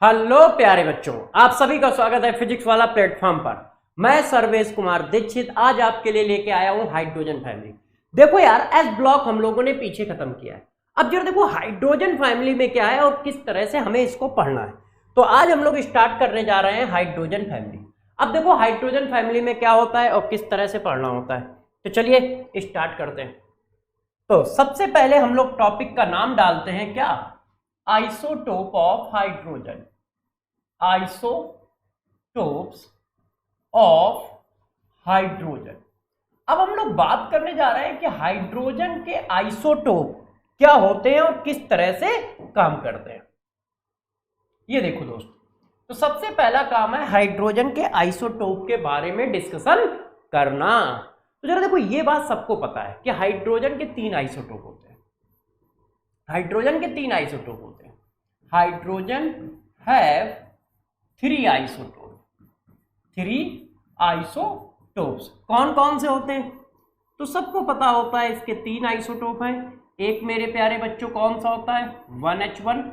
Hello प्यारे बच्चों, आप सभी का स्वागत है फिजिक्स वाला प्लेटफॉर्म पर। मैं सर्वेश कुमार दीक्षित आज आपके लिए लेके आया हूं हाइड्रोजन फैमिली। देखो यार, एस ब्लॉक हम लोगों ने पीछे खत्म किया है। अब जरा देखो हाइड्रोजन फैमिली में क्या है और किस तरह से हमें इसको पढ़ना है। तो आज हम लोग स्टार्ट करने जा रहे हैं हाइड्रोजन फैमिली। अब देखो हाइड्रोजन फैमिली में क्या होता है और किस तरह से पढ़ना होता है, तो चलिए स्टार्ट करते हैं। तो सबसे पहले हम लोग टॉपिक का नाम डालते हैं क्या, isotope of hydrogen. Isotopes of hydrogen. अब हम लोग बात करने जा रहे हैं कि हाइड्रोजन के आइसोटोप क्या होते हैं और किस तरह से काम करते हैं। ये देखो दोस्तों, तो सबसे पहला काम है हाइड्रोजन के आइसोटोप के बारे में डिस्कशन करना। तो जरा देखो, ये बात सबको पता है कि हाइड्रोजन के तीन आइसोटोप होते हैं। हाइड्रोजन के तीन आइसोटोप होते हैं। Hydrogen have three isotopes. कौन कौन से होते हैं तो सबको पता होता है, इसके तीन आइसोटोप हैं। एक मेरे प्यारे बच्चों कौन सा होता है, 1H1,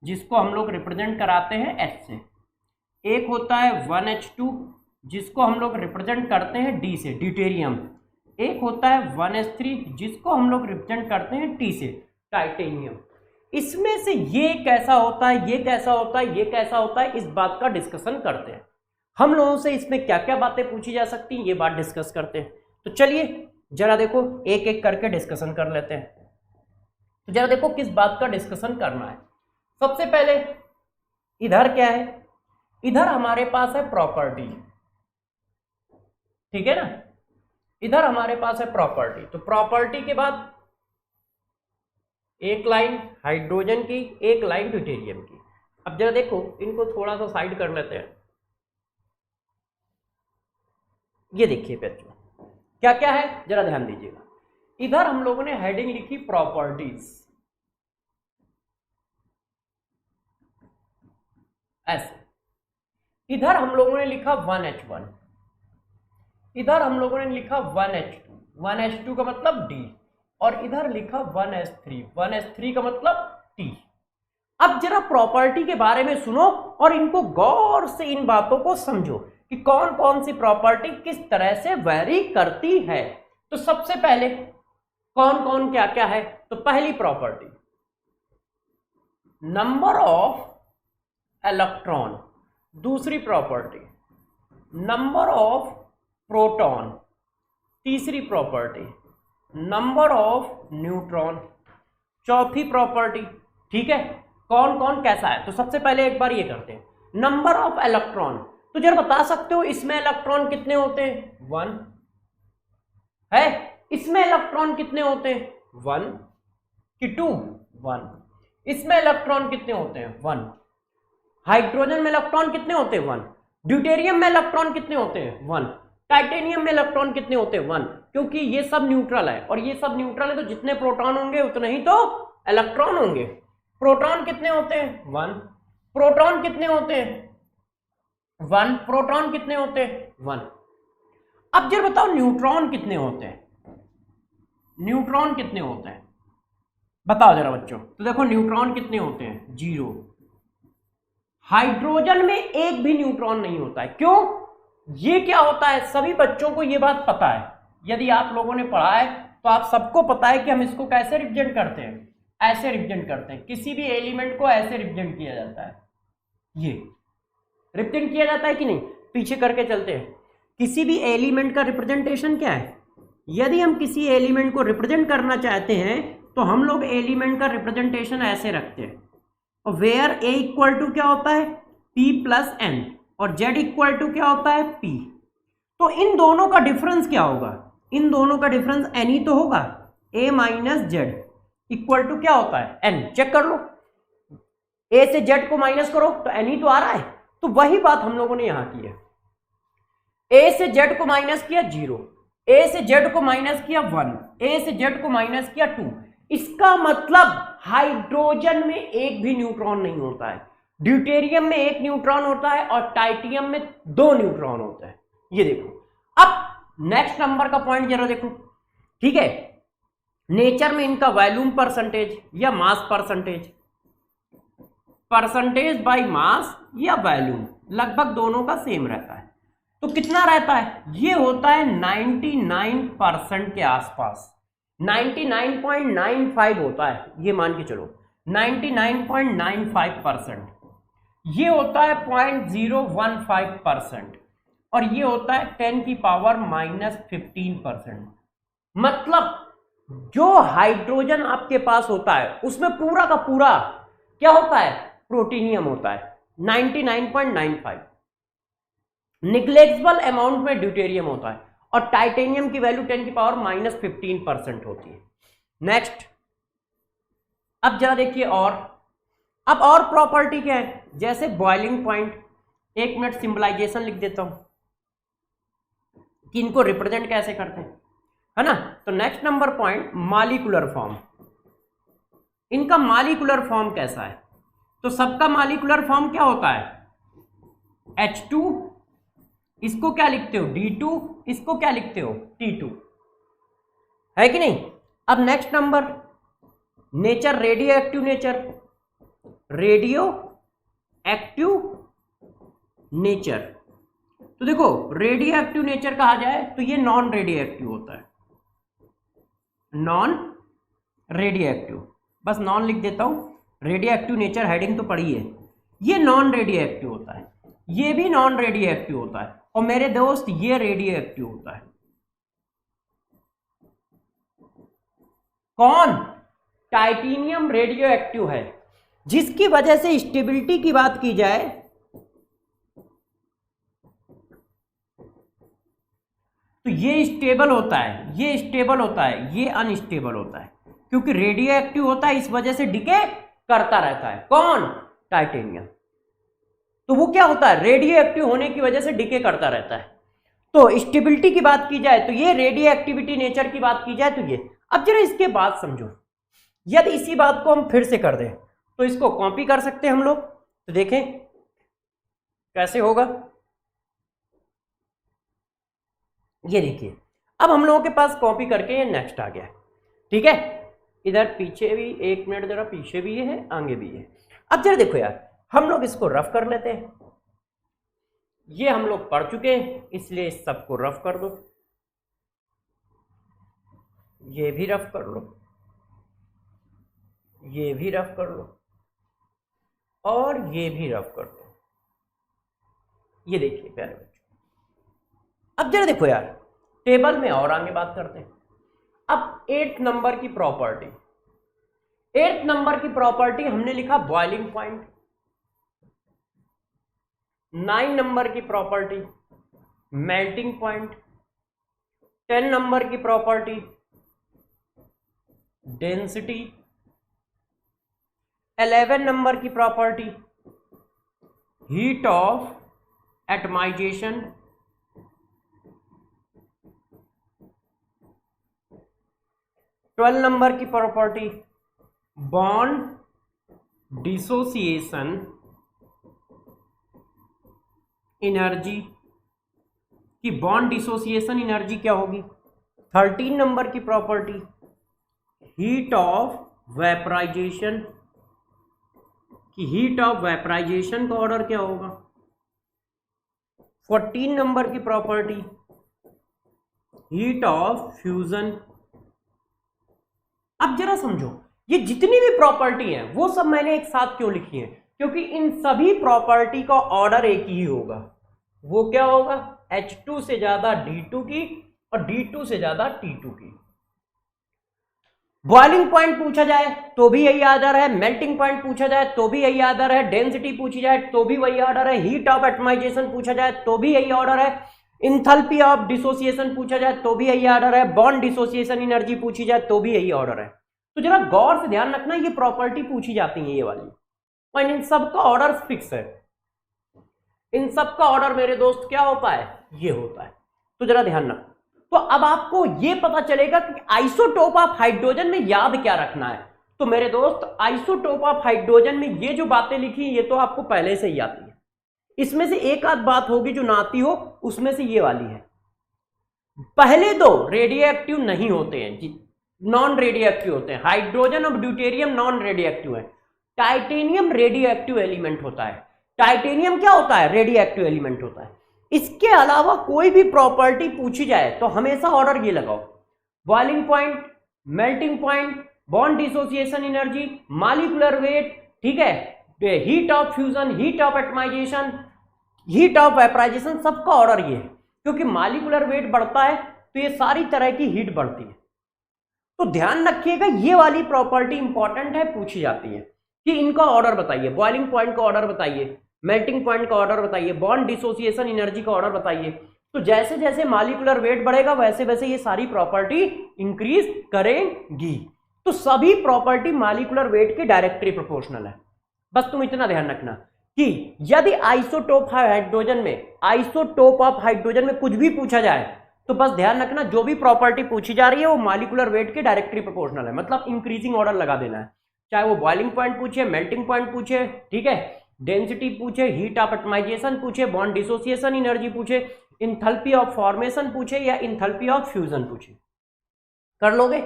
जिसको हम लोग रिप्रेजेंट कराते हैं H से। एक होता है 1H2, जिसको हम लोग रिप्रेजेंट करते हैं D से, ड्यूटेरियम। एक होता है 1H3, जिसको हम लोग रिप्रेजेंट करते हैं T से, टाइटेनियम। इसमें से ये कैसा होता है, ये कैसा होता है, ये कैसा होता है, इस बात का डिस्कशन करते हैं। हम लोगों से इसमें क्या क्या बातें पूछी जा सकती हैं, ये बात डिस्कस करते हैं। तो चलिए जरा देखो एक एक करके डिस्कशन कर लेते हैं। तो जरा देखो किस बात का डिस्कशन करना है। सबसे पहले इधर क्या है, इधर हमारे पास है प्रॉपर्टी, ठीक है ना। इधर हमारे पास है प्रॉपर्टी। तो प्रॉपर्टी के बाद एक लाइन हाइड्रोजन की, एक लाइन ड्यूटेरियम की। अब जरा देखो इनको थोड़ा सा साइड कर लेते हैं। ये देखिए बच्चों क्या क्या है, जरा ध्यान दीजिएगा। इधर हम लोगों ने हेडिंग लिखी प्रॉपर्टीज, ऐसे। इधर हम लोगों ने लिखा 1H1, इधर हम लोगों ने लिखा 1H2, 1H2 का मतलब D, और इधर लिखा 1H3, 1H3 का मतलब T। अब जरा प्रॉपर्टी के बारे में सुनो और इनको गौर से इन बातों को समझो कि कौन कौन सी प्रॉपर्टी किस तरह से वेरी करती है। तो सबसे पहले कौन कौन क्या क्या है, तो पहली प्रॉपर्टी नंबर ऑफ इलेक्ट्रॉन, दूसरी प्रॉपर्टी नंबर ऑफ प्रोटॉन, तीसरी प्रॉपर्टी नंबर ऑफ न्यूट्रॉन, चौथी प्रॉपर्टी। ठीक है, कौन कौन कैसा है। तो सबसे पहले एक बार ये करते हैं, नंबर ऑफ इलेक्ट्रॉन। तो जरा बता सकते हो इसमें इलेक्ट्रॉन कितने होते हैं, 1 है। इसमें इलेक्ट्रॉन कितने होते हैं, 1 कि 2, 1। इसमें इलेक्ट्रॉन कितने होते हैं, 1। हाइड्रोजन में इलेक्ट्रॉन कितने होते हैं, 1। ड्यूटेरियम में इलेक्ट्रॉन कितने होते हैं, 1। टाइटेनियम में इलेक्ट्रॉन कितने होते हैं, 1। क्योंकि ये सब न्यूट्रल है और ये सब न्यूट्रल है, तो जितने प्रोटॉन होंगे उतने ही तो इलेक्ट्रॉन होंगे। प्रोटॉन कितने होते हैं, 1। प्रोटॉन कितने होते हैं, 1। प्रोटॉन कितने होते हैं, 1। अब जरा बताओ न्यूट्रॉन कितने होते हैं, न्यूट्रॉन कितने होते हैं बताओ जरा बच्चों। तो देखो न्यूट्रॉन कितने होते हैं, 0। हाइड्रोजन में एक भी न्यूट्रॉन नहीं होता है। क्यों, ये क्या होता है, सभी बच्चों को ये बात पता है। यदि आप लोगों ने पढ़ा है तो आप सबको पता है कि हम इसको कैसे रिप्रेजेंट करते हैं, ऐसे रिप्रेजेंट करते हैं। किसी भी एलिमेंट को ऐसे रिप्रेजेंट किया जाता है, ये रिप्रेजेंट किया जाता है कि नहीं, पीछे करके चलते हैं। किसी भी एलिमेंट का रिप्रेजेंटेशन क्या है, यदि हम किसी एलिमेंट को रिप्रेजेंट करना चाहते हैं तो हम लोग एलिमेंट का रिप्रेजेंटेशन ऐसे रखते हैं। और वेयर ए इक्वल टू क्या होता है, P प्लस N, और Z इक्वल टू क्या होता है, P। तो इन दोनों का डिफरेंस क्या होगा, इन दोनों का डिफरेंस N ही तो होगा। A minus Z equal to क्या होता है, N। चेक कर लो, A से Z को माइनस करो तो N ही तो आ रहा है। तो वही बात हम लोगों ने यहां की है। A से Z को माइनस किया 0, A से Z को माइनस किया 1, A से Z को माइनस किया 2। इसका मतलब हाइड्रोजन में एक भी न्यूट्रॉन नहीं होता है, ड्यूटेरियम में एक न्यूट्रॉन होता है और टाइटेनियम में 2 न्यूट्रॉन होता है। ये देखो। अब नेक्स्ट नंबर का पॉइंट जरा देखो, ठीक है। नेचर में इनका वॉल्यूम परसेंटेज या mass percentage, percentage by mass या वॉल्यूम, लगभग दोनों का सेम रहता है। तो कितना रहता है, ये होता है 99% के आसपास, 99.95 होता है, ये मान के चलो 99.95%, ये होता है 0.015%, और ये होता है 10⁻⁻15%। मतलब जो हाइड्रोजन आपके पास होता है उसमें पूरा का पूरा क्या होता है, प्रोटीनियम होता है 99.95। निग्लेक्टेबल अमाउंट में ड्यूटेरियम होता है, और टाइटेनियम की वैल्यू 10⁻⁻15% होती है। नेक्स्ट, अब जरा देखिए अब और प्रॉपर्टी क्या है, जैसे बॉइलिंग पॉइंट, 1 मिनट सिंबलाइजेशन लिख देता हूं कि इनको रिप्रेजेंट कैसे करते हैं, है ना। तो next number point, molecular form. इनका मॉलिक्यूलर फॉर्म कैसा है, तो सबका मॉलिक्यूलर फॉर्म क्या होता है, H2, इसको क्या लिखते हो D2, इसको क्या लिखते हो T2, है कि नहीं। अब next number, nature, radio active nature, radio active nature. तो देखो रेडियो एक्टिव नेचर कहा जाए तो ये नॉन रेडियो एक्टिव होता है, नॉन रेडियो एक्टिव, बस नॉन लिख देता हूं, रेडियो एक्टिव नेचर हेडिंग तो पढ़ी है, ये नॉन रेडियो एक्टिव होता है, ये भी नॉन रेडियो एक्टिव होता है, और मेरे दोस्त ये रेडियो एक्टिव होता है। कौन, टाइटेनियम रेडियो एक्टिव है, जिसकी वजह से स्टेबिलिटी की बात की जाए तो ये स्टेबल होता है, ये स्टेबल होता है, ये अनस्टेबल होता है, क्योंकि रेडियो एक्टिव होता है, इस वजह से डिके करता रहता है। कौन, टाइटेनियम। तो वो क्या होता है, रेडियो एक्टिव होने की वजह से डिके करता रहता है। तो स्टेबिलिटी की बात की जाए तो ये, रेडियो एक्टिविटी नेचर की बात की जाए तो ये। अब जरा इसके बाद समझो, यदि इसी बात को हम फिर से कर दें तो इसको कॉपी कर सकते हैं हम लोग, तो देखें कैसे होगा। ये देखिए, अब हम लोगों के पास कॉपी करके ये नेक्स्ट आ गया, ठीक है। इधर पीछे भी, 1 मिनट जरा, पीछे भी ये है, आगे भी है। अब जरा देखो यार, हम लोग इसको रफ कर लेते हैं, ये हम लोग पढ़ चुके हैं, इसलिए इस सबको रफ कर दो, ये भी रफ कर लो, ये भी रफ कर लो, और ये भी रफ कर लो। ये देखिए प्यारे बच्चों, अब जरा देखो यार, टेबल में और आगे बात करते हैं। अब 8th नंबर की प्रॉपर्टी, 8th नंबर की प्रॉपर्टी हमने लिखा बॉइलिंग पॉइंट। 9 नंबर की प्रॉपर्टी मेल्टिंग पॉइंट। 10 नंबर की प्रॉपर्टी डेंसिटी। 11 नंबर की property heat of atomization. 12 number की प्रॉपर्टी बॉन्ड डिसोसिएशन एनर्जी, कि बॉन्ड डिसोसिएशन एनर्जी क्या होगी। 13 नंबर की प्रॉपर्टी हीट ऑफ वेपराइजेशन, कि हीट ऑफ वेपराइजेशन का ऑर्डर क्या होगा। 14 नंबर की प्रॉपर्टी हीट ऑफ फ्यूजन। अब जरा समझो, ये जितनी भी प्रॉपर्टी है वो सब मैंने एक साथ क्यों लिखी है, क्योंकि इन सभी प्रॉपर्टी का ऑर्डर एक ही होगा। वो क्या होगा, H2 से ज्यादा D2 की और D2 से ज्यादा T2 की। बॉइलिंग पॉइंट पूछा जाए तो भी यही ऑर्डर है, मेल्टिंग पॉइंट पूछा जाए तो भी यही ऑर्डर है, डेंसिटी पूछी जाए तो भी वही ऑर्डर है, हीट ऑफ एटमाइजेशन पूछा जाए तो भी यही ऑर्डर है, इंथैल्पी ऑफ डिसोसिएशन पूछा जाए तो भी यही ऑर्डर है, बॉन्ड डिसोसिएशन एनर्जी पूछी जाए तो भी यही ऑर्डर है। तो जरा गौर से ध्यान रखना, ये प्रॉपर्टी पूछी जाती है ये वाली, और इन सबका ऑर्डर फिक्स है। इन सबका ऑर्डर मेरे दोस्त क्या होता है, ये होता है। तो जरा ध्यान रखना। तो अब आपको ये पता चलेगा कि आइसोटोप ऑफ हाइड्रोजन में याद क्या रखना है। तो मेरे दोस्त, आइसोटोप ऑफ हाइड्रोजन में ये जो बातें लिखी ये तो आपको पहले से ही आती है। इसमें से एक आध बात होगी जो ना आती हो, उसमें से ये वाली है। पहले दो रेडियो एक्टिव नहीं होते हैं, नॉन रेडियो एक्टिव होते हैं। हाइड्रोजन और ड्यूटेरियम नॉन रेडियो एक्टिव है। टाइटेनियम रेडियो एक्टिव एलिमेंट होता है। टाइटेनियम क्या होता है? रेडियो एक्टिव एलिमेंट होता है। इसके अलावा कोई भी प्रॉपर्टी पूछी जाए तो हमेशा ऑर्डर ये लगाओ, boiling point, melting point, bond dissociation energy, molecular weight, ठीक है, heat of fusion, heat of atomization, heat of vaporization, सबका ऑर्डर ये है। क्योंकि मॉलिक्यूलर वेट बढ़ता है तो ये सारी तरह की हीट बढ़ती है। तो ध्यान रखिएगा ये वाली प्रॉपर्टी इंपॉर्टेंट है, पूछी जाती है कि इनका ऑर्डर बताइए, बॉइलिंग पॉइंट का ऑर्डर बताइए, मेल्टिंग पॉइंट का ऑर्डर बताइए, बॉन्ड डिसोसिएशन एनर्जी का ऑर्डर बताइए। तो जैसे जैसे मॉलिक्यूलर वेट बढ़ेगा वैसे वैसे ये सारी प्रॉपर्टी इंक्रीज करेंगी। तो सभी प्रॉपर्टी मॉलिक्यूलर वेट के डायरेक्टली प्रोपोर्शनल है। बस तुम इतना ध्यान रखना कि यदि आइसोटोप ऑफ हाइड्रोजन में कुछ भी पूछा जाए तो बस ध्यान रखना जो भी प्रॉपर्टी पूछी जा रही है वो मॉलिक्यूलर वेट के डायरेक्टली प्रोपोर्शनल है, मतलब इंक्रीजिंग ऑर्डर लगा देना है। चाहे वो बॉइलिंग पॉइंट पूछे, मेल्टिंग पॉइंट पूछे, ठीक है, डेंसिटी पूछे, हीट ऑफ एटमाइजेशन पूछे, बॉन्ड डिसोसिएशन एनर्जी पूछे, इंथैल्पी ऑफ फॉर्मेशन पूछे या इंथैल्पी ऑफ फ्यूजन पूछे, कर लोगे।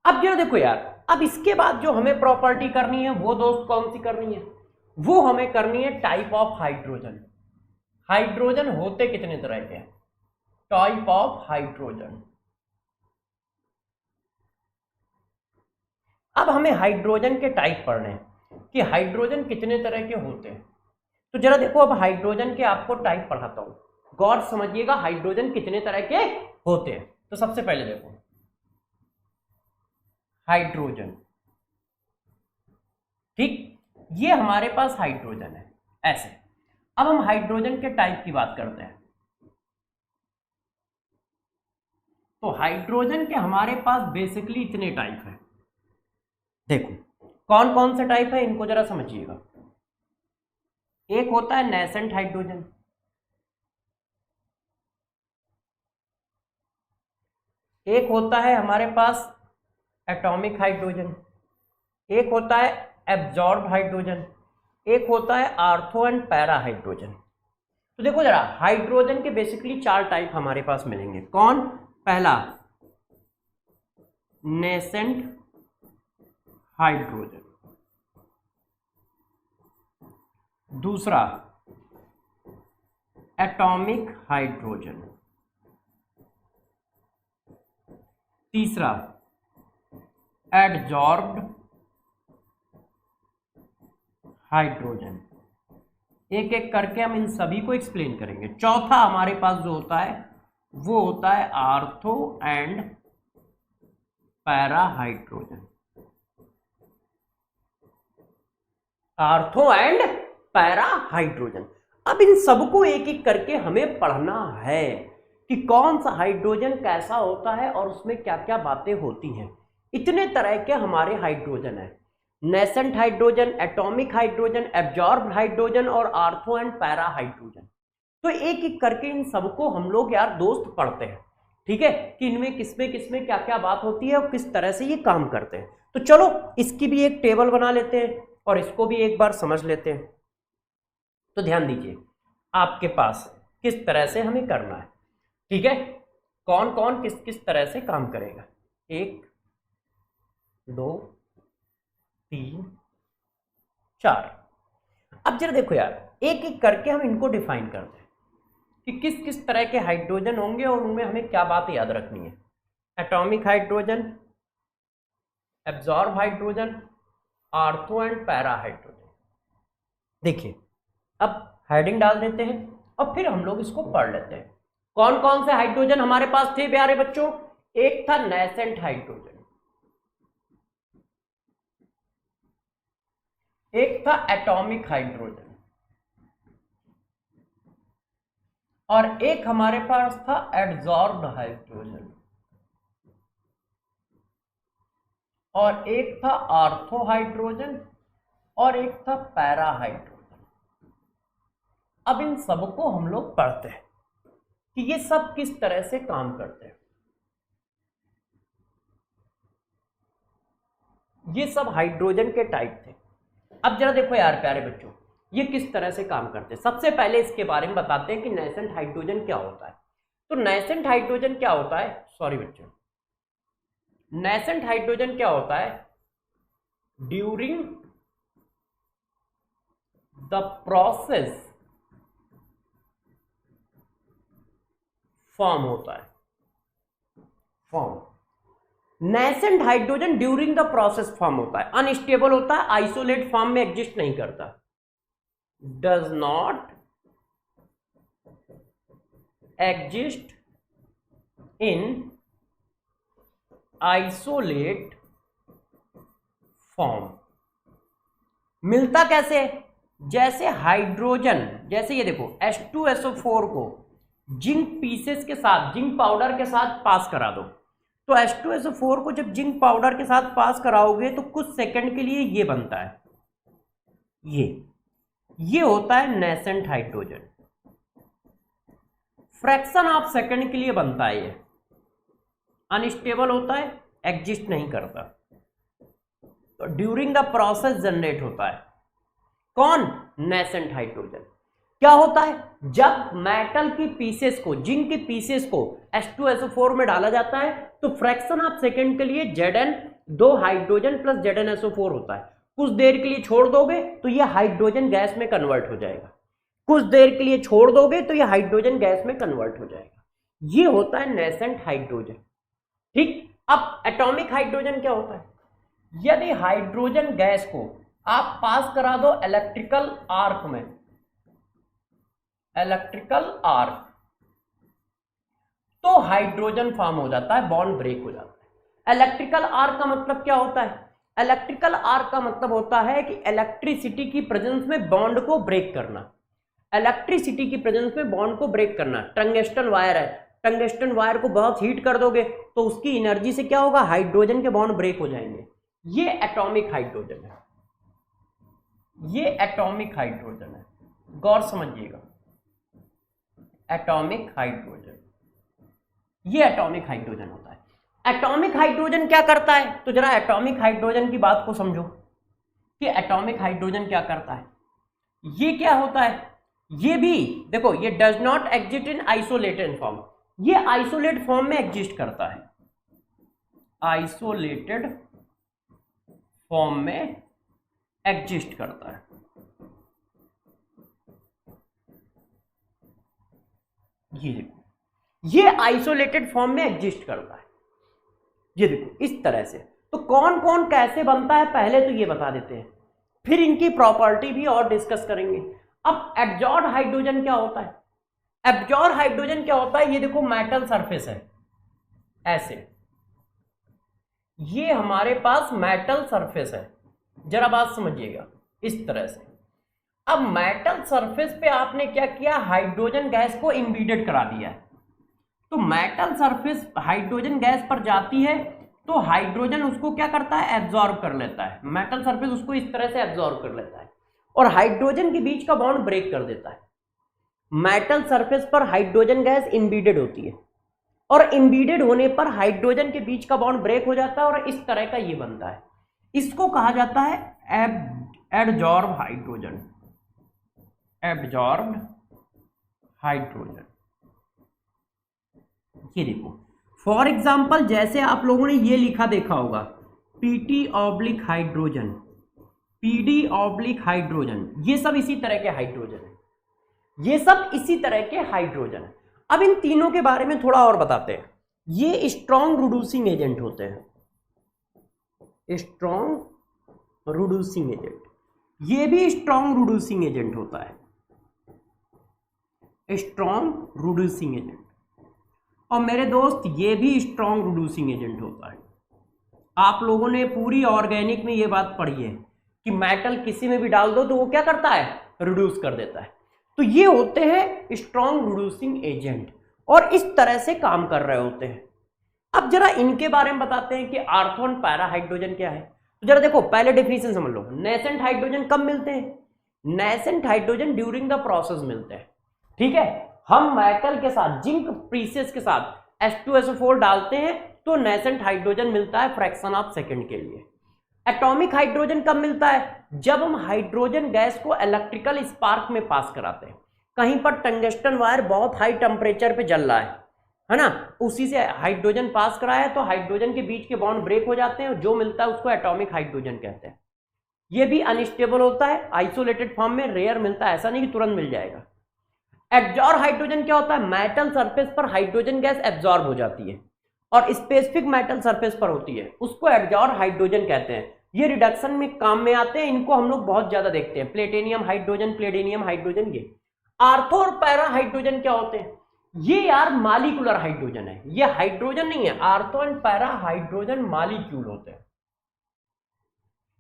अब जरा देखो यार, अब इसके बाद जो हमें प्रॉपर्टी करनी है वो दोस्त कौन सी करनी है? वो हमें करनी है टाइप ऑफ हाइड्रोजन। हाइड्रोजन होते कितने तरह के हैं? Type of hydrogen. अब हमें हाइड्रोजन के टाइप पढ़ने हैं कि हाइड्रोजन कितने तरह के होते हैं। तो जरा देखो, अब हाइड्रोजन के आपको टाइप पढ़ाता हूं, गौर समझिएगा हाइड्रोजन कितने तरह के होते हैं। तो सबसे पहले देखो हाइड्रोजन, ठीक, ये हमारे पास हाइड्रोजन है ऐसे। अब हम हाइड्रोजन के टाइप की बात करते हैं। तो हाइड्रोजन के हमारे पास बेसिकली इतने टाइप है। देखो कौन कौन से टाइप है इनको जरा समझिएगा। एक होता है नेसेंट हाइड्रोजन, एक होता है हमारे पास एटॉमिक हाइड्रोजन, एक होता है एब्जॉर्ब हाइड्रोजन, एक होता है आर्थो एंड पैरा हाइड्रोजन। तो देखो जरा, हाइड्रोजन के बेसिकली 4 टाइप हमारे पास मिलेंगे। कौन? पहला नेसेंट हाइड्रोजन, दूसरा एटॉमिक हाइड्रोजन, तीसरा एडजॉर्ब्ड हाइड्रोजन। एक एक करके हम इन सभी को एक्सप्लेन करेंगे। चौथा हमारे पास जो होता है वो होता है ortho and para hydrogen. Ortho and para hydrogen. अब इन सबको एक एक करके हमें पढ़ना है कि कौन सा हाइड्रोजन कैसा होता है और उसमें क्या क्या बातें होती हैं। इतने तरह के हमारे हाइड्रोजन है, nascent hydrogen, atomic hydrogen, absorb hydrogen और आर्थो एंड पैरा हाइड्रोजन। तो एक एक करके इन सबको हम लोग यार दोस्त पढ़ते हैं, ठीक है, कि इनमें किसमें क्या क्या बात होती है और किस तरह से ये काम करते हैं। तो चलो इसकी भी एक टेबल बना लेते हैं और इसको भी एक बार समझ लेते हैं। तो ध्यान दीजिए आपके पास किस तरह से हमें करना है, ठीक है, कौन कौन किस किस तरह से काम करेगा। 1 2 3 4। अब जरा देखो यार, एक एक करके हम इनको डिफाइन करते हैं कि किस किस तरह के हाइड्रोजन होंगे और उनमें हमें क्या बात याद रखनी है। Atomic hydrogen, absorb hydrogen, ortho and para hydrogen. देखिए अब हेडिंग डाल देते हैं और फिर हम लोग इसको पढ़ लेते हैं। कौन कौन से हाइड्रोजन हमारे पास थे प्यारे बच्चों? एक था नेसेंट हाइड्रोजन, एक था एटॉमिक हाइड्रोजन और एक हमारे पास था एडजॉर्ब्ड हाइड्रोजन और एक था आर्थो हाइड्रोजन और एक था पैरा हाइड्रोजन। अब इन सबको हम लोग पढ़ते हैं कि ये सब किस तरह से काम करते हैं। ये सब हाइड्रोजन के टाइप थे। अब जरा देखो यार प्यारे बच्चों, ये किस तरह से काम करते हैं। सबसे पहले इसके बारे में बताते हैं कि नेसेंट हाइड्रोजन क्या होता है। तो नेसेंट हाइड्रोजन क्या होता है, सॉरी बच्चों, नेसेंट हाइड्रोजन क्या होता है? ड्यूरिंग द प्रोसेस फॉर्म होता है, form. Nascent hydrogen during the process form होता है, अनस्टेबल होता है, आइसोलेट फॉर्म में एग्जिस्ट नहीं करता, does not exist in isolate form. मिलता कैसे? जैसे हाइड्रोजन, जैसे ये देखो H2SO4 को जिंक पीसेस के साथ, जिंक पाउडर के साथ पास करा दो, तो H2SO4 को जब जिंक पाउडर के साथ पास कराओगे तो कुछ सेकंड के लिए ये बनता है, ये होता है nascent hydrogen. Fraction of second के लिए बनता है, ये अनस्टेबल होता है, एग्जिस्ट नहीं करता, तो ड्यूरिंग द प्रोसेस जनरेट होता है। कौन? Nascent hydrogen. क्या होता है? जब मेटल की पीसेस को, जिंक के पीसेस को H2SO4 में डाला जाता है तो फ्रैक्शन ऑफ सेकंड के लिए Zn, 2 हाइड्रोजन प्लस ZnSO4 होता है। कुछ देर के लिए छोड़ दोगे तो ये हाइड्रोजन गैस में कन्वर्ट हो जाएगा, कुछ देर के लिए छोड़ दोगे तो ये हाइड्रोजन गैस में कन्वर्ट हो जाएगा। ये होता है नेसेंट हाइड्रोजन। ठीक, अब एटॉमिक हाइड्रोजन क्या होता है? यदि हाइड्रोजन गैस को आप पास करा दो इलेक्ट्रिकल आर्क में, इलेक्ट्रिकल आर्क, तो हाइड्रोजन फॉर्म हो जाता है, बॉन्ड ब्रेक हो जाता है। इलेक्ट्रिकल आर्क का मतलब क्या होता है? इलेक्ट्रिकल आर्क का मतलब होता है कि इलेक्ट्रिसिटी की प्रेजेंस में बॉन्ड को ब्रेक करना, इलेक्ट्रिसिटी की प्रेजेंस में बॉन्ड को ब्रेक करना। टंगस्टन वायर है, टंगस्टन वायर को बहुत हीट कर दोगे तो उसकी एनर्जी से क्या होगा? हाइड्रोजन के बॉन्ड ब्रेक हो जाएंगे। ये एटॉमिक हाइड्रोजन है, ये एटॉमिक हाइड्रोजन है, गौर समझिएगा। एटॉमिक हाइड्रोजन, ये एटॉमिक हाइड्रोजन होता है। एटॉमिक हाइड्रोजन क्या करता है? तो जरा एटॉमिक हाइड्रोजन की बात को समझो कि एटॉमिक हाइड्रोजन क्या करता है। ये क्या होता है? ये भी देखो, ये does not exist in isolated form, ये आइसोलेट फॉर्म में एग्जिस्ट करता है, आइसोलेटेड फॉर्म में एग्जिस्ट करता है। ये देखो, ये आइसोलेटेड फॉर्म में एग्जिस्ट करता है, ये देखो इस तरह से। तो कौन कौन कैसे बनता है पहले तो ये बता देते हैं, फिर इनकी प्रॉपर्टी भी और डिस्कस करेंगे। अब एब्जॉर्ब हाइड्रोजन क्या होता है? एब्जॉर्ब हाइड्रोजन क्या होता है? ये देखो मेटल सरफेस है, ऐसे, ये हमारे पास मेटल सरफेस है, जरा बात समझिएगा इस तरह से। अब मेटल सरफेस पे आपने क्या किया? हाइड्रोजन गैस को इम्बीडेड करा दिया है। तो मेटल सरफेस हाइड्रोजन गैस पर जाती है तो हाइड्रोजन उसको क्या करता है? एब्जॉर्ब कर लेता है, मेटल सरफेस उसको इस तरह से एब्जॉर्ब कर लेता है और हाइड्रोजन के बीच का बॉन्ड ब्रेक कर देता है। मेटल सरफेस पर हाइड्रोजन गैस इम्बीडेड होती है और इम्बीडेड होने पर हाइड्रोजन के बीच का बॉन्ड ब्रेक हो जाता है और इस तरह का ये बनता है। इसको कहा जाता है एडजॉर्ब हाइड्रोजन, एब्जॉर्ब्ड हाइड्रोजन। ये देखो फॉर एग्जांपल, जैसे आप लोगों ने ये लिखा देखा होगा PT/ हाइड्रोजन, PD/ हाइड्रोजन, ये सब इसी तरह के हाइड्रोजन है, ये सब इसी तरह के हाइड्रोजन है। अब इन तीनों के बारे में थोड़ा और बताते हैं। ये स्ट्रॉन्ग रिड्यूसिंग एजेंट होते हैं, स्ट्रॉन्ग रिड्यूसिंग एजेंट, ये भी स्ट्रॉन्ग रिड्यूसिंग एजेंट होता है, स्ट्रॉन्ग रिड्यूसिंग एजेंट। और मेरे दोस्त ये भी स्ट्रॉन्ग रिड्यूसिंग एजेंट होता है। आप लोगों ने पूरी ऑर्गेनिक में ये बात पढ़ी है कि मेटल किसी में भी डाल दो तो वो क्या करता है? रिड्यूस कर देता है। तो ये होते हैं स्ट्रॉन्ग रिड्यूसिंग एजेंट और इस तरह से काम कर रहे होते हैं। अब जरा इनके बारे में बताते हैं कि आर्थो पैरा हाइड्रोजन क्या है। तो जरा देखो, पहले डेफिनेशन समझ लो। नेसेंट हाइड्रोजन कब मिलते हैं? Nascent hydrogen during the process मिलते हैं। ठीक है, हम मेटल के साथ, जिंक पीसेस के साथ H2SO4 डालते हैं तो नेसेंट हाइड्रोजन मिलता है फ्रैक्शन ऑफ सेकंड के लिए। एटॉमिक हाइड्रोजन कब मिलता है? जब हम हाइड्रोजन गैस को इलेक्ट्रिकल स्पार्क में पास कराते हैं। कहीं पर टंगस्टन वायर बहुत हाई टेम्परेचर पे जल रहा है ना, उसी से हाइड्रोजन पास कराया तो हाइड्रोजन के बीच के बॉन्ड ब्रेक हो जाते हैं, जो मिलता है उसको एटॉमिक हाइड्रोजन कहते हैं। ये भी अनस्टेबल होता है, आइसोलेटेड फॉर्म में रेयर मिलता है, ऐसा नहीं कि तुरंत मिल जाएगा। एडजॉर्ब हाइड्रोजन क्या होता है, मेटल सरफेस पर हाइड्रोजन गैस एब्जॉर्ब हो जाती है और स्पेसिफिक मेटल सरफेस पर होती है, उसको एडजॉर्ब हाइड्रोजन कहते हैं। ये रिडक्शन में काम में आते हैं, इनको हम लोग बहुत ज्यादा देखते हैं, प्लेटिनियम हाइड्रोजन ये। आर्थो और पैरा हाइड्रोजन क्या होते हैं, ये यार मालिकुलर हाइड्रोजन है, ये हाइड्रोजन नहीं है। Ortho and para hydrogen molecule होते हैं,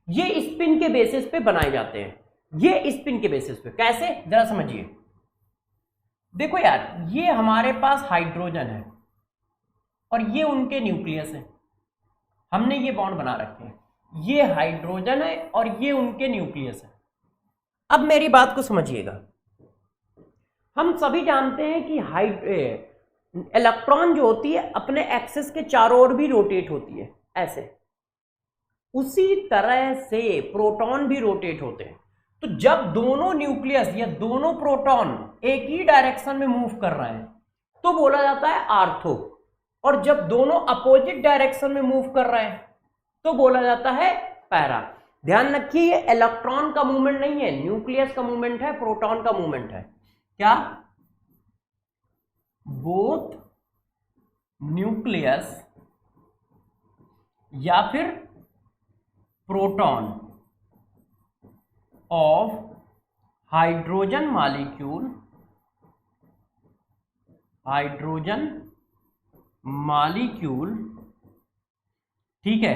ये स्पिन के बेसिस पे बनाए जाते हैं, ये स्पिन के बेसिस पे। कैसे, जरा समझिए। देखो यार, ये हमारे पास हाइड्रोजन है और ये उनके न्यूक्लियस है, हमने ये बॉन्ड बना रखे हैं, ये हाइड्रोजन है और ये उनके न्यूक्लियस है। अब मेरी बात को समझिएगा, हम सभी जानते हैं कि इलेक्ट्रॉन जो होती है अपने एक्सिस के चारों ओर भी रोटेट होती है ऐसे, उसी तरह से प्रोटॉन भी रोटेट होते हैं। तो जब दोनों न्यूक्लियस या दोनों प्रोटॉन एक ही डायरेक्शन में मूव कर रहे हैं तो बोला जाता है आर्थो, और जब दोनों अपोजिट डायरेक्शन में मूव कर रहे हैं तो बोला जाता है पैरा। ध्यान रखिए, ये इलेक्ट्रॉन का मूवमेंट नहीं है, न्यूक्लियस का मूवमेंट है, प्रोटॉन का मूवमेंट है। क्या, बोथ न्यूक्लियस या फिर प्रोटॉन ऑफ हाइड्रोजन मॉलिक्यूल, ठीक है,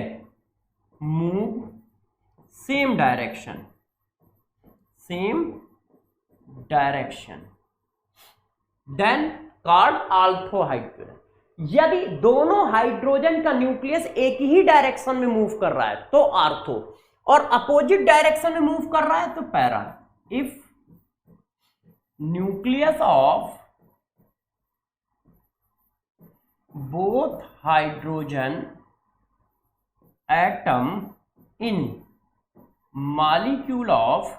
move same direction, then called ortho hydrogen. यदि दोनों हाइड्रोजन का न्यूक्लियस एक ही डायरेक्शन में मूव कर रहा है तो आर्थो, और अपोजिट डायरेक्शन में मूव कर रहा है तो para. If nucleus of both hydrogen atom in molecule of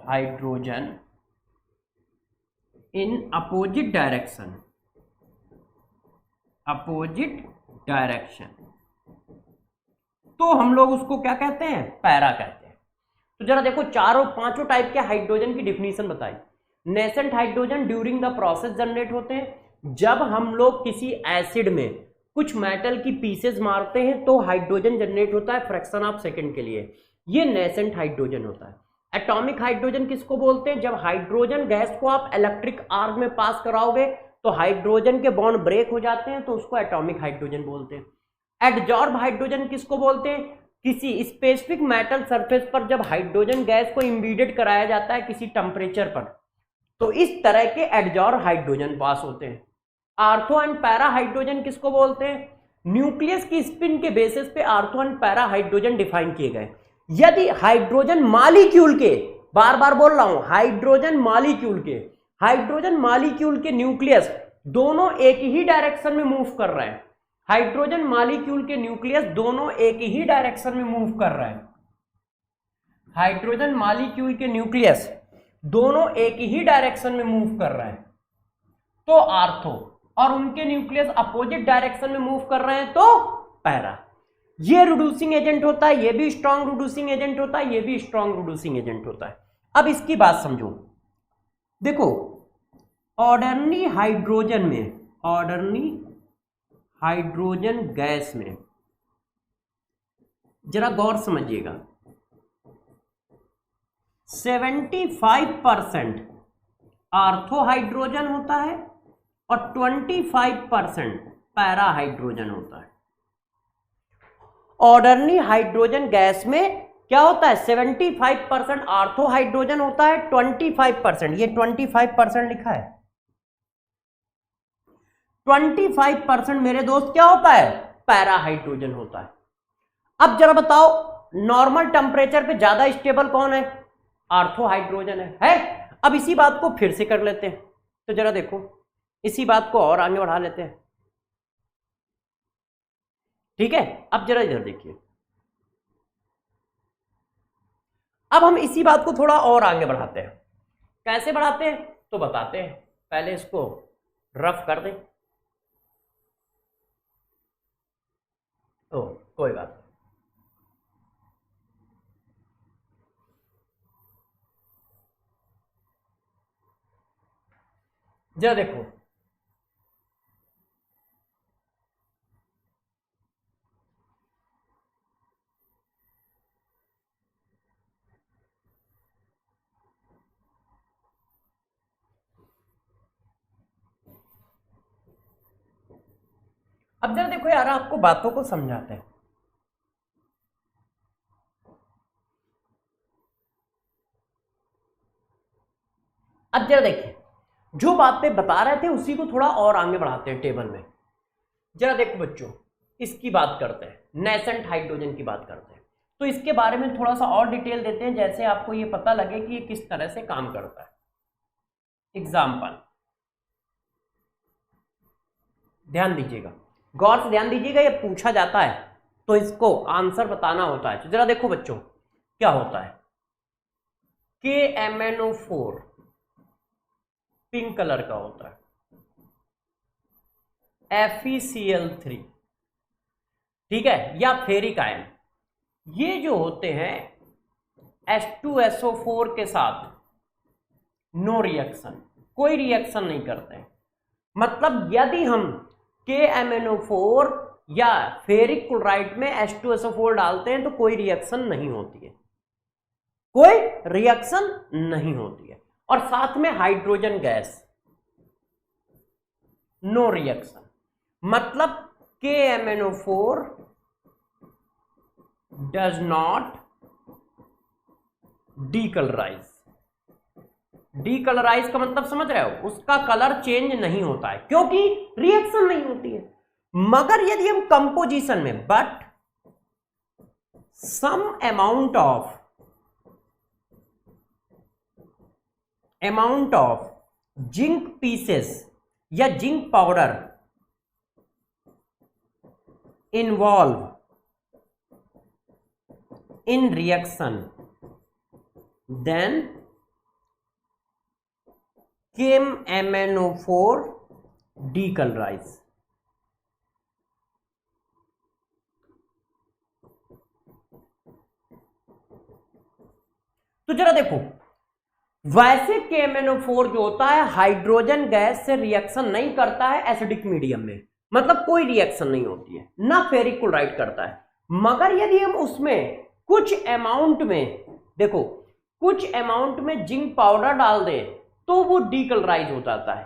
hydrogen in opposite direction, तो हम लोग उसको क्या कहते हैं, पैरा कहते हैं। तो जरा देखो, चारों पांचों टाइप के हाइड्रोजन की डिफिनीशन बताई। Nascent hydrogen during the process generate होते हैं, जब हम लोग किसी एसिड में कुछ मेटल की पीसेस मारते हैं तो हाइड्रोजन जनरेट होता है फ्रैक्शन ऑफ सेकंड के लिए, ये नेसेंट हाइड्रोजन होता है। एटॉमिक हाइड्रोजन किसको बोलते हैं, जब हाइड्रोजन गैस को आप इलेक्ट्रिक आर्क में पास कराओगे तो हाइड्रोजन के बॉन्ड ब्रेक हो जाते हैं, तो उसको एटॉमिक हाइड्रोजन बोलते हैं। एडजॉर्ब हाइड्रोजन किसको बोलते हैं, किसी स्पेसिफिक मेटल सरफेस पर जब हाइड्रोजन गैस को इम्बीडेड कराया जाता है किसी टेम्परेचर पर, तो इस तरह के एडजॉर्ब हाइड्रोजन पास होते हैं। आर्थो एंड पैरा हाइड्रोजन किसको बोलते हैं, न्यूक्लियस की स्पिन के बेसिस पे ortho and para hydrogen define किए गए। यदि हाइड्रोजन मॉलिक्यूल के, बार बार बोल रहा हूं, हाइड्रोजन मॉलिक्यूल के न्यूक्लियस दोनों एक ही डायरेक्शन में मूव कर रहे हैं, हाइड्रोजन मॉलिक्यूल के न्यूक्लियस दोनों एक ही डायरेक्शन में मूव कर रहे हैं, हाइड्रोजन मॉलिक्यूल के न्यूक्लियस दोनों एक ही डायरेक्शन में मूव कर रहे हैं तो आर्थो, और उनके न्यूक्लियस अपोजिट डायरेक्शन में मूव कर रहे हैं तो पैरा। ये रिड्यूसिंग एजेंट होता है, ये भी स्ट्रॉन्ग रिड्यूसिंग एजेंट होता है, ये भी स्ट्रॉन्ग रिड्यूसिंग एजेंट होता है। अब इसकी बात समझो, देखो ऑर्डिनरी हाइड्रोजन गैस में जरा गौर समझिएगा, 75% आर्थो हाइड्रोजन होता है और 25% पैरा हाइड्रोजन होता है। ऑर्डिनरी हाइड्रोजन गैस में क्या होता है, 75% आर्थो हाइड्रोजन होता है, 25%, ये 25% लिखा है, 25% मेरे दोस्त क्या होता है, पैरा हाइड्रोजन होता है। अब जरा बताओ, नॉर्मल टेम्परेचर पे ज्यादा स्टेबल कौन है, आर्थो हाइड्रोजन है? अब इसी बात को फिर से कर लेते हैं, तो जरा देखो, इसी बात को और आगे बढ़ा लेते हैं, ठीक है। अब जरा इधर देखिए, अब हम इसी बात को थोड़ा और आगे बढ़ाते हैं। कैसे बढ़ाते हैं तो बताते हैं, पहले इसको रफ कर दें। तो कोई बात नहीं। जरा देखो, अब जरा देखो यार, आपको बातों को समझाते हैं। अब जरा देखिए, जो बात पे बता रहे थे उसी को थोड़ा और आगे बढ़ाते हैं टेबल में। जरा देखो बच्चों, इसकी बात करते हैं, नेसेंट हाइड्रोजन की बात करते हैं। तो इसके बारे में थोड़ा सा और डिटेल देते हैं, जैसे आपको ये पता लगे कि ये किस तरह से काम करता है। एग्जाम्पल, ध्यान दीजिएगा, गौर से ध्यान दीजिएगा, ये पूछा जाता है तो इसको आंसर बताना होता है। तो जरा देखो बच्चों, क्या होता है, KMnO4 पिंक कलर का होता है, FeCl3, ठीक है, या फेरिक आयन, ये जो होते हैं H2SO4 के साथ नो रिएक्शन, कोई रिएक्शन नहीं करते हैं। मतलब यदि हम KMnO4 या फेरिक क्लोराइड में H2SO4 डालते हैं तो कोई रिएक्शन नहीं होती है, कोई रिएक्शन नहीं होती है। और साथ में हाइड्रोजन गैस, नो रिएक्शन, मतलब KMnO4 does not decolourise. Decolourise का मतलब समझ रहे हो, उसका कलर चेंज नहीं होता है क्योंकि रिएक्शन नहीं होती है। मगर यदि हम कंपोजिशन में but some amount of zinc pieces या zinc powder involve in reaction, then KMnO4 decolourise. तो जरा देखो, वैसे KMnO4 जो होता है हाइड्रोजन गैस से रिएक्शन नहीं करता है एसिडिक मीडियम में, मतलब कोई रिएक्शन नहीं होती है, ना फेरिक क्लोराइड करता है। मगर यदि हम उसमें कुछ अमाउंट में, देखो कुछ अमाउंट में जिंक पाउडर डाल दें तो वो डीकलराइज हो जाता है।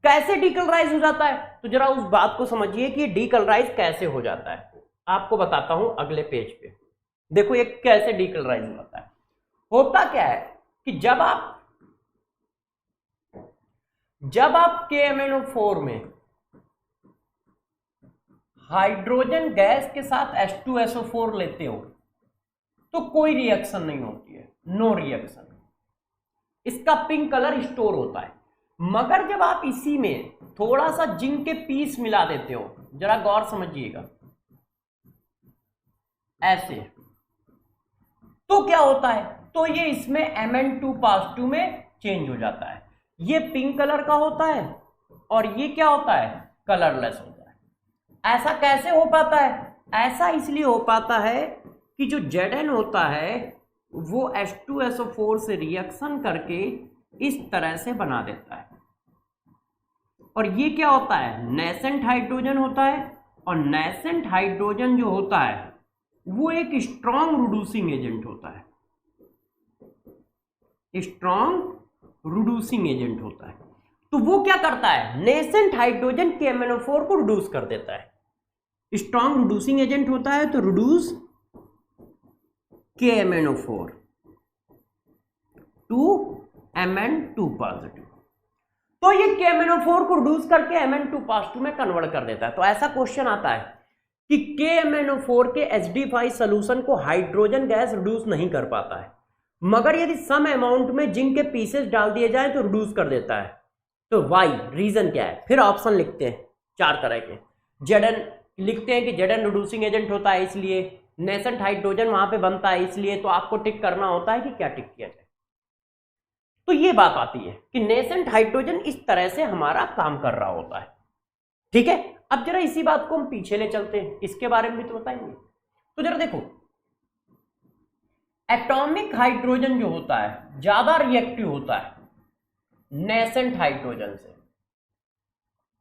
कैसे डीकलराइज हो जाता है, तो जरा उस बात को समझिए कि डीकलराइज कैसे हो जाता है। आपको बताता हूं अगले पेज पे। देखो ये कैसे डीकलराइज हो जाता है। होता क्या है कि जब आप KMnO4 में हाइड्रोजन गैस के साथ H2SO4 लेते हो तो कोई रिएक्शन नहीं होती है, नो रिएक्शन, इसका पिंक कलर स्टोर होता है। मगर जब आप इसी में थोड़ा सा जिंक के पीस मिला देते हो, जरा गौर समझिएगा, ऐसे, तो क्या होता है, तो ये इसमें Mn2 में चेंज हो जाता है। ये पिंक कलर का होता है और ये क्या होता है, कलरलेस होता है। ऐसा कैसे हो पाता है, ऐसा इसलिए हो पाता है कि जो Zn होता है वो H2SO4 से रिएक्शन करके इस तरह से बना देता है। और ये क्या होता है, नेसेंट हाइड्रोजन होता है। और नेसेंट हाइड्रोजन जो होता है वो एक स्ट्रॉन्ग रिड्यूसिंग एजेंट होता है, स्ट्रॉन्ग रिड्यूसिंग एजेंट होता है। तो वो क्या करता है, नेसेंट हाइड्रोजन KMnO4 को रिड्यूस कर देता है। स्ट्रॉन्ग रिड्यूसिंग एजेंट होता है तो रिड्यूस KMnO4 टू Mn2+। तो ये KMnO4 को रिड्यूस करके Mn2+ में कन्वर्ट कर देता है। तो ऐसा क्वेश्चन आता है कि KMnO4 के HD5 सोल्यूशन को हाइड्रोजन गैस रिड्यूस नहीं कर पाता है, मगर यदि सम अमाउंट में जिंक के पीसेस डाल दिए जाए तो रिड्यूस कर देता है। तो वाई, रीजन क्या है, फिर ऑप्शन लिखते हैं 4 तरह के। Zn लिखते हैं कि Zn रिड्यूसिंग एजेंट होता है इसलिए, नेसेंट हाइड्रोजन वहां पे बनता है इसलिए, तो आपको टिक करना होता है कि क्या टिक किया जाए। तो ये बात आती है कि नेसेंट हाइड्रोजन इस तरह से हमारा काम कर रहा होता है, ठीक है। अब जरा इसी बात को हम पीछे ले चलते हैं, इसके बारे में भी तो बताएंगे। तो जरा देखो, एटॉमिक हाइड्रोजन जो होता है ज्यादा रिएक्टिव होता है नेसेंट हाइड्रोजन से।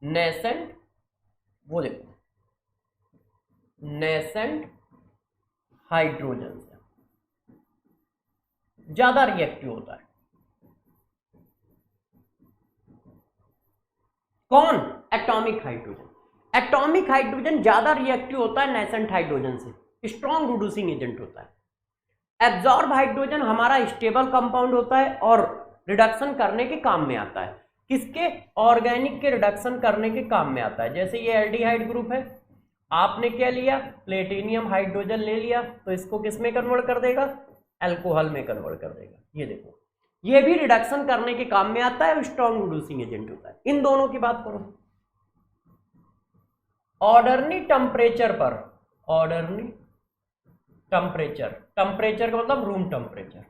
नेसेंट, वो देखो, नेसेंट हाइड्रोजन से ज्यादा रिएक्टिव होता है। कौन? Atomic hydrogen. एटॉमिक हाइड्रोजन ज्यादा रिएक्टिव होता है नेसेंट हाइड्रोजन से, स्ट्रॉन्ग रिड्यूसिंग एजेंट होता है। एब्जॉर्ब हाइड्रोजन हमारा स्टेबल कंपाउंड होता है और रिडक्शन करने के काम में आता है। किसके? ऑर्गेनिक के रिडक्शन करने के काम में आता है। जैसे ये एल्डिहाइड ग्रुप है, आपने क्या लिया? प्लेटिनियम हाइड्रोजन ले लिया, तो इसको किस में कन्वर्ट कर देगा? अल्कोहल में कन्वर्ट कर देगा। ये देखो, ये भी रिडक्शन करने के काम में आता है और स्ट्रॉन्ग रिड्यूसिंग एजेंट होता है। इन दोनों की बात करो, ऑर्डरली टेम्परेचर पर, ऑर्डरली टेम्परेचर, टेम्परेचर का मतलब रूम टेम्परेचर,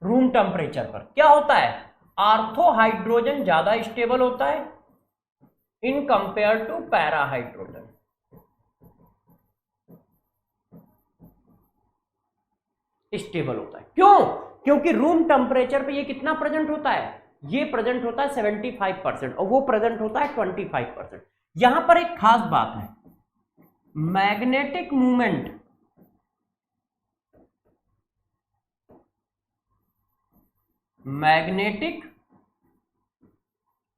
रूम टेम्परेचर पर क्या होता है? आर्थो हाइड्रोजन ज्यादा स्टेबल होता है in compare to para hydrogen. Stable होता है। क्यों? क्योंकि रूम टेम्परेचर पे ये कितना प्रेजेंट होता है? ये प्रेजेंट होता है 75% और वो प्रेजेंट होता है 25%। यहां पर एक खास बात है, magnetic movement, magnetic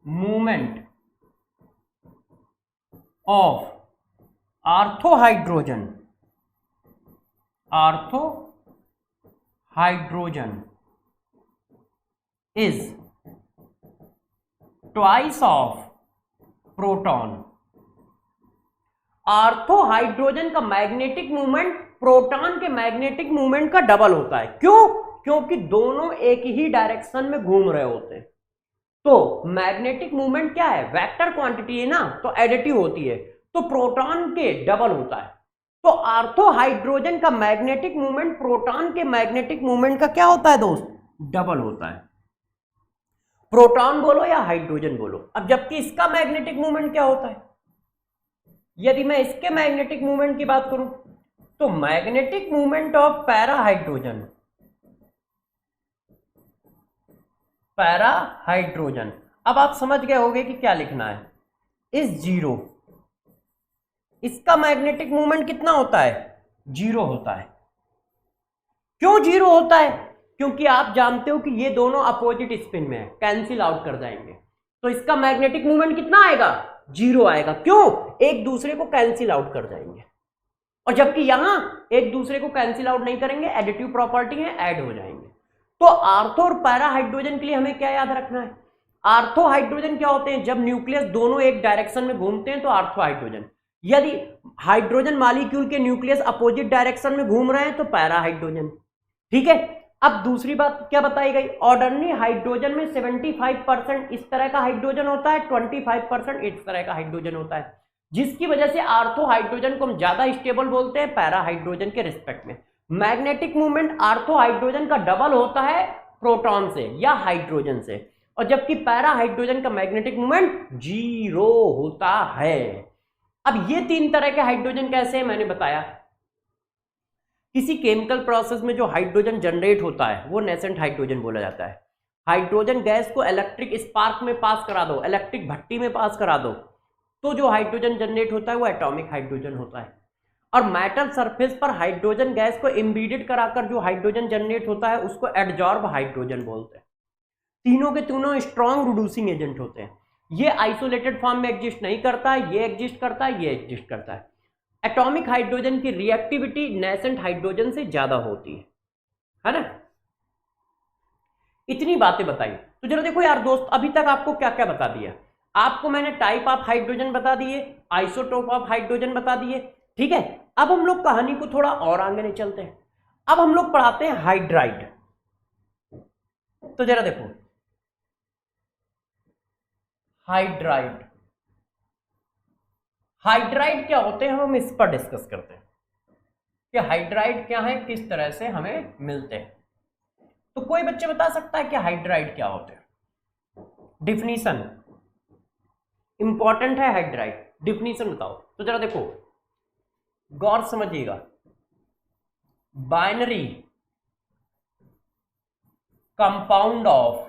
movement of ortho hydrogen, ortho hydrogen is twice of proton. Ortho hydrogen का मैग्नेटिक मूवमेंट प्रोटॉन के मैग्नेटिक मूवमेंट का डबल होता है। क्यों? क्योंकि दोनों एक ही डायरेक्शन में घूम रहे होते हैं। तो मैग्नेटिक मूवमेंट क्या है? वेक्टर क्वांटिटी है ना, तो एडिटिव होती है, तो प्रोटॉन के डबल होता है। तो आर्थो हाइड्रोजन का मैग्नेटिक मूवमेंट प्रोटॉन के मैग्नेटिक मूवमेंट का क्या होता है दोस्त? डबल होता है। प्रोटॉन बोलो या हाइड्रोजन बोलो। अब जबकि इसका मैग्नेटिक मूवमेंट क्या होता है? यदि मैं इसके मैग्नेटिक मूवमेंट की बात करूं तो magnetic movement of para hydrogen, para hydrogen, अब आप समझ गए होंगे कि क्या लिखना है, इस जीरो। इसका मैग्नेटिक मूवमेंट कितना होता है? जीरो होता है। क्यों जीरो होता है? क्योंकि आप जानते हो कि ये दोनों अपोजिट स्पिन में है, कैंसिल आउट कर जाएंगे, तो इसका मैग्नेटिक मूवमेंट कितना आएगा? जीरो आएगा। क्यों? एक दूसरे को कैंसिल आउट कर जाएंगे। और जबकि यहां एक दूसरे को कैंसिल आउट नहीं करेंगे, एडिटिव प्रॉपर्टी है, ऐड हो जाएंगे। तो आर्थो और पैरा हाइड्रोजन के लिए हमें क्या याद रखना है? आर्थो हाइड्रोजन क्या होते हैं? जब न्यूक्लियस दोनों एक डायरेक्शन में घूमते हैं तो आर्थो हाइड्रोजन। यदि हाइड्रोजन मॉलिक्यूल के न्यूक्लियस अपोजिट डायरेक्शन में घूम रहे हैं तो पैरा हाइड्रोजन। ठीक है। अब दूसरी बात क्या बताई गई? ऑर्डिनरी हाइड्रोजन में 75% इस तरह का हाइड्रोजन होता है, 25% इस तरह का हाइड्रोजन होता है, जिसकी वजह से आर्थो हाइड्रोजन को हम ज्यादा स्टेबल बोलते हैं पैरा हाइड्रोजन के रिस्पेक्ट में। मैग्नेटिक मूवमेंट आर्थो हाइड्रोजन का डबल होता है प्रोटॉन से या हाइड्रोजन से, और जबकि पैरा हाइड्रोजन का मैग्नेटिक मूवमेंट जीरो होता है। अब ये तीन तरह के हाइड्रोजन कैसे हैं मैंने बताया। किसी केमिकल प्रोसेस में जो हाइड्रोजन जनरेट होता है वो नेसेंट हाइड्रोजन बोला जाता है। हाइड्रोजन गैस को इलेक्ट्रिक स्पार्क में पास करा दो, इलेक्ट्रिक भट्टी में पास करा दो, तो जो हाइड्रोजन जनरेट होता है वो एटॉमिक हाइड्रोजन होता है। और मेटल सरफेस पर हाइड्रोजन गैस को इम्बीडेड कराकर जो हाइड्रोजन जनरेट होता है उसको एडजॉर्ब हाइड्रोजन बोलते हैं। तीनों के तीनों स्ट्रॉन्ग रिड्यूसिंग एजेंट होते हैं। ये आइसोलेटेड फॉर्म में एग्जिस्ट नहीं करता है, ये एग्जिस्ट करता है, ये एग्जिस्ट करता है। एटॉमिक हाइड्रोजन की रिएक्टिविटी नेसेंट हाइड्रोजन से ज्यादा होती है ना। इतनी बातें बताई। तो जरा देखो यार दोस्त, अभी तक आपको क्या क्या बता दिया। आपको मैंने टाइप ऑफ हाइड्रोजन बता दिए, आइसोटोप ऑफ हाइड्रोजन बता दिए, ठीक है। अब हम लोग कहानी को थोड़ा और आगे ले चलते हैं। अब हम लोग पढ़ाते हैं हाइड्राइड। तो जरा देखो, हाइड्राइड, हाइड्राइड क्या होते हैं हम इस पर डिस्कस करते हैं कि हाइड्राइड क्या है, किस तरह से हमें मिलते हैं। तो कोई बच्चे बता सकता है कि हाइड्राइड क्या होते हैं? डिफिनीशन इंपॉर्टेंट है, हाइड्राइड डिफिनीशन बताओ। तो जरा देखो, गौर समझिएगा। Binary compound of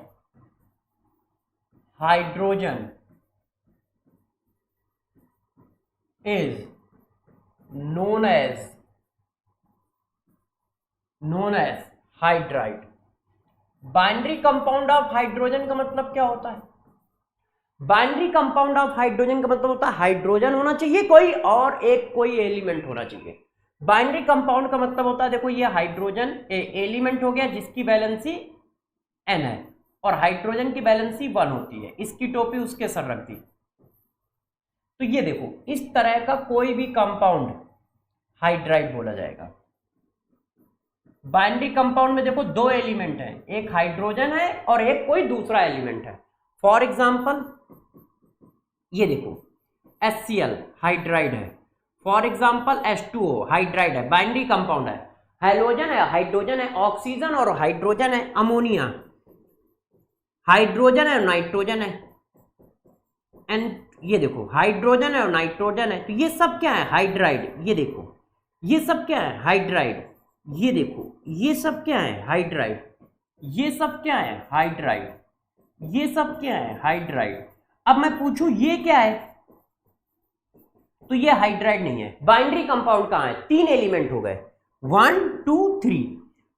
hydrogen is known as hydride. Binary compound of hydrogen का मतलब क्या होता है? बाइनरी कंपाउंड ऑफ हाइड्रोजन का मतलब होता है हाइड्रोजन होना चाहिए कोई और एक कोई एलिमेंट होना चाहिए। बाइनरी कंपाउंड का मतलब होता है, देखो ये हाइड्रोजन एलिमेंट हो गया जिसकी वैलेंसी n है और हाइड्रोजन की वैलेंसी 1 होती है, इसकी टोपी उसके सर रख दी। तो ये देखो इस तरह का कोई भी कंपाउंड हाइड्राइड बोला जाएगा। बाइनरी कंपाउंड में देखो दो एलिमेंट हैं, एक हाइड्रोजन है और एक कोई दूसरा एलिमेंट है। फॉर एग्जांपल ये देखो HCl हाइड्राइड है, फॉर एग्जांपल H2O हाइड्राइड है, बाइनरी कंपाउंड है। हैलोजन है, हाइड्रोजन है, ऑक्सीजन और हाइड्रोजन है, अमोनिया हाइड्रोजन है और नाइट्रोजन है, एंड ये देखो हाइड्रोजन है और नाइट्रोजन है। तो ये सब क्या है? हाइड्राइड। ये देखो ये सब क्या है? हाइड्राइड। ये देखो ये सब क्या है? हाइड्राइड। ये सब क्या है? हाइड्राइड। ये सब क्या है? हाइड्राइड। अब मैं पूछूं ये क्या है? तो ये हाइड्राइड नहीं है। बाइनरी कंपाउंड कहां है? 3 एलिमेंट हो गए, 1 2 3,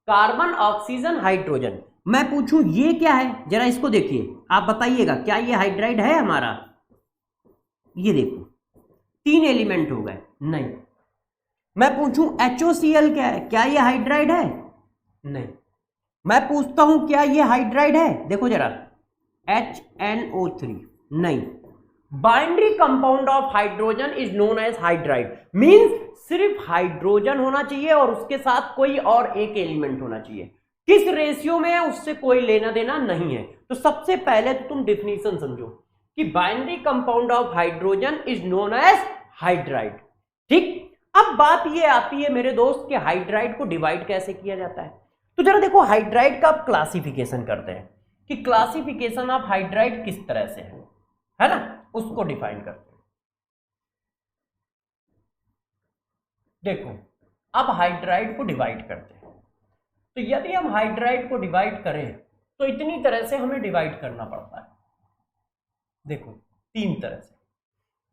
कार्बन ऑक्सीजन हाइड्रोजन। मैं पूछूं ये क्या है? जरा इसको देखिए, आप बताइएगा क्या ये हाइड्राइड है हमारा? ये देखो 3 एलिमेंट हो गए, नहीं। मैं पूछूं HOCl क्या है? क्या ये हाइड्राइड है? नहीं। मैं पूछता हूं क्या ये हाइड्राइड है? देखो जरा HNO3, नहीं। Binary compound of hydrogen is known as hydride, means सिर्फ हाइड्रोजन होना चाहिए और उसके साथ कोई और एक एलिमेंट होना चाहिए। किस रेशियो में है उससे कोई लेना देना नहीं है। तो सबसे पहले तो तुम डिफिनीशन समझो कि binary compound of hydrogen is known as hydride. ठीक, अब बात ये आती है मेरे दोस्त कि हाइड्राइड को डिवाइड कैसे किया जाता है। तो जरा देखो हाइड्राइड का आप क्लासिफिकेशन करते हैं कि क्लासिफिकेशन ऑफ हाइड्राइड किस तरह से है ना, उसको डिफाइन करते हैं। देखो अब हाइड्राइड को डिवाइड करते हैं, तो यदि हम हाइड्राइड को डिवाइड करें तो इतनी तरह से हमें डिवाइड करना पड़ता है। देखो 3 तरह से।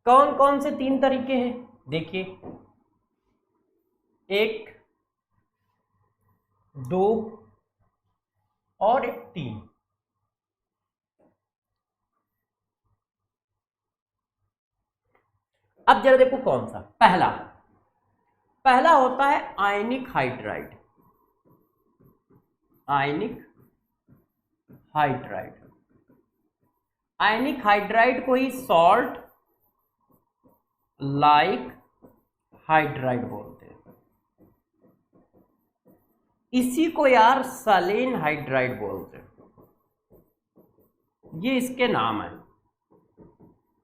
कौन कौन से 3 तरीके हैं? देखिए 1 2 और 3। अब जरा देखो कौन सा। पहला होता है आयनिक हाइड्राइड। आयनिक हाइड्राइड, आयनिक हाइड्राइड को ही सॉल्ट लाइक हाइड्राइड बोलते हैं। इसी को यार सलीन हाइड्राइड बोलते हैं। ये इसके नाम है।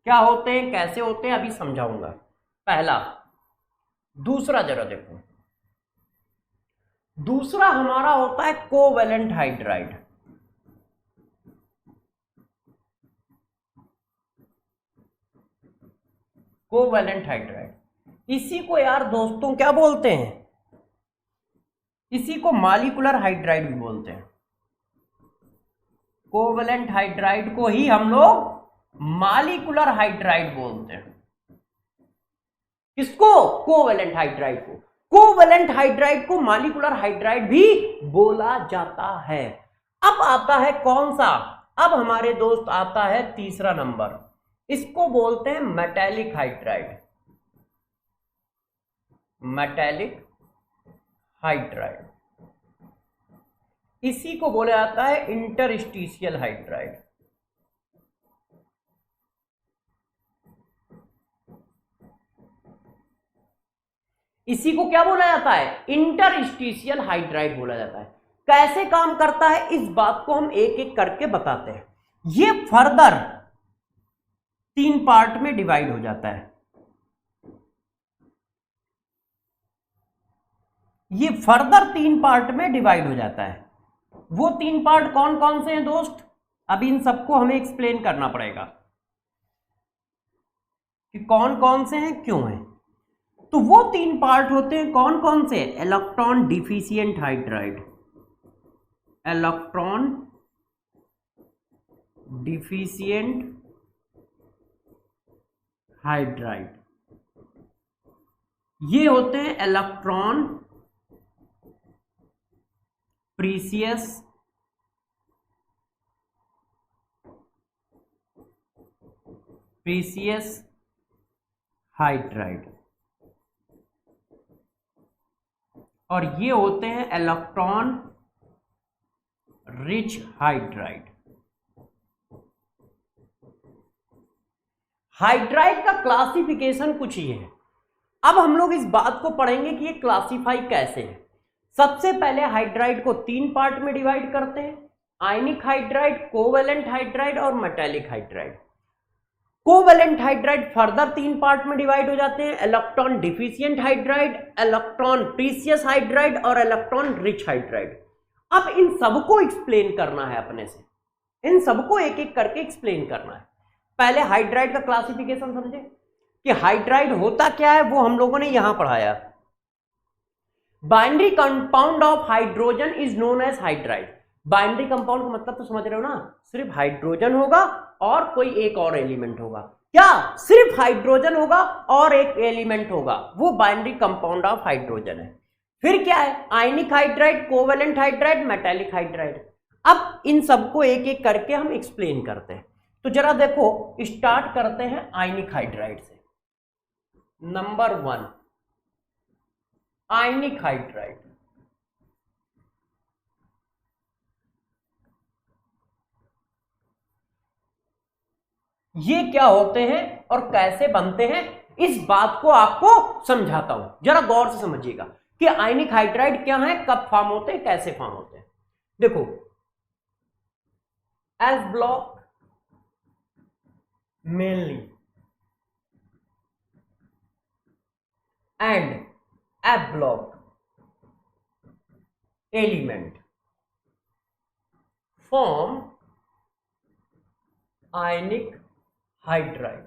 क्या होते हैं, कैसे होते हैं, अभी समझाऊंगा। पहला। दूसरा जरा देखो, दूसरा हमारा होता है कोवैलेंट हाइड्राइड। कोवैलेंट हाइड्राइड, इसी को यार दोस्तों क्या बोलते हैं? इसी को मॉलिक्यूलर हाइड्राइड भी बोलते हैं। कोवैलेंट हाइड्राइड को ही हम लोग मॉलिक्यूलर हाइड्राइड बोलते हैं। किसको? कोवैलेंट हाइड्राइड को। कोवैलेंट हाइड्राइड को मॉलिक्यूलर हाइड्राइड भी बोला जाता है। अब आता है कौन सा? अब हमारे दोस्त आता है तीसरा नंबर, इसको बोलते हैं मेटालिक हाइड्राइड। मेटालिक हाइड्राइड, इसी को बोला जाता है इंटरस्टिशियल हाइड्राइड। इसी को क्या बोला जाता है? इंटरस्टिशियल हाइड्राइड बोला जाता है। कैसे काम करता है इस बात को हम एक एक करके बताते हैं। ये फर्दर 3 पार्ट में डिवाइड हो जाता है। ये फर्दर 3 पार्ट में डिवाइड हो जाता है। वो 3 पार्ट कौन कौन से हैं दोस्त? अभी इन सबको हमें एक्सप्लेन करना पड़ेगा कि कौन कौन से हैं, क्यों हैं। तो वो 3 पार्ट होते हैं कौन कौन से? Electron deficient hydride, electron deficient hydride, ये होते हैं इलेक्ट्रॉन प्रीसियस हाइड्राइड, और ये होते हैं इलेक्ट्रॉन रिच हाइड्राइड। हाइड्राइड का क्लासिफिकेशन कुछ ये है। अब हम लोग इस बात को पढ़ेंगे कि ये क्लासिफाई कैसे है। सबसे पहले हाइड्राइड को 3 पार्ट में डिवाइड करते हैं, आयनिक हाइड्राइड, कोवेलेंट हाइड्राइड और metallic hydride. Covalent hydride further 3 part में डिवाइड हो जाते हैं, electron deficient hydride, electron precious hydride और इलेक्ट्रॉन रिच हाइड्राइड। अब इन सबको एक्सप्लेन करना है अपने से, इन सबको एक एक करके एक्सप्लेन करना है। पहले हाइड्राइड का क्लासिफिकेशन समझे कि हाइड्राइड होता क्या है, वो हम लोगों ने यहां पढ़ाया। Binary compound of hydrogen is known as hydride. Binary compound का मतलब तो समझ रहे हो ना, सिर्फ हाइड्रोजन होगा और कोई एक और एलिमेंट होगा। क्या? सिर्फ हाइड्रोजन होगा और एक एलिमेंट होगा, वो बाइनरी कंपाउंड ऑफ हाइड्रोजन है। फिर क्या है? Ionic hydride, covalent hydride, metallic hydride. अब इन सबको एक एक करके हम एक्सप्लेन करते हैं। तो जरा देखो, स्टार्ट करते हैं आयनिक हाइड्राइड से। नंबर 1 आयनिक हाइड्राइड। ये क्या होते हैं और कैसे बनते हैं, इस बात को आपको समझाता हूं, जरा गौर से समझिएगा कि आयनिक हाइड्राइड क्या है, कब फॉर्म होते हैं, कैसे फॉर्म होते हैं। देखो, S block mainly and F block element form ionic hydride.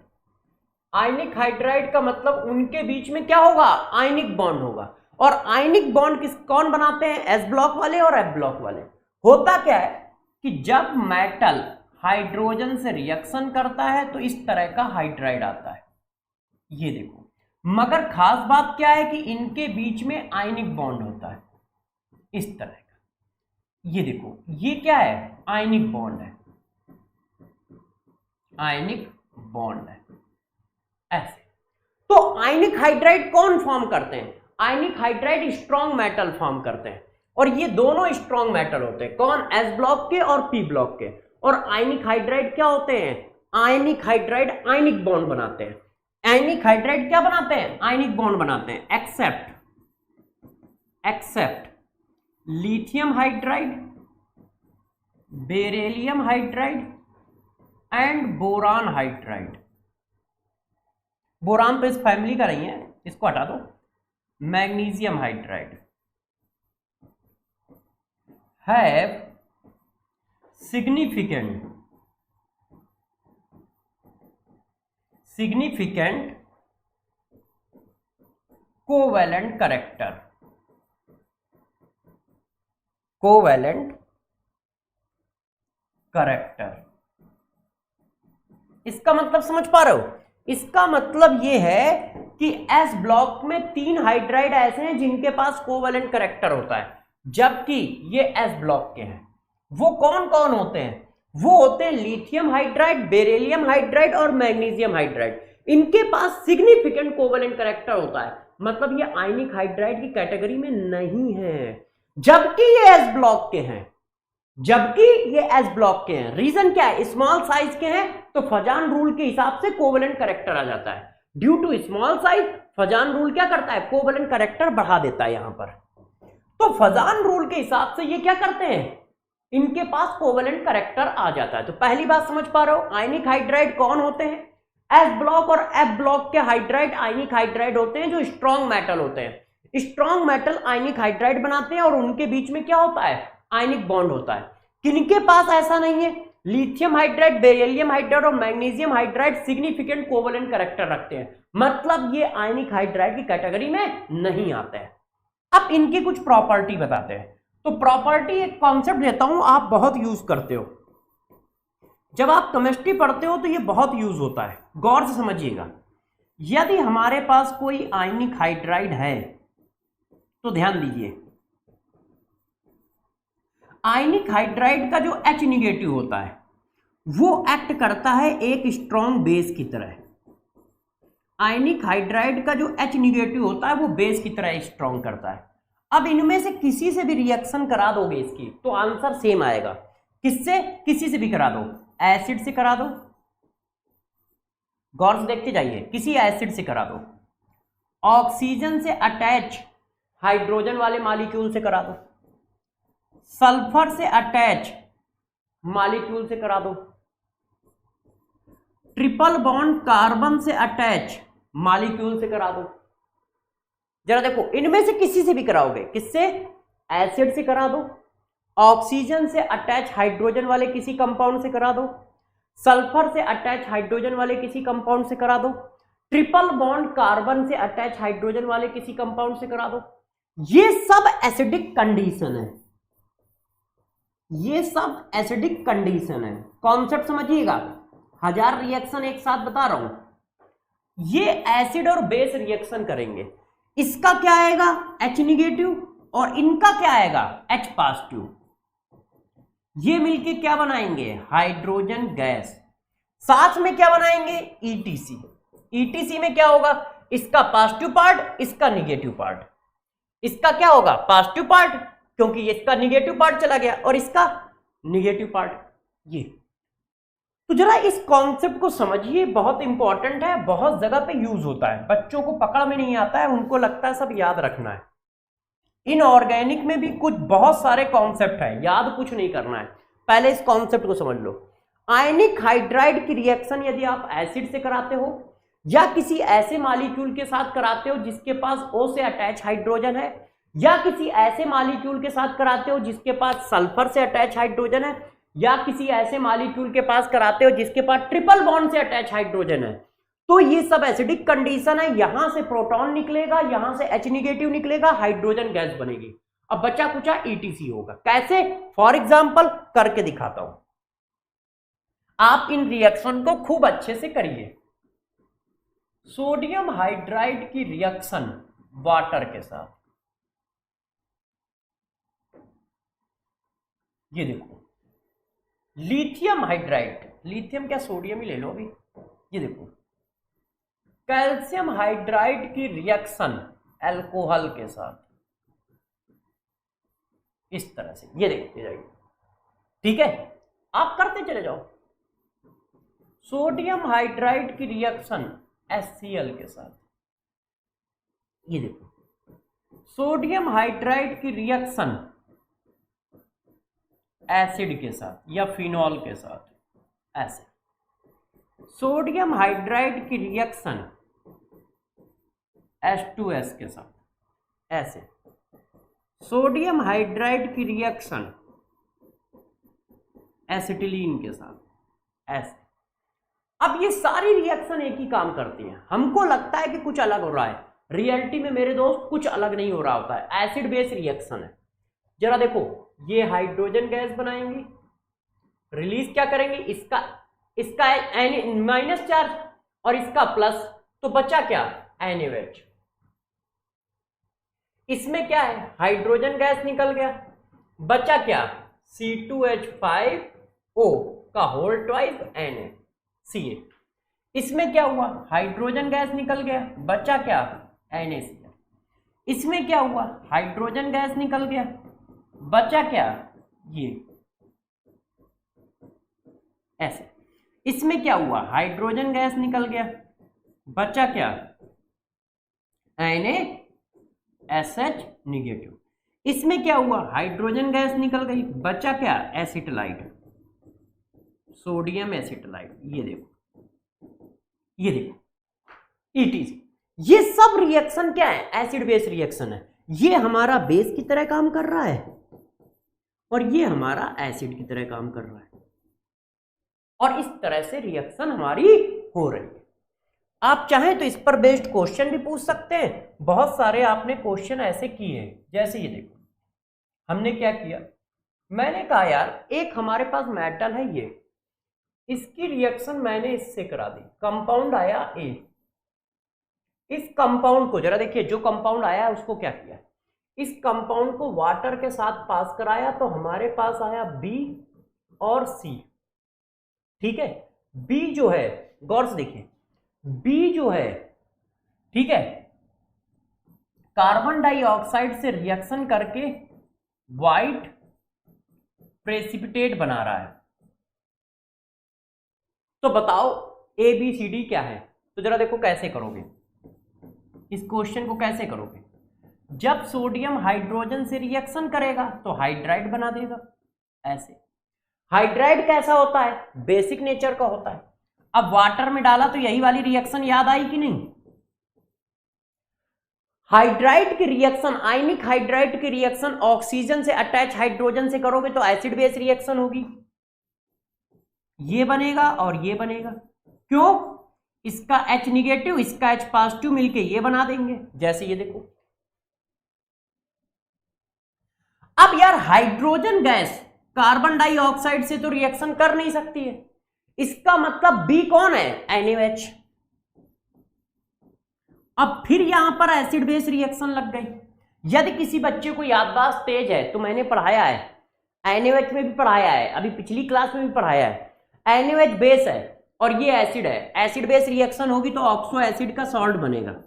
Ionic hydride का मतलब उनके बीच में क्या होगा? आयनिक बॉन्ड होगा। और आयनिक बॉन्ड कौन बनाते हैं? एस ब्लॉक वाले और एफ ब्लॉक वाले। होता क्या है कि जब मेटल हाइड्रोजन से रिएक्शन करता है तो इस तरह का हाइड्राइड आता है, ये देखो। मगर खास बात क्या है कि इनके बीच में आयनिक बॉन्ड होता है इस तरह का, ये देखो, ये क्या है? आयनिक बॉन्ड है, आयनिक बॉन्ड है ऐसे। तो आयनिक हाइड्राइड कौन फॉर्म करते हैं? आयनिक हाइड्राइड स्ट्रॉन्ग मेटल फॉर्म करते हैं, और ये दोनों स्ट्रॉन्ग मेटल होते हैं। कौन? एस ब्लॉक के और पी ब्लॉक के। और आयनिक हाइड्राइड क्या होते हैं? आयनिक हाइड्राइड आयनिक बॉन्ड बनाते हैं। आयनिक हाइड्राइड क्या बनाते हैं? आयनिक बॉन्ड बनाते हैं। Except lithium hydride, beryllium hydride and boron hydride. Boron तो इस फैमिली का नहीं है, इसको हटा दो। Magnesium hydride have significant covalent character, इसका मतलब समझ पा रहे हो? इसका मतलब ये है कि एस ब्लॉक में 3 हाइड्राइड ऐसे हैं जिनके पास कोवेलेंट कैरेक्टर होता है, जबकि ये एस ब्लॉक के हैं। वो कौन कौन होते हैं? वो होते हैं लिथियम हाइड्राइड, बेरिलियम हाइड्राइड और मैग्नीशियम हाइड्राइड। इनके पास सिग्निफिकेंट कोवेलेंट कैरेक्टर होता है, मतलब ये आयनिक हाइड्राइड की कैटेगरी में नहीं है, जबकि ये एस ब्लॉक के हैं। रीजन क्या है? स्मॉल साइज के हैं, तो फजान रूल के हिसाब से कोवेलेंट कैरेक्टर आ जाता है। Due to small size, Fajans rule क्या करता है? कोवेलेंट कैरेक्टर बढ़ा देता है यहां पर। तो फजान रूल के हिसाब से ये क्या करते हैं? इनके पास कोवेलेंट कैरेक्टर आ जाता है। तो पहली बात समझ पा रहे हो? आयनिक हाइड्राइड कौन होते हैं? एस ब्लॉक और एफ ब्लॉक के हाइड्राइड आयनिक हाइड्राइड होते हैं, जो स्ट्रॉन्ग मेटल होते हैं। स्ट्रॉन्ग मेटल आयनिक हाइड्राइड बनाते हैं और उनके बीच में क्या होता है? आयनिक बॉन्ड होता है। किनके पास ऐसा नहीं है? लिथियम हाइड्राइड, बेरिलियम हाइड्राइड और magnesium hydride significant covalent character रखते हैं, मतलब ये आयनिक हाइड्राइड की कैटेगरी में नहीं आते हैं। अब इनकी कुछ प्रॉपर्टी बताते हैं। तो प्रॉपर्टी एक कॉन्सेप्ट देता हूं, आप बहुत यूज करते हो, जब आप केमिस्ट्री पढ़ते हो तो ये बहुत यूज होता है, गौर से समझिएगा। यदि हमारे पास कोई आयनिक हाइड्राइड है तो ध्यान दीजिए, आयनिक हाइड्राइड का जो H निगेटिव होता है वो एक्ट करता है एक स्ट्रॉन्ग बेस की तरह। आयनिक हाइड्राइड का जो H निगेटिव होता है वो बेस की तरह स्ट्रॉन्ग करता है। अब इनमें से किसी से भी रिएक्शन करा दोगे इसकी तो आंसर सेम आएगा। किससे? किसी से भी करा दो, एसिड से करा दो, गौर से देखते जाइए, किसी एसिड से करा दो, ऑक्सीजन से अटैच हाइड्रोजन वाले मॉलिक्यूल से करा दो, सल्फर से अटैच मॉलिक्यूल से करा दो, ट्रिपल बॉन्ड कार्बन से अटैच मॉलिक्यूल से करा दो। जरा देखो, इनमें से किसी से भी कराओगे, किससे? एसिड से करा दो, ऑक्सीजन से अटैच हाइड्रोजन वाले किसी कंपाउंड से करा दो, सल्फर से अटैच हाइड्रोजन वाले किसी कंपाउंड से करा दो, ट्रिपल बॉन्ड कार्बन से अटैच हाइड्रोजन वाले किसी कंपाउंड से करा दो। ये सब एसिडिक कंडीशन है, ये सब एसिडिक कंडीशन है। कॉन्सेप्ट समझिएगा, 1000 रिएक्शन एक साथ बता रहा हूं, ये एसिड और बेस रिएक्शन करेंगे। इसका क्या आएगा? H निगेटिव, और इनका क्या आएगा? H positive. ये मिलके क्या बनाएंगे? Hydrogen gas. साथ में क्या बनाएंगे? ETC। ETC में क्या होगा? इसका पॉजिटिव पार्ट, इसका निगेटिव पार्ट। इसका क्या होगा? पॉजिटिव पार्ट, क्योंकि इसका निगेटिव पार्ट चला गया, और इसका निगेटिव पार्ट। ये तो जरा इस कॉन्सेप्ट को समझिए, बहुत इंपॉर्टेंट है, बहुत जगह पे यूज होता है, बच्चों को पकड़ में नहीं आता है, उनको लगता है सब याद रखना है। इनऑर्गेनिक में भी कुछ बहुत सारे कॉन्सेप्ट है, याद कुछ नहीं करना है, पहले इस कॉन्सेप्ट को समझ लो। आयनिक हाइड्राइड की रिएक्शन यदि आप एसिड से कराते हो या किसी ऐसे मॉलिक्यूल के साथ कराते हो जिसके पास O से अटैच हाइड्रोजन है, या किसी ऐसे मॉलिक्यूल के साथ कराते हो जिसके पास सल्फर से अटैच हाइड्रोजन है, या किसी ऐसे मॉलिक्यूल के पास कराते हो जिसके पास ट्रिपल बॉन्ड से अटैच हाइड्रोजन है, तो ये सब एसिडिक कंडीशन है। यहां से प्रोटॉन निकलेगा, यहां से H निगेटिव निकलेगा, हाइड्रोजन गैस बनेगी। अब बचा कुचा ETC होगा। कैसे? फॉर एग्जांपल करके दिखाता हूं, आप इन रिएक्शन को खूब अच्छे से करिए। सोडियम हाइड्राइड की रिएक्शन वाटर के साथ, ये देखो, लिथियम हाइड्राइड, लिथियम क्या सोडियम ही ले लो अभी, ये देखो, कैल्शियम हाइड्राइड की रिएक्शन अल्कोहल के साथ, इस तरह से, ये देखते जाइए, ठीक है, आप करते चले जाओ। सोडियम हाइड्राइड की रिएक्शन HCl के साथ, ये देखो, सोडियम हाइड्राइड की रिएक्शन एसिड के साथ या फिनॉल के साथ, ऐसे। सोडियम हाइड्राइड की रिएक्शन H2S के साथ, ऐसे। सोडियम हाइड्राइड की रिएक्शन एसिटिलीन के साथ, ऐसे। अब ये सारी रिएक्शन एक ही काम करती हैं। हमको लगता है कि कुछ अलग हो रहा है, रियलिटी में मेरे दोस्त कुछ अलग नहीं हो रहा होता है, एसिड बेस रिएक्शन है। जरा देखो, ये हाइड्रोजन गैस बनाएंगे, रिलीज क्या करेंगे? इसका माइनस चार्ज और इसका प्लस, तो बचा क्या? NaOH। इसमें क्या है? हाइड्रोजन गैस निकल गया, बचा क्या? C2H5O का होल ट्वाइस NaCl। इसमें क्या हुआ? हाइड्रोजन गैस निकल गया, बचा क्या? NaCl। इसमें क्या हुआ? हाइड्रोजन गैस निकल गया, बचा क्या? ये ऐसे। इसमें क्या हुआ? हाइड्रोजन गैस निकल गया, बचा क्या? NaSH negative. इसमें क्या हुआ? हाइड्रोजन गैस निकल गई, बचा क्या? एसिटलाइट, सोडियम एसिटलाइट। ये देखो, ये देखो ETC। ये सब रिएक्शन क्या है? एसिड बेस रिएक्शन है। ये हमारा बेस की तरह काम कर रहा है और ये हमारा एसिड की तरह काम कर रहा है। और इस तरह से रिएक्शन हमारी हो रही है। आप चाहें तो इस पर बेस्ड क्वेश्चन भी पूछ सकते हैं, बहुत सारे आपने क्वेश्चन ऐसे किए हैं। जैसे ये देखो, हमने क्या किया, मैंने कहा यार एक हमारे पास मेटल है ये, इसकी रिएक्शन मैंने इससे करा दी, कंपाउंड आया ए। इस कंपाउंड को जरा देखिए, जो कंपाउंड आया है उसको क्या किया, इस कंपाउंड को वाटर के साथ पास कराया, तो हमारे पास आया बी और सी। ठीक है, बी जो है, गौर से देखिए, बी जो है, ठीक है, कार्बन डाइऑक्साइड से रिएक्शन करके व्हाइट प्रेसिपिटेट बना रहा है। तो बताओ ए बी सी डी क्या है। तो जरा देखो कैसे करोगे इस क्वेश्चन को, कैसे करोगे, जब सोडियम हाइड्रोजन से रिएक्शन करेगा तो हाइड्राइड बना देगा ऐसे। हाइड्राइड कैसा होता है, बेसिक नेचर का होता है। अब वाटर में डाला तो यही वाली रिएक्शन याद आई कि नहीं, हाइड्राइड की रिएक्शन, आयनिक हाइड्राइड की रिएक्शन ऑक्सीजन से अटैच हाइड्रोजन से करोगे तो एसिड बेस रिएक्शन होगी, ये बनेगा और ये बनेगा। क्यों, इसका H निगेटिव इसका H पॉजिटिव मिलके ये बना देंगे। जैसे ये देखो, अब यार हाइड्रोजन गैस कार्बन डाइऑक्साइड से तो रिएक्शन कर नहीं सकती है, इसका मतलब बी कौन है, NaOH। अब फिर यहां पर एसिड बेस रिएक्शन लग गई। यदि किसी बच्चे को याददाश्त तेज है तो मैंने पढ़ाया है, NaOH में भी पढ़ाया है, अभी पिछली क्लास में भी पढ़ाया है। NaOH बेस है और ये एसिड है, एसिड बेस रिएक्शन होगी तो ऑक्सो एसिड का सॉल्ट बनेगा।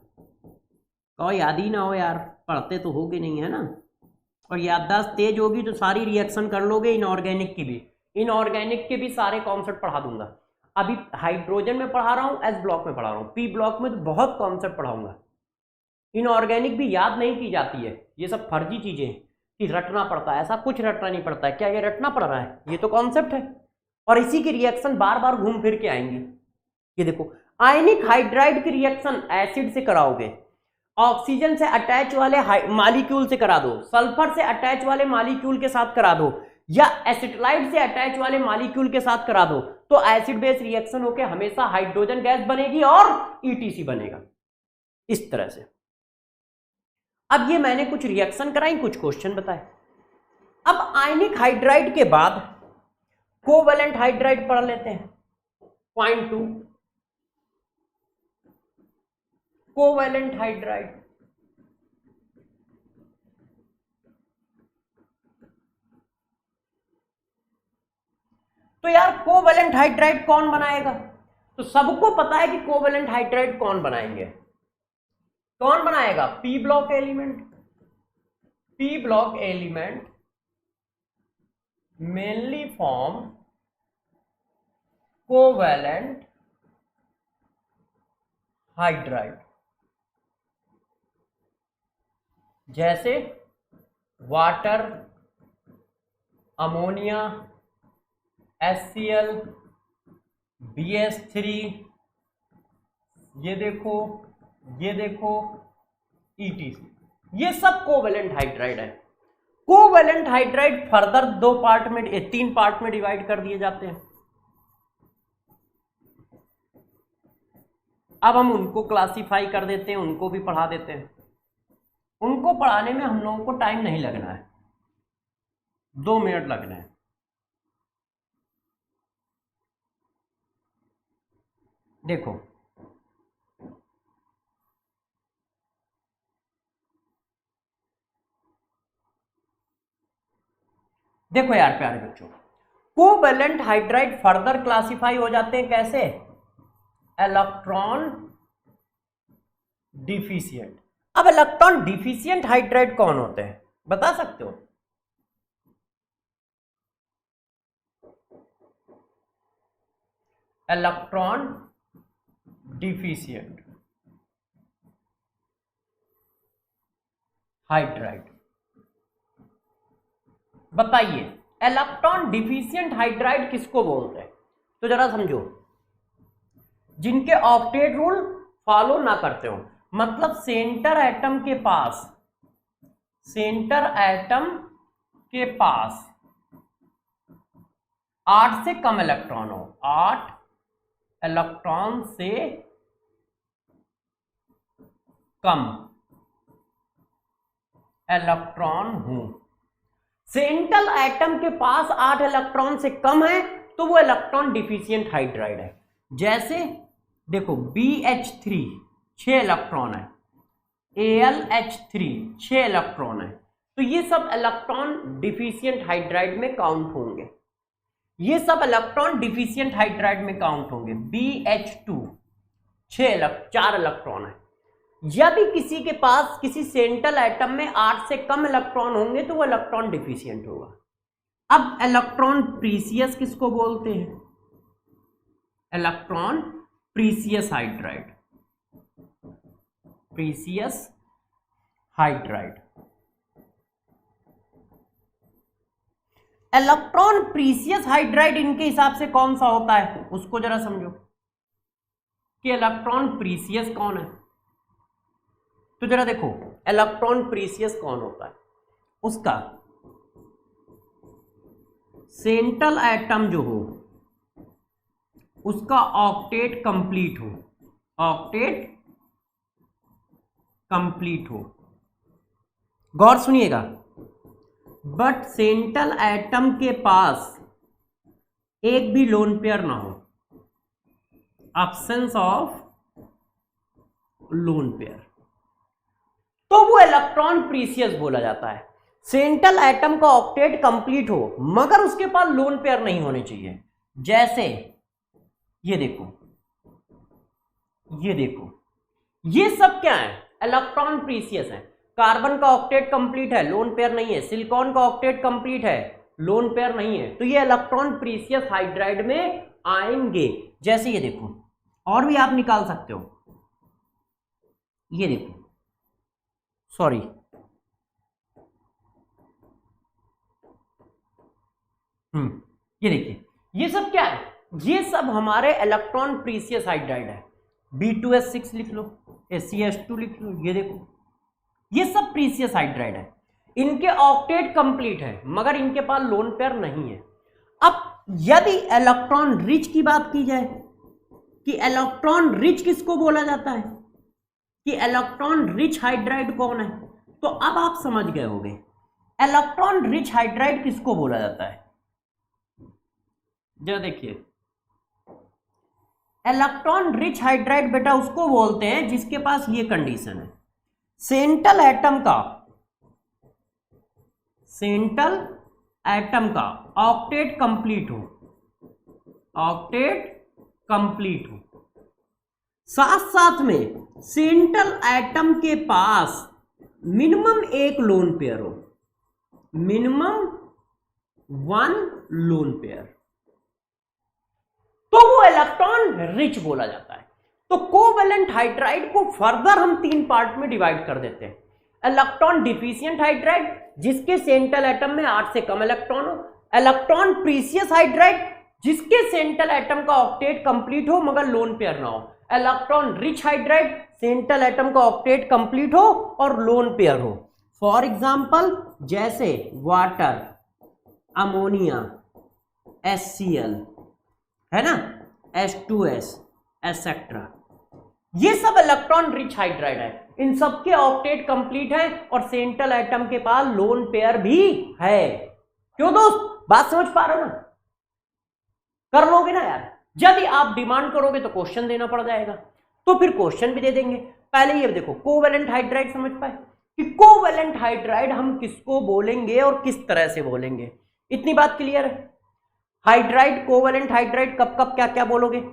और याद ही ना हो यार, पढ़ते तो होगे नहीं है ना, और याददाश्त तेज होगी तो सारी रिएक्शन कर लोगे, इनऑर्गेनिक की भी, इनऑर्गेनिक के भी सारे कॉन्सेप्ट पढ़ा दूंगा। अभी हाइड्रोजन में पढ़ा रहा हूं, एस ब्लॉक में पढ़ा रहा हूं, पी ब्लॉक में तो बहुत कॉन्सेप्ट पढ़ाऊंगा। इनऑर्गेनिक भी याद नहीं की जाती है, ये सब फर्जी चीजें कि रटना पड़ता है, ऐसा कुछ रटना नहीं पड़ता है। क्या ये रटना पड़ रहा है, ये तो कॉन्सेप्ट है, और इसी की रिएक्शन बार बार घूम फिर के आएंगी। ये देखो, आयनिक हाइड्राइड की रिएक्शन एसिड से कराओगे, ऑक्सीजन से अटैच वाले मॉलिक्यूल से करा दो, सल्फर से अटैच वाले मॉलिक्यूल के साथ करा दो, या एसिटाइड से अटैच वाले मॉलिक्यूल के साथ करा दो, तो एसिड बेस रिएक्शन होकर हमेशा हाइड्रोजन गैस बनेगी और ETC बनेगा इस तरह से। अब ये मैंने कुछ रिएक्शन कराई, कुछ क्वेश्चन बताए। अब आयनिक हाइड्राइड के बाद कोवैलेंट हाइड्राइड पढ़ लेते हैं। Point 2, covalent hydride. तो यार कोवैलेंट हाइड्राइड कौन बनाएगा, तो सबको पता है कि कोवैलेंट हाइड्राइड कौन बनाएंगे, कौन बनाएगा, P block element. P block element mainly form covalent hydride, जैसे वाटर, अमोनिया, HCl, BH3, ये देखो, ये देखो, ETC, ये सब कोवैलेंट हाइड्राइड है। कोवैलेंट हाइड्राइड फर्दर 2 पार्ट में, 3 पार्ट में डिवाइड कर दिए जाते हैं। अब हम उनको क्लासिफाई कर देते हैं, उनको भी पढ़ा देते हैं। उनको पढ़ाने में हम लोगों को टाइम नहीं लगना है, 2 मिनट लगना है। देखो, देखो यार प्यारे बच्चों, कोवैलेंट हाइड्राइड फर्दर क्लासिफाई हो जाते हैं कैसे, इलेक्ट्रॉन डिफिशिएंट। अब इलेक्ट्रॉन डिफिशिएंट हाइड्राइड कौन होते हैं, बता सकते हो? इलेक्ट्रॉन डिफिशिएंट हाइड्राइड, बताइए इलेक्ट्रॉन डिफिशिएंट हाइड्राइड किसको बोलते हैं? तो जरा समझो, जिनके ऑक्टेट रूल फॉलो ना करते हो, मतलब सेंटर एटम के पास, सेंटर एटम के पास 8 से कम इलेक्ट्रॉन हो, 8 इलेक्ट्रॉन से कम इलेक्ट्रॉन हो। सेंट्रल एटम के पास 8 इलेक्ट्रॉन से कम है तो वो इलेक्ट्रॉन डिफिशिएंट हाइड्राइड है। जैसे देखो BH3 6 इलेक्ट्रॉन है, AlH3 6 इलेक्ट्रॉन है, तो ये सब इलेक्ट्रॉन डिफिशिएंट हाइड्राइड में काउंट होंगे, ये सब इलेक्ट्रॉन डिफिशिएंट हाइड्राइड में काउंट होंगे। BH2 4 इलेक्ट्रॉन है। यदि किसी के पास किसी सेंट्रल एटम में 8 से कम इलेक्ट्रॉन होंगे तो वो इलेक्ट्रॉन डिफिशिएंट होगा। अब इलेक्ट्रॉन प्रीसियस किसको बोलते हैं? Electron precious hydride, precious hydride. Electron precious hydride इनके हिसाब से कौन सा होता है उसको जरा समझो कि इलेक्ट्रॉन प्रीसियस कौन है। तो जरा देखो इलेक्ट्रॉन प्रीसियस कौन होता है, उसका सेंट्रल एटम जो हो उसका ऑक्टेट कंप्लीट हो, ऑक्टेट कंप्लीट हो। गौर सुनिएगा, बट सेंट्रल एटम के पास एक भी लोन पेयर ना हो, एब्सेंस ऑफ लोन पेयर, तो वो इलेक्ट्रॉन प्रीसियस बोला जाता है। सेंट्रल एटम का ऑक्टेट कंप्लीट हो मगर उसके पास लोन पेयर नहीं होने चाहिए। जैसे ये देखो, ये देखो, ये सब क्या है? इलेक्ट्रॉन प्रीसियस है। कार्बन का ऑक्टेट कंप्लीट है, लोन पेयर नहीं है। सिलिकॉन का ऑक्टेट कंप्लीट है, लोन पेयर नहीं है, तो ये इलेक्ट्रॉन प्रीसियस हाइड्राइड में आएंगे। जैसे ये देखो, और भी आप निकाल सकते हो, ये देखो, सॉरी ये देखिए, ये सब क्या है? ये सब हमारे इलेक्ट्रॉन प्रीसियस हाइड्राइड है। B2S6 लिख लो, SCH2 लिख लो, ये देखो, ये सब प्रीसियस हाइड्राइड है। इनके ऑक्टेट कंप्लीट है मगर इनके पास लोन पेयर नहीं है। अब यदि इलेक्ट्रॉन रिच की बात की जाए कि इलेक्ट्रॉन रिच किसको बोला जाता है, कि इलेक्ट्रॉन रिच हाइड्राइड कौन है, तो अब आप समझ गए होंगे इलेक्ट्रॉन रिच हाइड्राइड किसको बोला जाता है। जरा देखिए, इलेक्ट्रॉन रिच हाइड्राइड बेटा उसको बोलते हैं जिसके पास ये कंडीशन है, सेंट्रल एटम का ऑक्टेट कंप्लीट हो, ऑक्टेट कंप्लीट हो, साथ साथ में सेंट्रल एटम के पास मिनिमम एक लोन पेयर हो, मिनिमम 1 लोन पेयर, तो वो इलेक्ट्रॉन रिच बोला जाता है। तो कोवैलेंट हाइड्राइड को फर्दर हम 3 पार्ट में डिवाइड कर देते हैं। इलेक्ट्रॉन डिफिशिएंट हाइड्राइड जिसके सेंट्रल एटम में 8 से कम इलेक्ट्रॉन हो, इलेक्ट्रॉन प्रीसियस हाइड्राइड जिसके सेंट्रल एटम का ऑक्टेट कंप्लीट हो मगर लोन पेयर ना हो, electron rich hydride central atom का ऑक्टेट कंप्लीट हो और लोन पेयर हो। फॉर एग्जांपल जैसे वाटर, अमोनिया, HCl है ना, H2S एसेट्रा, ये सब इलेक्ट्रॉन रिच हाइड्राइड है। इन सब के ऑक्टेट कंप्लीट है और सेंट्रल एटम के पास लोन पेयर भी है। क्यों दोस्त, बात समझ पा रहे हो ना? कर लोगे ना यार? यदि आप डिमांड करोगे तो क्वेश्चन देना पड़ जाएगा, तो फिर क्वेश्चन भी दे देंगे। पहले ये देखो, कोवैलेंट हाइड्राइड समझ पाए कि कोवैलेंट हाइड्राइड हम किसको बोलेंगे और किस तरह से बोलेंगे, इतनी बात क्लियर है। हाइड्राइड, कोवैलेंट हाइड्राइड कब कब क्या क्या बोलोगे?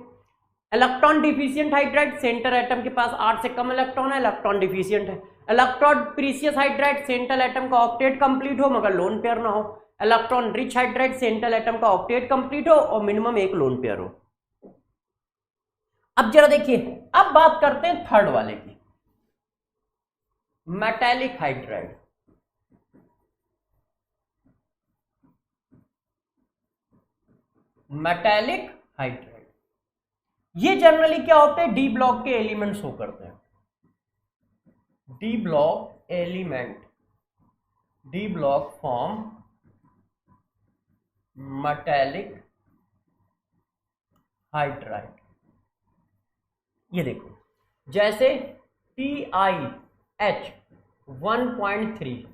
Electron deficient hydride central atom के पास 8 से कम इलेक्ट्रॉन है, इलेक्ट्रॉन डिफिशिएंट है। Electron precious hydride central atom का ऑक्टेट कंप्लीट हो मगर लोन पेयर ना हो। Electron rich hydride central atom का ऑक्टेट कंप्लीट हो और मिनिमम एक लोन पेयर हो। अब जरा देखिए, अब बात करते हैं थर्ड वाले की, मेटालिक हाइड्राइड। मेटालिक हाइड्राइड ये जनरली क्या होते हैं? डी ब्लॉक के एलिमेंट्स हो करते हैं। D block element, D block form metallic hydride. ये देखो, जैसे TiH 1.3,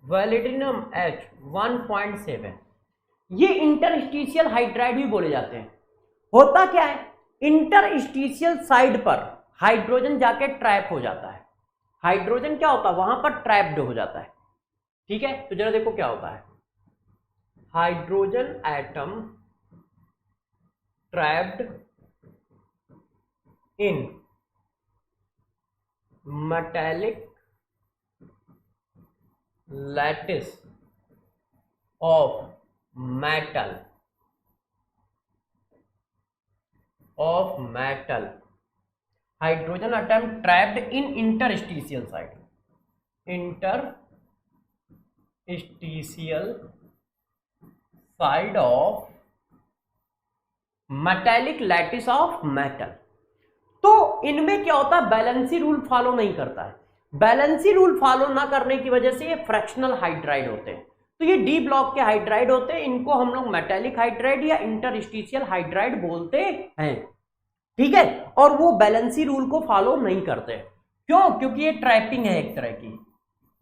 वैलिडिनम H 1.7, ये इंटरस्टिशियल हाइड्राइड भी बोले जाते हैं। होता क्या है, इंटरस्टिशियल साइड पर हाइड्रोजन जाके ट्रैप हो जाता है। हाइड्रोजन क्या होता है, वहां पर ट्रैप्ड हो जाता है। ठीक है, तो जरा देखो क्या होता है, hydrogen atom trapped in metallic lattice of metal hydrogen atom trapped in interstitial side, interstitial side of metallic lattice of metal. तो इनमें क्या होता है, बैलेंसी रूल फॉलो नहीं करता है। बैलेंसी रूल फॉलो ना करने की वजह से ये फ्रैक्शनल हाइड्राइड होते हैं। तो ये डी ब्लॉक के हाइड्राइड होते हैं, इनको हम लोग मेटालिक हाइड्राइड या इंटरस्टिशियल हाइड्राइड बोलते हैं। ठीक है, और वो बैलेंसी रूल को फॉलो नहीं करते। क्यों? क्योंकि ये ट्रैपिंग है एक तरह की।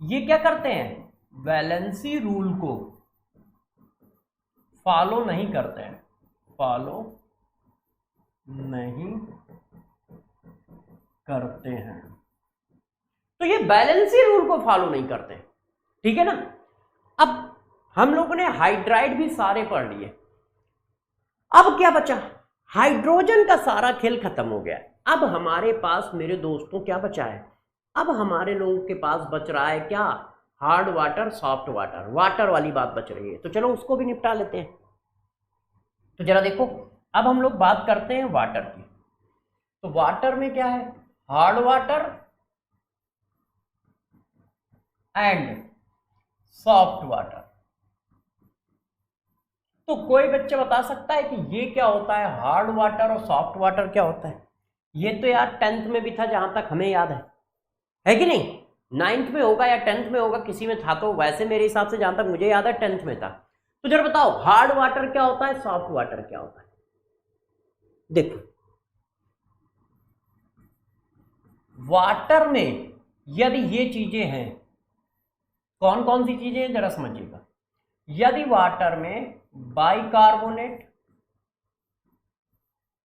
ये क्या करते हैं, बैलेंसी रूल को फॉलो नहीं करते हैं, फॉलो नहीं करते हैं। तो ये बैलेंसी रूल को फॉलो नहीं करते। ठीक है ना। अब हम लोगों ने हाइड्राइड भी सारे पढ़ लिए। अब क्या बचा, हाइड्रोजन का सारा खेल खत्म हो गया। अब हमारे पास मेरे दोस्तों क्या बचा है, अब हमारे लोगों के पास बच रहा है क्या, hard water soft water, water वाली बात बच रही है। तो चलो उसको भी निपटा लेते हैं। तो जरा देखो, अब हम लोग बात करते हैं वाटर की। तो वाटर में क्या है, hard water and soft water. तो कोई बच्चा बता सकता है कि ये क्या होता है, हार्ड वाटर और सॉफ्ट वाटर क्या होता है? ये तो यार 10th में भी था, जहां तक हमें याद है कि नहीं? 9th में होगा या 10th में होगा, किसी में था। तो वैसे मेरे हिसाब से जहां तक मुझे याद है 10th में था। तो जरा बताओ, हार्ड वाटर क्या होता है, सॉफ्ट वाटर क्या होता है? देखो, वाटर में यदि ये चीजें हैं, कौन कौन सी चीजें हैं जरा समझिएगा। यदि वाटर में बाइकार्बोनेट,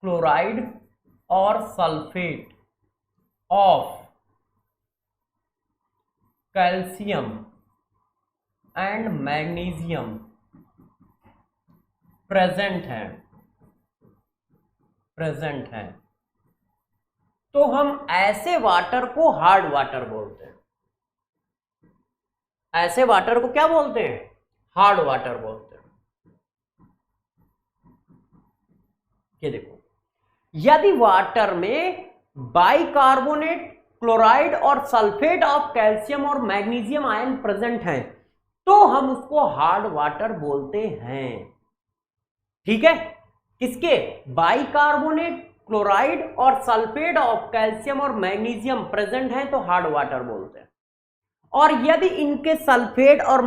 क्लोराइड और sulphate of calcium and magnesium present हैं, तो हम ऐसे वाटर को हार्ड वाटर बोलते हैं। ऐसे वाटर को क्या बोलते हैं, हार्ड वाटर बोलते हैं। ये देखो, यदि वाटर में बाइकार्बोनेट, क्लोराइड और सल्फेट ऑफ कैल्शियम और मैग्नीशियम आयन प्रेजेंट हैं, तो हम उसको हार्ड वाटर बोलते हैं। ठीक है, किसके, बाइकार्बोनेट, क्लोराइड और सल्फेट ऑफ कैल्शियम और मैग्नीशियम प्रेजेंट हैं तो हार्ड वाटर बोलते हैं। और यदि इनके सल्फेट और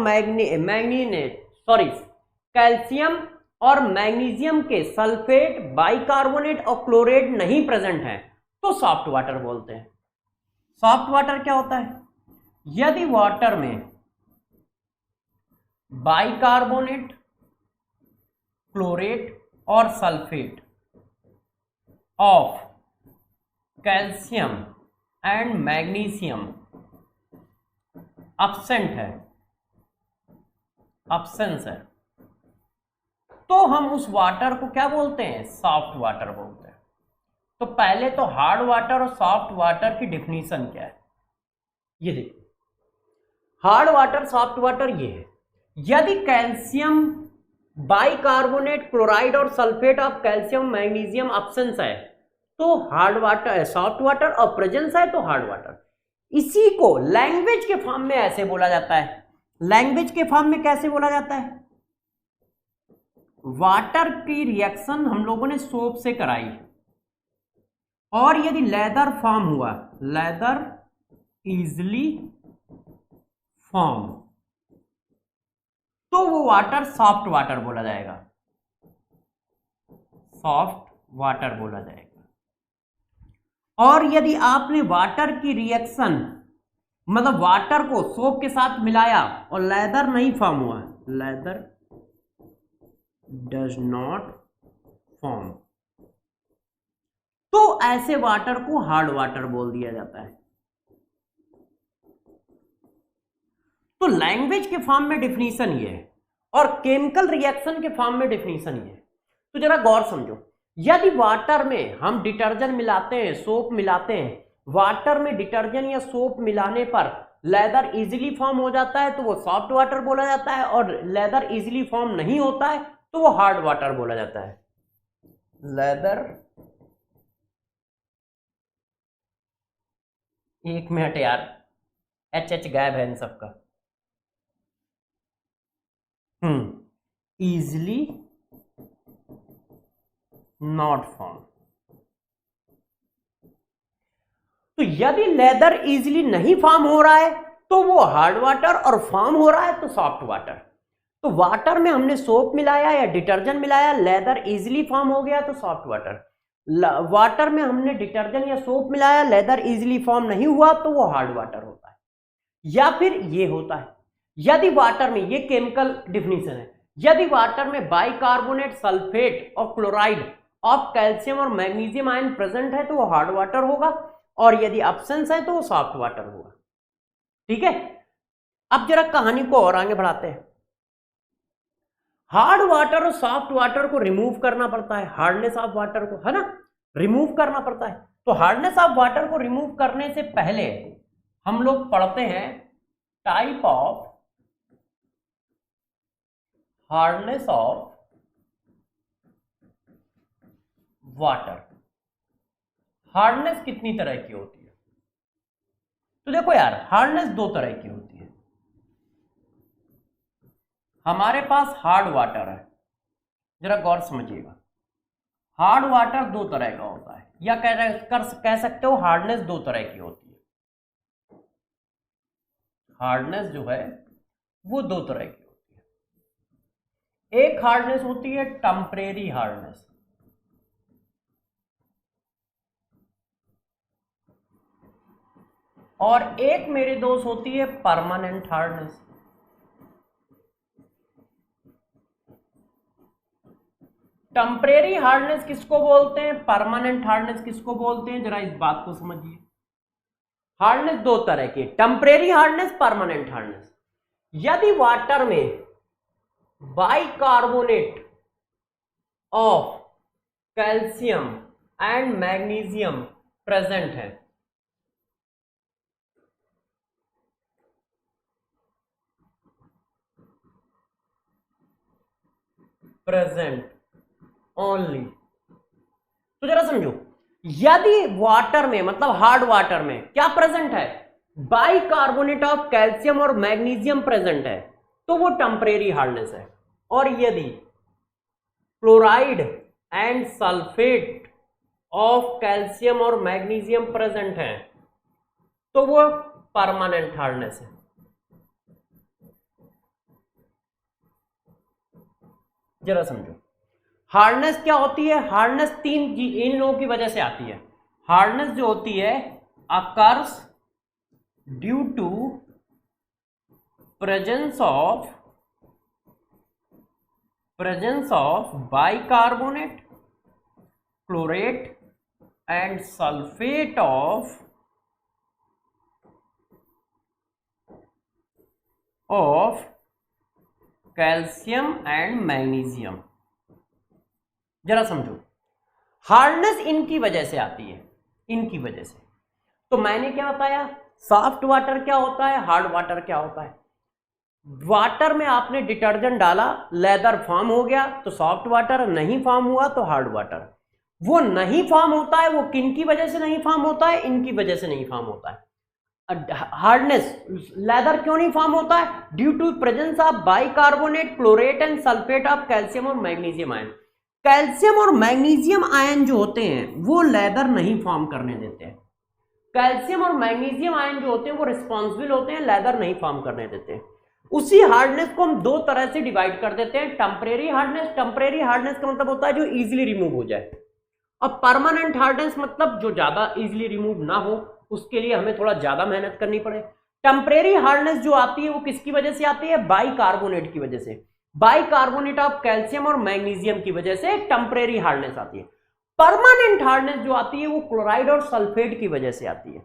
कैल्शियम और मैग्नीशियम के सल्फेट, बाइकार्बोनेट और क्लोराइड नहीं प्रेजेंट हैं तो सॉफ्ट वाटर बोलते हैं। सॉफ्ट वाटर क्या होता है, यदि वाटर में बाइकार्बोनेट, क्लोरेट और sulphate of calcium and magnesium absence है, तो हम उस वाटर को क्या बोलते हैं, सॉफ्ट वाटर बोलते हैं। तो पहले तो हार्ड वाटर और सॉफ्ट वाटर की डिफिनीशन क्या है, ये देखिए। हार्ड वाटर, सॉफ्ट वाटर ये है, यदि कैल्शियम, बाइकार्बोनेट, क्लोराइड और sulphate of calcium magnesium absence है तो हार्ड वाटर, सॉफ्ट वाटर, और प्रेजेंस है तो हार्ड वाटर। इसी को लैंग्वेज के फॉर्म में ऐसे बोला जाता है। लैंग्वेज के फॉर्म में कैसे बोला जाता है, वाटर की रिएक्शन हम लोगों ने सोप से कराई और यदि लेदर फॉर्म हुआ, लेदर इजली फॉर्म, तो वो वाटर सॉफ्ट वाटर बोला जाएगा, सॉफ्ट वाटर बोला जाएगा। और यदि आपने वाटर की रिएक्शन मतलब वाटर को सोप के साथ मिलाया और लेदर नहीं फॉर्म हुआ, लेदर डज नॉट फॉर्म, तो ऐसे वाटर को हार्ड वाटर बोल दिया जाता है। तो लैंग्वेज के फॉर्म में डिफिनीशन ये है और केमिकल रिएक्शन के फॉर्म में डिफिनीशन ये है। तो जरा गौर समझो, यदि वाटर में हम डिटर्जेंट मिलाते हैं, सोप मिलाते हैं, वाटर में डिटर्जेंट या सोप मिलाने पर लेदर इजीली फॉर्म हो जाता है तो वो सॉफ्ट वाटर बोला जाता है, और लेदर इजीली फॉर्म नहीं होता है तो वो हार्ड वाटर बोला जाता है। लेदर, एक मिनट यार, एच गायब है इन सबका। Easily not form. तो यदि लेदर इजीली नहीं फॉर्म हो रहा है तो वो हार्ड वाटर, और फॉर्म हो रहा है तो सॉफ्ट वाटर। तो वाटर में हमने सोप मिलाया या डिटर्जेंट मिलाया, लेदर इजीली फॉर्म हो गया तो सॉफ्ट वाटर। वाटर में हमने डिटर्जेंट या सोप मिलाया, लेदर इजीली फॉर्म नहीं हुआ तो वो हार्ड वाटर होता है। या फिर ये होता है, यदि वाटर में, ये केमिकल डिफिनीशन है, यदि वाटर में बाइकार्बोनेट, सल्फेट और क्लोराइड ऑफ कैल्शियम और मैग्नीशियम आयन प्रेजेंट है तो वो हार्ड वाटर होगा, और यदि एब्सेंस है तो वो सॉफ्ट वाटर होगा। ठीक है, अब जरा कहानी को और आगे बढ़ाते हैं। हार्ड वाटर और सॉफ्ट वाटर को रिमूव करना पड़ता है, हार्डनेस ऑफ वाटर को, है ना, रिमूव करना पड़ता है। तो हार्डनेस ऑफ वाटर को रिमूव करने से पहले हम लोग पढ़ते हैं type of hardness of water. Hardness कितनी तरह की होती है? तो देखो यार, हार्डनेस दो तरह की होती है। हमारे पास हार्ड वाटर है, जरा गौर समझिएगा। हार्ड वाटर दो तरह का होता है, या कह सकते हो हार्डनेस दो तरह की होती है। हार्डनेस जो है वो दो तरह की होती है। एक हार्डनेस होती है टेम्परेरी हार्डनेस, और एक मेरे दोस्त होती है परमानेंट हार्डनेस। टेम्परेरी हार्डनेस किसको बोलते हैं, परमानेंट हार्डनेस किसको बोलते हैं, जरा इस बात को समझिए। हार्डनेस दो तरह की, टेम्परेरी हार्डनेस, परमानेंट हार्डनेस। यदि वाटर में bicarbonate of calcium and magnesium present है, प्रेजेंट ओनली, तो जरा समझो, यदि वाटर में मतलब हार्ड वाटर में क्या प्रेजेंट है, बाइकार्बोनेट ऑफ कैल्शियम और मैग्नीशियम प्रेजेंट है तो वो टेम्परेरी हार्डनेस है, और यदि chloride and sulphate of calcium और मैग्नीशियम प्रेजेंट है तो वो परमानेंट हार्डनेस है। जरा समझो, हार्डनेस क्या होती है, हार्डनेस इन लोगों की वजह से आती है। हार्डनेस जो होती है occurs due to presence of bicarbonate, chlorate and sulphate of calcium and magnesium. जरा समझो, हार्डनेस इनकी वजह से आती है, इनकी वजह से। तो मैंने क्या बताया, सॉफ्ट वाटर क्या होता है, हार्ड वाटर क्या होता है। वाटर में आपने डिटर्जेंट डाला, लेदर फॉर्म हो गया तो सॉफ्ट वाटर, नहीं फॉर्म हुआ तो हार्ड वाटर। वो नहीं फॉर्म होता है, वो किन की वजह से नहीं फॉर्म होता है, इनकी वजह से नहीं फॉर्म होता है। हार्डनेस, लेदर क्यों नहीं फॉर्म होता है, due to presence of bicarbonate, chlorate and sulphate of calcium और मैग्नीशियम आयन। कैल्शियम और मैग्नीशियम आयन जो होते हैं वो लेदर नहीं फॉर्म करने देते हैं। कैल्शियम और मैग्नीशियम आयन जो होते हैं वो रिस्पॉन्सिबल होते हैं, लेदर नहीं फॉर्म करने देते हैं। उसी हार्डनेस को हम दो तरह से डिवाइड कर देते हैं, टेम्परेरी हार्डनेस। टेम्परेरी हार्डनेस का मतलब होता है जो इजीली रिमूव हो जाए, और परमानेंट हार्डनेस मतलब जो ज्यादा इजीली रिमूव ना हो, उसके लिए हमें थोड़ा ज्यादा मेहनत करनी पड़े। टेम्परेरी हार्डनेस जो आती है वो किसकी वजह से आती है? बाइकार्बोनेट की वजह से, बाइकार्बोनेट ऑफ कैल्शियम और मैग्नीशियम की वजह से टेम्परेरी हार्डनेस आती है। परमानेंट हार्डनेस जो आती है वो क्लोराइड और सल्फेट की वजह से आती है,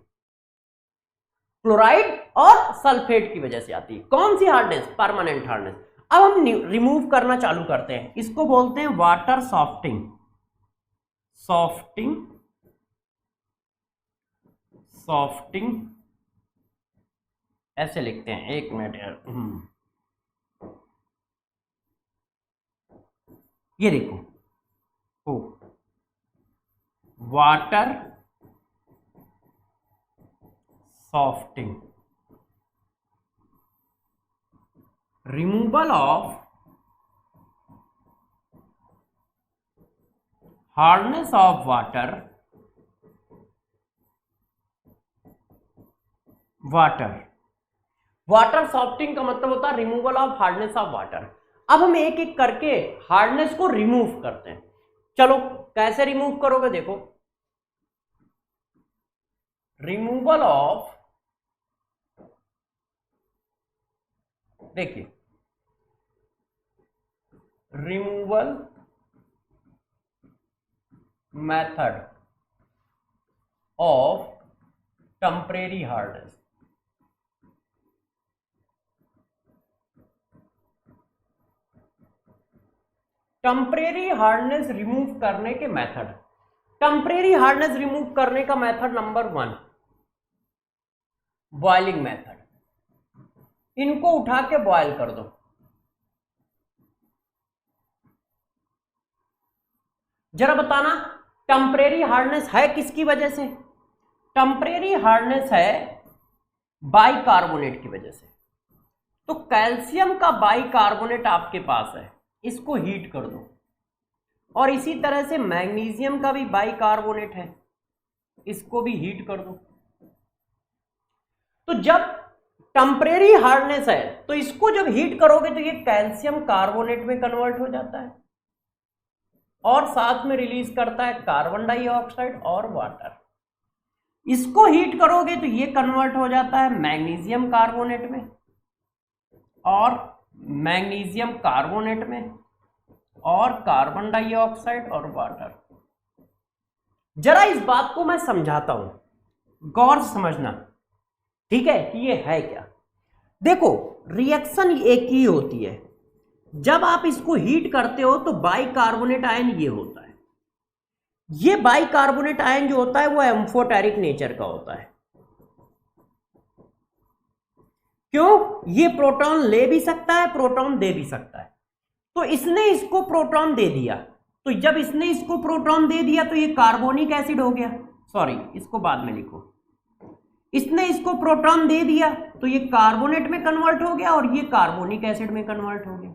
क्लोराइड और सल्फेट की वजह से आती है। कौन सी हार्डनेस? Permanent hardness. अब हम रिमूव करना चालू करते हैं, इसको बोलते हैं वाटर सॉफ्टिंग। सॉफ्टिंग, सॉफ्टिंग ऐसे लिखते हैं, एक मिनट यार। ये देखो, ओ water softening, removal of hardness of water, water softening का मतलब होता है removal of hardness of water. अब हम एक एक करके हार्डनेस को रिमूव करते हैं। चलो कैसे रिमूव करोगे? देखो, रिमूवल ऑफ, देखिए removal method of temporary hardness. Temporary hardness remove करने के मेथड। टेम्परेरी हार्डनेस रिमूव करने का मेथड नंबर 1, बॉइलिंग मेथड। इनको उठा के बॉयल कर दो। जरा बताना, टेम्परेरी हार्डनेस है किसकी वजह से? टेम्परेरी हार्डनेस है बाइकार्बोनेट की वजह से। तो कैल्शियम का बाइकार्बोनेट आपके पास है, इसको हीट कर दो। और इसी तरह से मैग्नीशियम का भी बाइकार्बोनेट है, इसको भी हीट कर दो। तो जब टेम्परेरी हार्डनेस है तो इसको जब हीट करोगे तो ये कैल्शियम कार्बोनेट में कन्वर्ट हो जाता है और साथ में रिलीज करता है कार्बन डाइऑक्साइड और वाटर। इसको हीट करोगे तो ये कन्वर्ट हो जाता है मैग्नीशियम कार्बोनेट में और मैग्नीशियम कार्बोनेट में और कार्बन डाइऑक्साइड और वाटर। जरा इस बात को मैं समझाता हूं, गौर से समझना, ठीक है, कि ये है क्या। देखो, रिएक्शन एक ही होती है। जब आप इसको हीट करते हो तो बाइकार्बोनेट आयन ये होता है। ये बाइकार्बोनेट आयन जो होता है वो एम्फोटेरिक नेचर का होता है। क्यों? ये प्रोटॉन ले भी सकता है, प्रोटॉन दे भी सकता है। तो इसने इसको प्रोटॉन दे दिया, तो जब इसने इसको प्रोटॉन दे दिया तो ये कार्बोनिक एसिड हो गया। सॉरी, इसको बाद में लिखो। इसने इसको प्रोटॉन दे दिया तो ये कार्बोनेट में कन्वर्ट हो गया और ये कार्बोनिक एसिड में कन्वर्ट हो गया।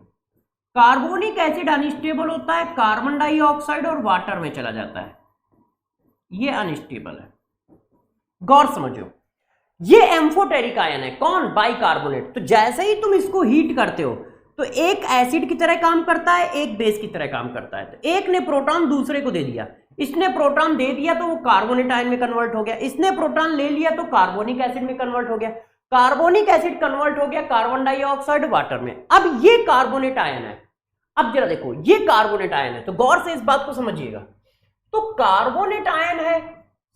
कार्बोनिक एसिड अनस्टेबल होता है, कार्बन डाइऑक्साइड और वाटर में चला जाता है, ये अनस्टेबल है। गौर समझो, ये एम्फोटेरिक आयन है। कौन? बाइकार्बोनेट। तो जैसे ही तुम इसको हीट करते हो तो एक एसिड की तरह काम करता है, एक बेस की तरह काम करता है। तो एक ने प्रोटॉन दूसरे को दे दिया, इसने प्रोटॉन दे दिया तो वो कार्बोनेट आयन में कन्वर्ट हो गया, इसने प्रोटॉन ले लिया तो कार्बोनिक एसिड में कन्वर्ट हो गया, कार्बोनिक एसिड कन्वर्ट हो गया कार्बन डाइऑक्साइड वाटर में। अब ये कार्बोनेट आयन है। अब जरा देखो, ये कार्बोनेट आयन है, तो गौर से इस बात को समझिएगा। तो कार्बोनेट आयन है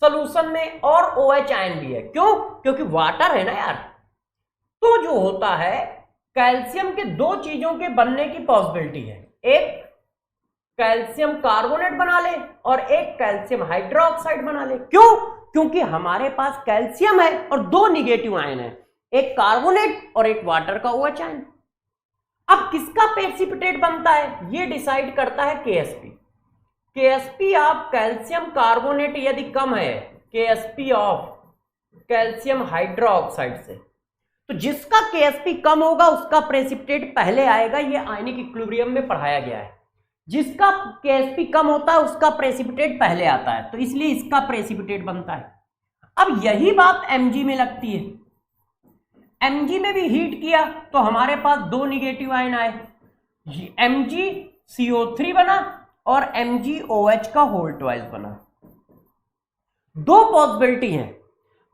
सॉल्यूशन में और OH आयन भी है। क्यों? क्योंकि वाटर है ना यार। तो जो होता है, कैल्शियम के दो चीजों के बनने की पॉसिबिलिटी है, एक कैल्शियम कार्बोनेट बना ले और एक कैल्शियम हाइड्रोक्साइड बना ले। क्यों? क्योंकि हमारे पास कैल्शियम है और दो निगेटिव आयन है, एक कार्बोनेट और एक वाटर का OH आयन। अब किसका प्रेसिपिटेट बनता है ये डिसाइड करता है KSP। KSP of calcium carbonate यदि कम है KSP ऑफ कैल्शियम हाइड्रोक्साइड से, तो जिसका KSP कम होगा उसका प्रेसिपिटेट पहले आएगा। ये आयनिक इक्विलिब्रियम में पढ़ाया गया है। जिसका KSP कम होता है उसका प्रेसिपिटेट पहले आता है, तो इसलिए इसका प्रेसिपिटेट बनता है। अब यही बात Mg में लगती है। Mg में भी हीट किया तो हमारे पास दो निगेटिव आयन आए, MgCO3 बना और MgOH का होल ट्वाइस बना। दो पॉसिबिलिटी है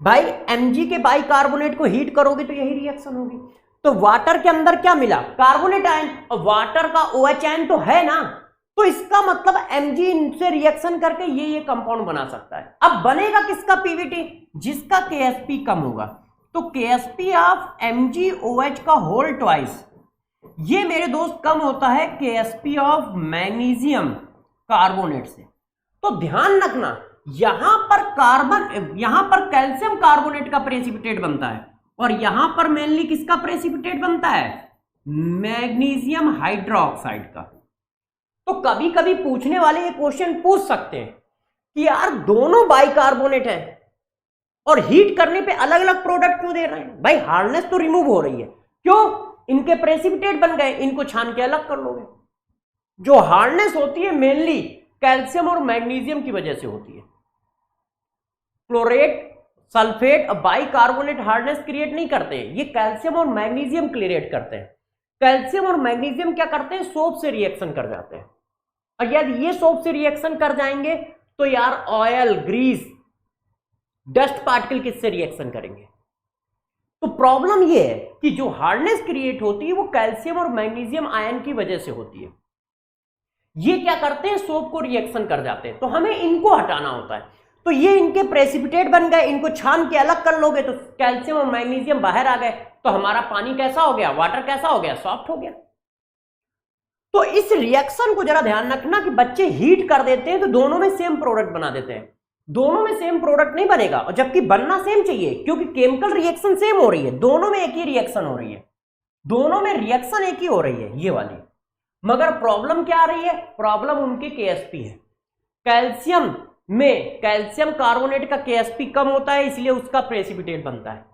भाई, Mg के बाइकार्बोनेट को हीट करोगे तो यही रिएक्शन होगी। तो वाटर के अंदर क्या मिला, कार्बोनेट आयन, और वाटर का OH आयन तो है ना, तो इसका मतलब Mg इनसे रिएक्शन करके ये कंपाउंड बना सकता है। अब बनेगा किसका पीवीटी, जिसका Ksp कम होगा। तो Ksp ऑफ MgOH का होल ट्वाइस, ये मेरे दोस्त कम होता है Ksp ऑफ मैग्नीशियम कार्बोनेट से। तो ध्यान रखना, यहां पर कैल्शियम कार्बोनेट का प्रेसिपिटेट बनता है, और यहां पर मेनली किसका प्रेसिपिटेट बनता है, मैग्नीशियम हाइड्रोक्साइड का। तो कभी कभी पूछने वाले ये क्वेश्चन पूछ सकते हैं कि यार दोनों बाइकार्बोनेट है और हीट करने पे अलग अलग प्रोडक्ट क्यों दे रहे हैं। भाई हार्डनेस तो रिमूव हो रही है, क्यों, इनके प्रेसिपिटेट बन गए, इनको छान के अलग कर लोगे। जो हार्डनेस होती है मेनली कैल्शियम और मैग्नीशियम की वजह से होती है। Chlorate, sulphate, bicarbonate hardness create नहीं करते हैं, ये कैल्शियम और मैग्नीशियम क्रिएट करते हैं। कैल्शियम और मैग्नीशियम क्या करते हैं, सोप से रिएक्शन कर जाते हैं, और यदि ये सोप से रिएक्शन कर जाएंगे तो यार ऑयल, ग्रीस, डस्ट पार्टिकल किससे रिएक्शन करेंगे। तो प्रॉब्लम ये है कि जो हार्डनेस क्रिएट होती है वो कैल्शियम और मैग्नीशियम आयन की वजह से होती है। ये क्या करते हैं, सोप को रिएक्शन कर जाते हैं, तो हमें इनको हटाना होता है। तो ये इनके प्रेसिपिटेट बन गए, इनको छान के अलग कर लोगे तो कैल्शियम और मैग्नीशियम बाहर आ गए, तो हमारा पानी कैसा हो गया, वाटर कैसा हो गया, सॉफ्ट हो गया। तो इस रिएक्शन को जरा ध्यान रखना कि बच्चे हीट कर देते हैं तो दोनों में सेम प्रोडक्ट बना देते हैं। दोनों में सेम प्रोडक्ट नहीं बनेगा, और जबकि बनना सेम चाहिए, क्योंकि केमिकल रिएक्शन सेम हो रही है, दोनों में एक ही रिएक्शन हो रही है, दोनों में रिएक्शन एक ही हो रही है ये वाली। मगर प्रॉब्लम क्या आ रही है, प्रॉब्लम उनके Ksp है। कैल्शियम में कैल्शियम कार्बोनेट का Ksp कम होता है, इसलिए उसका प्रेसिपिटेट बनता है,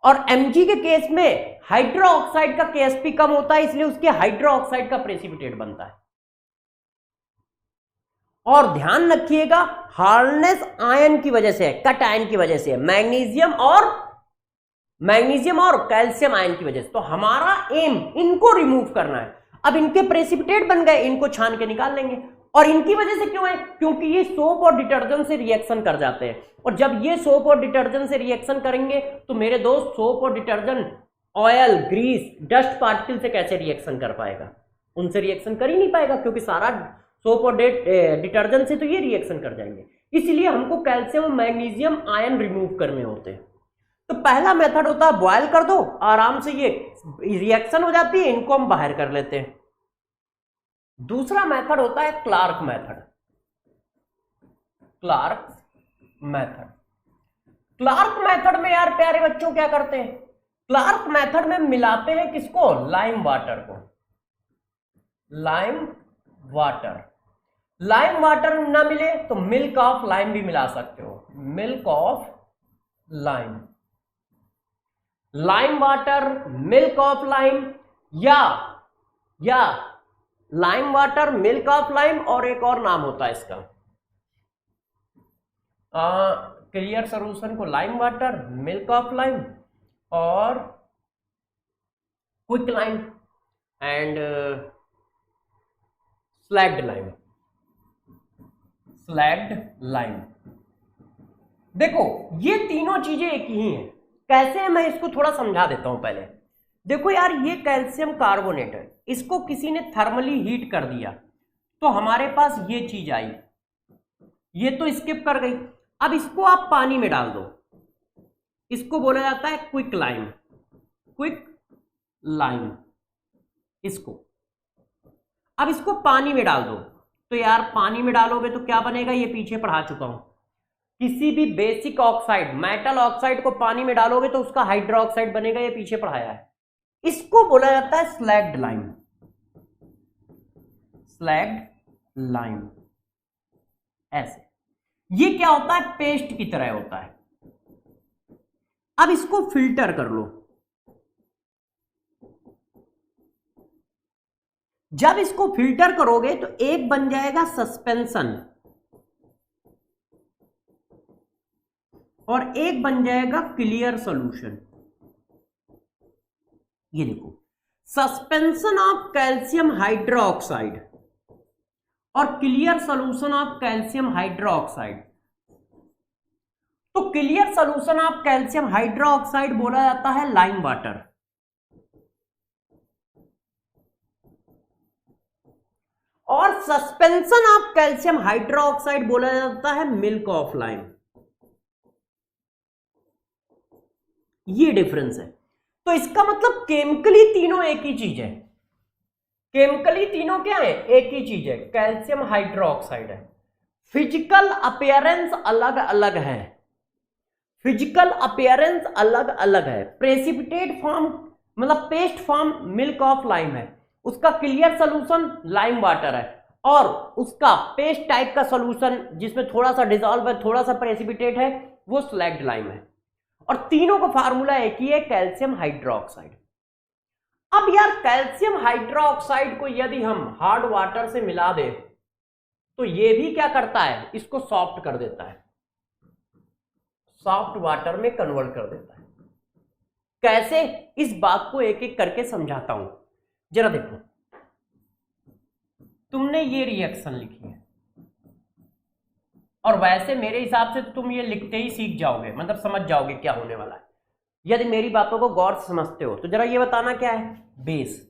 और Mg के केस में हाइड्रोक्साइड का Ksp कम होता है, इसलिए उसके हाइड्रोक्साइड का प्रेसिपिटेट बनता है। और ध्यान रखिएगा, हार्डनेस आयन की वजह से है, कट आयन की वजह से है, मैग्नीशियम और कैल्शियम आयन की वजह से। तो हमारा एम इनको रिमूव करना है। अब इनके प्रेसिपिटेट बन गए, इनको छान के निकाल लेंगे। और इनकी वजह से क्यों है, क्योंकि ये सोप और डिटर्जेंट से रिएक्शन कर जाते हैं, और जब ये सोप और डिटर्जेंट से रिएक्शन करेंगे तो मेरे दोस्त सोप और detergent oil, grease, dust particle से कैसे रिएक्शन कर पाएगा, उनसे रिएक्शन कर ही नहीं पाएगा, क्योंकि सारा सोप और डिटर्जेंट से तो ये रिएक्शन कर जाएंगे। इसलिए हमको कैल्शियम और मैग्नीशियम आयन रिमूव करने होते हैं। तो पहला मेथड होता है बॉयल कर दो, आराम से ये रिएक्शन हो जाती है, इनको हम बाहर कर लेते हैं। दूसरा मेथड होता है क्लार्क मेथड। क्लार्क मेथड में यार प्यारे बच्चों क्या करते हैं, क्लार्क मेथड में मिलाते हैं किसको, लाइम वाटर को। लाइम वाटर ना मिले तो मिल्क ऑफ लाइम भी मिला सकते हो, milk of lime, lime water, milk of lime, या lime water, milk of lime, और एक और नाम होता है इसका, क्लियर सॉल्यूशन को lime water, milk of lime, और quick lime and slaked lime. देखो ये तीनों चीजें एक ही हैं। कैसे है मैं इसको थोड़ा समझा देता हूं पहले। देखो यार, ये कैल्शियम कार्बोनेट है, इसको किसी ने थर्मली हीट कर दिया तो हमारे पास ये चीज आई, ये तो स्किप कर गई। अब इसको आप पानी में डाल दो, इसको बोला जाता है क्विक लाइम। इसको अब इसको पानी में डाल दो, तो यार पानी में डालोगे तो क्या बनेगा, ये पीछे पढ़ा चुका हूं। किसी भी बेसिक ऑक्साइड, मेटल ऑक्साइड को पानी में डालोगे तो उसका हाइड्रोक्साइड बनेगा, ये पीछे पढ़ाया है। इसको बोला जाता है स्लैग्ड लाइम। ऐसे ये क्या होता है, पेस्ट की तरह होता है। अब इसको फिल्टर कर लो। जब इसको फिल्टर करोगे तो एक बन जाएगा सस्पेंशन और एक बन जाएगा क्लियर सॉल्यूशन। ये देखो, सस्पेंशन ऑफ कैल्शियम हाइड्रोक्साइड और clear solution of calcium hydroxide. तो clear solution of calcium hydroxide बोला जाता है लाइम वाटर, और सस्पेंशन ऑफ कैल्शियम हाइड्रोक्साइड बोला जाता है मिल्क ऑफ लाइम। ये डिफरेंस है। तो इसका मतलब केमिकली तीनों एक ही चीज है, केमिकली तीनों क्या है, एक ही चीज है, कैल्शियम हाइड्रोक्साइड है। फिजिकल अपीयरेंस अलग अलग है, फिजिकल अपीयरेंस अलग अलग है। प्रेसिपिटेट फॉर्म मतलब paste form milk of lime है, उसका क्लियर सोल्यूशन लाइम वाटर है, और उसका पेस्ट टाइप का सोल्यूशन जिसमें थोड़ा सा डिजॉल्व है, थोड़ा सा प्रेसिपिटेट है, वो स्लैग्ड लाइम है। और तीनों का फार्मूला एक ही है, कैल्शियम हाइड्रोक्साइड। अब यार कैल्शियम हाइड्रोक्साइड को यदि हम हार्ड वाटर से मिला दे तो ये भी क्या करता है, इसको सॉफ्ट कर देता है, सॉफ्ट वाटर में कन्वर्ट कर देता है। कैसे, इस बात को एक एक करके समझाता हूं। जरा देखो, तुमने ये रिएक्शन लिखी है, और वैसे मेरे हिसाब से तुम ये लिखते ही सीख जाओगे, मतलब समझ जाओगे क्या होने वाला है यदि मेरी बातों को गौर से समझते हो। तो जरा ये बताना क्या है, बेस,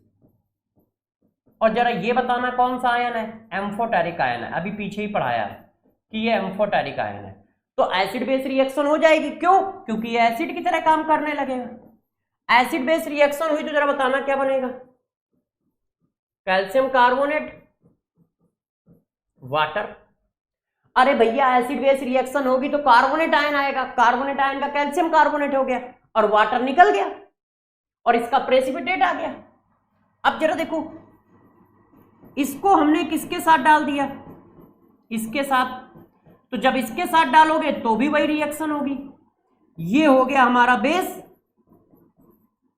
और जरा ये बताना कौन सा आयन है, एम्फोटेरिक आयन है। अभी पीछे ही पढ़ाया है कि ये एम्फोटेरिक आयन है। तो एसिड बेस रिएक्शन हो जाएगी, क्यों, क्योंकि ये एसिड की तरह काम करने लगेगा। एसिड बेस रिएक्शन हुई तो जरा बताना क्या बनेगा, कैल्शियम कार्बोनेट वाटर। अरे भैया एसिड बेस रिएक्शन होगी तो कार्बोनेट आयन आएगा, कार्बोनेट आयन का कैल्शियम कार्बोनेट हो गया और वाटर निकल गया और इसका प्रेसिपिटेट आ गया। अब जरा देखो, इसको हमने किसके साथ डाल दिया, इसके साथ, तो जब इसके साथ डालोगे तो भी वही रिएक्शन होगी। ये हो गया हमारा बेस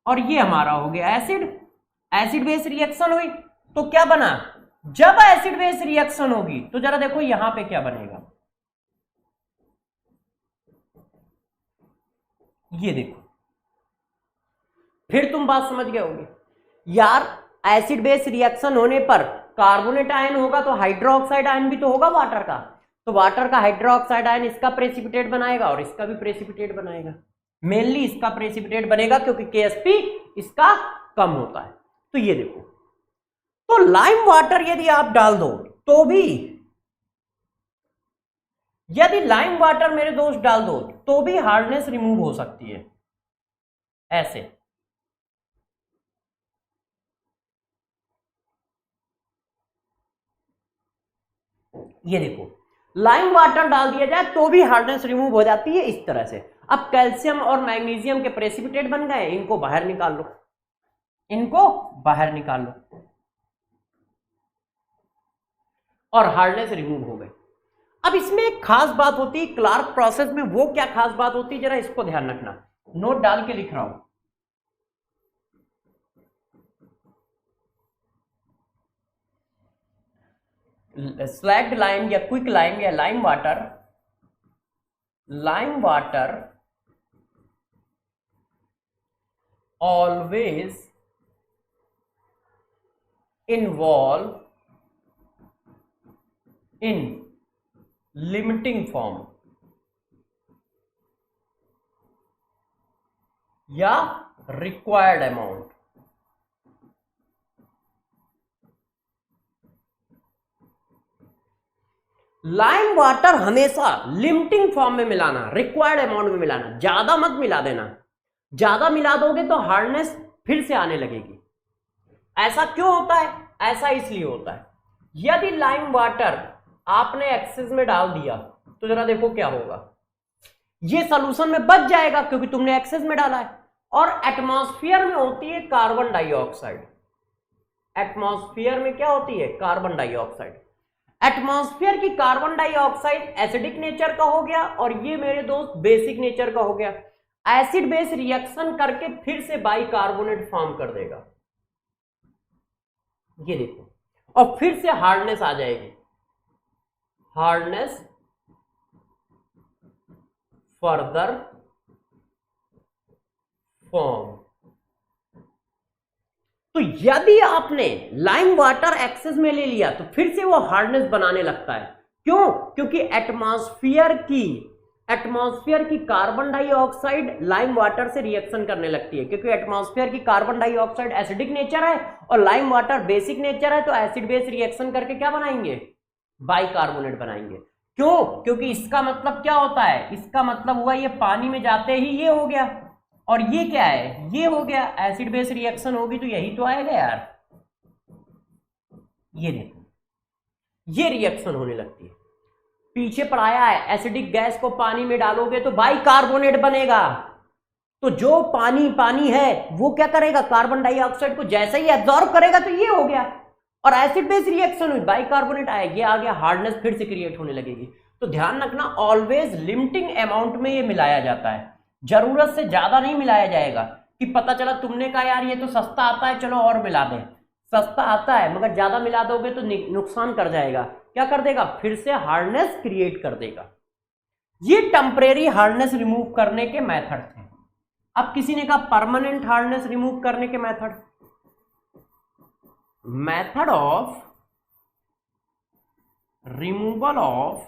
और ये हमारा हो गया एसिड। एसिड बेस रिएक्शन हुई तो क्या बना, जब एसिड बेस रिएक्शन होगी तो जरा देखो यहां पे क्या बनेगा, ये देखो, फिर तुम बात समझ गए होगे यार। एसिड बेस रिएक्शन होने पर कार्बोनेट आयन होगा तो हाइड्रोक्साइड आयन भी तो होगा वाटर का, तो वाटर का हाइड्रोक्साइड आयन इसका प्रेसिपिटेट बनाएगा और इसका भी प्रेसिपिटेट बनाएगा। मेनली इसका प्रेसिपिटेट बनेगा क्योंकि KSP इसका कम होता है। तो ये देखो, तो लाइम वाटर यदि आप डाल दो तो भी, यदि लाइम वाटर मेरे दोस्त डाल दो तो भी हार्डनेस रिमूव हो सकती है ऐसे। ये देखो, लाइम वाटर डाल दिया जाए तो भी हार्डनेस रिमूव हो जाती है इस तरह से। अब कैल्शियम और मैग्नीशियम के प्रेसिपिटेट बन गए, इनको बाहर निकाल लो, इनको बाहर निकाल लो और हार्डनेस रिमूव हो गई। अब इसमें एक खास बात होती है क्लार्क प्रोसेस में, वो क्या खास बात होती है जरा इसको ध्यान रखना, नोट डाल के लिख रहा हूं। स्लैग्ड लाइम या क्विक लाइम या lime water, lime water always involve in limiting form या रिक्वायर्ड अमाउंट। लाइम वाटर हमेशा लिमिटिंग फॉर्म में मिलाना, रिक्वायर्ड अमाउंट में मिलाना, ज्यादा मत मिला देना। ज्यादा मिला दोगे तो हार्डनेस फिर से आने लगेगी। ऐसा क्यों होता है, ऐसा इसलिए होता है यदि लाइम वाटर आपने एक्सेस में डाल दिया तो जरा देखो क्या होगा, ये सॉल्यूशन में बच जाएगा क्योंकि तुमने एक्सेस में डाला है। और एटमॉस्फेयर में होती है कार्बन डाइऑक्साइड, एटमॉस्फेयर में क्या होती है, कार्बन डाइऑक्साइड। एटमॉस्फेयर की कार्बन डाइऑक्साइड एसिडिक नेचर का हो गया और ये मेरे दोस्त बेसिक नेचर का हो गया। एसिड बेस रिएक्शन करके फिर से बाइकार्बोनेट फॉर्म कर देगा, ये देखो, और फिर से हार्डनेस आ जाएगी, हार्डनेस फर्दर फॉर्म। तो यदि आपने लाइम वाटर एक्सेस में ले लिया तो फिर से वो हार्डनेस बनाने लगता है। क्यों? क्योंकि एटमॉस्फेयर की कार्बन डाइऑक्साइड लाइम वाटर से रिएक्शन करने लगती है, क्योंकि एटमॉस्फेयर की कार्बन डाइऑक्साइड एसिडिक नेचर है और लाइम वाटर बेसिक नेचर है, तो एसिड बेस रिएक्शन करके क्या बनाएंगे? बाइकार्बोनेट बनाएंगे। क्यों? क्योंकि इसका मतलब क्या होता है? इसका मतलब हुआ ये पानी में जाते ही ये हो गया, और ये क्या है? ये हो गया। एसिड बेस रिएक्शन होगी तो यही तो आएगा यार। ये देखो, ये रिएक्शन होने लगती है। पीछे पढ़ाया है, एसिडिक गैस को पानी में डालोगे तो बाइकार्बोनेट बनेगा। तो जो पानी है वो क्या करेगा? कार्बन डाइऑक्साइड को जैसे ही एब्जॉर्ब करेगा तो ये हो गया, और एसिड बेस रिएक्शन हुई, बाइकार्बोनेट आया, ये आ गया, हार्डनेस फिर से क्रिएट होने लगेगी। तो ध्यान रखना, ऑलवेज लिमिटिंग अमाउंट में ये मिलाया जाता है, जरूरत से ज्यादा नहीं मिलाया जाएगा कि पता चला तुमने कहा यार ये तो सस्ता आता है चलो और मिला दें। सस्ता आता है मगर ज्यादा मिला दोगे तो नुकसान कर जाएगा। क्या कर देगा? फिर से हार्डनेस क्रिएट कर देगा। ये टेम्परेरी हार्डनेस रिमूव करने के मेथड थे। अब किसी ने कहा परमानेंट हार्डनेस रिमूव करने के method of removal of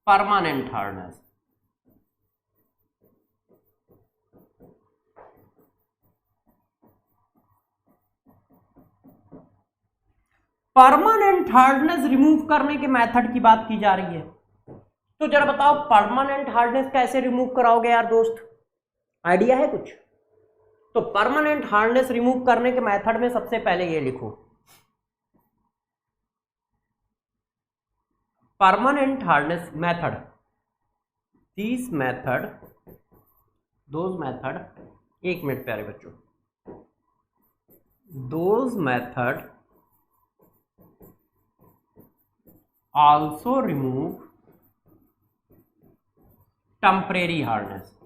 permanent hardness. Permanent hardness remove करने के मेथड की बात की जा रही है। तो जरा बताओ परमानेंट हार्डनेस कैसे रिमूव कराओगे यार दोस्त? आइडिया है कुछ? तो परमानेंट हार्डनेस रिमूव करने के मेथड में सबसे पहले ये लिखो, permanent hardness method, this method, those method, एक मिनट प्यारे बच्चों, those method also remove temporary hardness.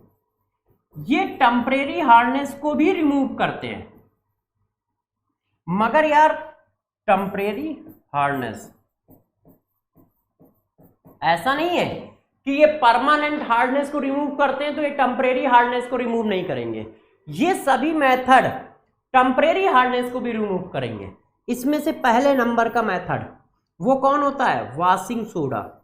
ये टेम्परेरी हार्डनेस को भी रिमूव करते हैं, मगर यार टेम्परेरी हार्डनेस ऐसा नहीं है कि ये परमानेंट हार्डनेस को रिमूव करते हैं तो ये टेम्परेरी हार्डनेस को रिमूव नहीं करेंगे। ये सभी मेथड टेम्परेरी हार्डनेस को भी रिमूव करेंगे। इसमें से पहले नंबर का मेथड वो कौन होता है? Washing soda.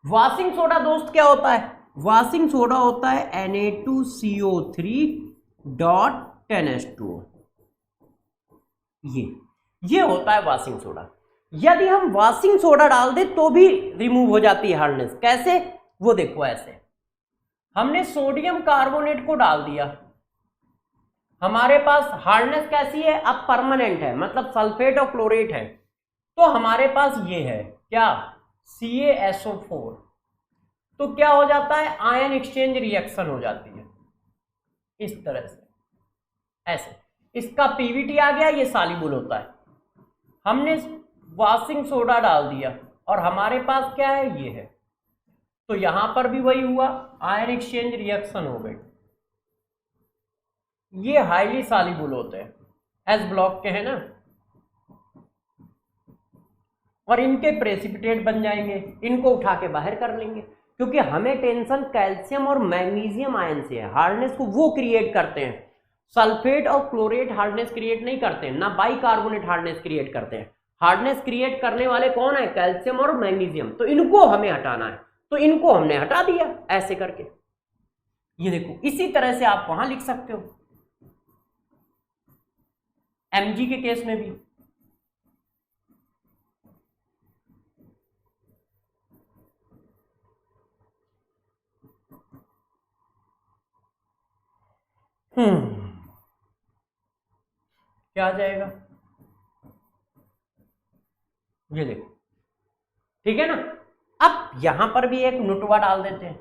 वॉशिंग सोडा दोस्त क्या होता है? वॉशिंग सोडा होता है Na2CO3.10H2O। ये होता है वॉशिंग सोडा। यदि हम वॉशिंग सोडा डाल दे तो भी रिमूव हो जाती है हार्डनेस। कैसे? वो देखो, ऐसे हमने सोडियम कार्बोनेट को डाल दिया, हमारे पास हार्डनेस कैसी है? अब परमानेंट है, मतलब सल्फेट और क्लोरेट है, तो हमारे पास ये है क्या? CaSO4। तो क्या हो जाता है? आयन एक्सचेंज रिएक्शन हो जाती है इस तरह से, ऐसे। इसका पीवीटी आ गया, ये सॉल्युबल होता है। हमने वॉशिंग सोडा डाल दिया और हमारे पास क्या है? ये है। तो यहां पर भी वही हुआ, आयन एक्सचेंज रिएक्शन हो गई। ये हाईली सॉल्युबल होते हैं, एस ब्लॉक के हैं ना, और इनके प्रेसिपिटेट बन जाएंगे। इनको उठा के बाहर कर लेंगे, क्योंकि हमें टेंशन कैल्शियम और मैग्नीशियम आयन से है। हार्डनेस को वो क्रिएट करते हैं, सल्फेट और क्लोरेट हार्डनेस क्रिएट नहीं करते हैं, ना बाइकार्बोनेट हार्डनेस क्रिएट करते हैं। हार्डनेस क्रिएट करने वाले कौन है? कैल्शियम और मैग्नीशियम। तो इनको हमें हटाना है, तो इनको हमने हटा दिया ऐसे करके। ये देखो, इसी तरह से आप वहां लिख सकते हो, Mg के केस में भी। क्या आ जाएगा? ये देखो, ठीक है ना। अब यहां पर भी एक नोटवा डाल देते हैं।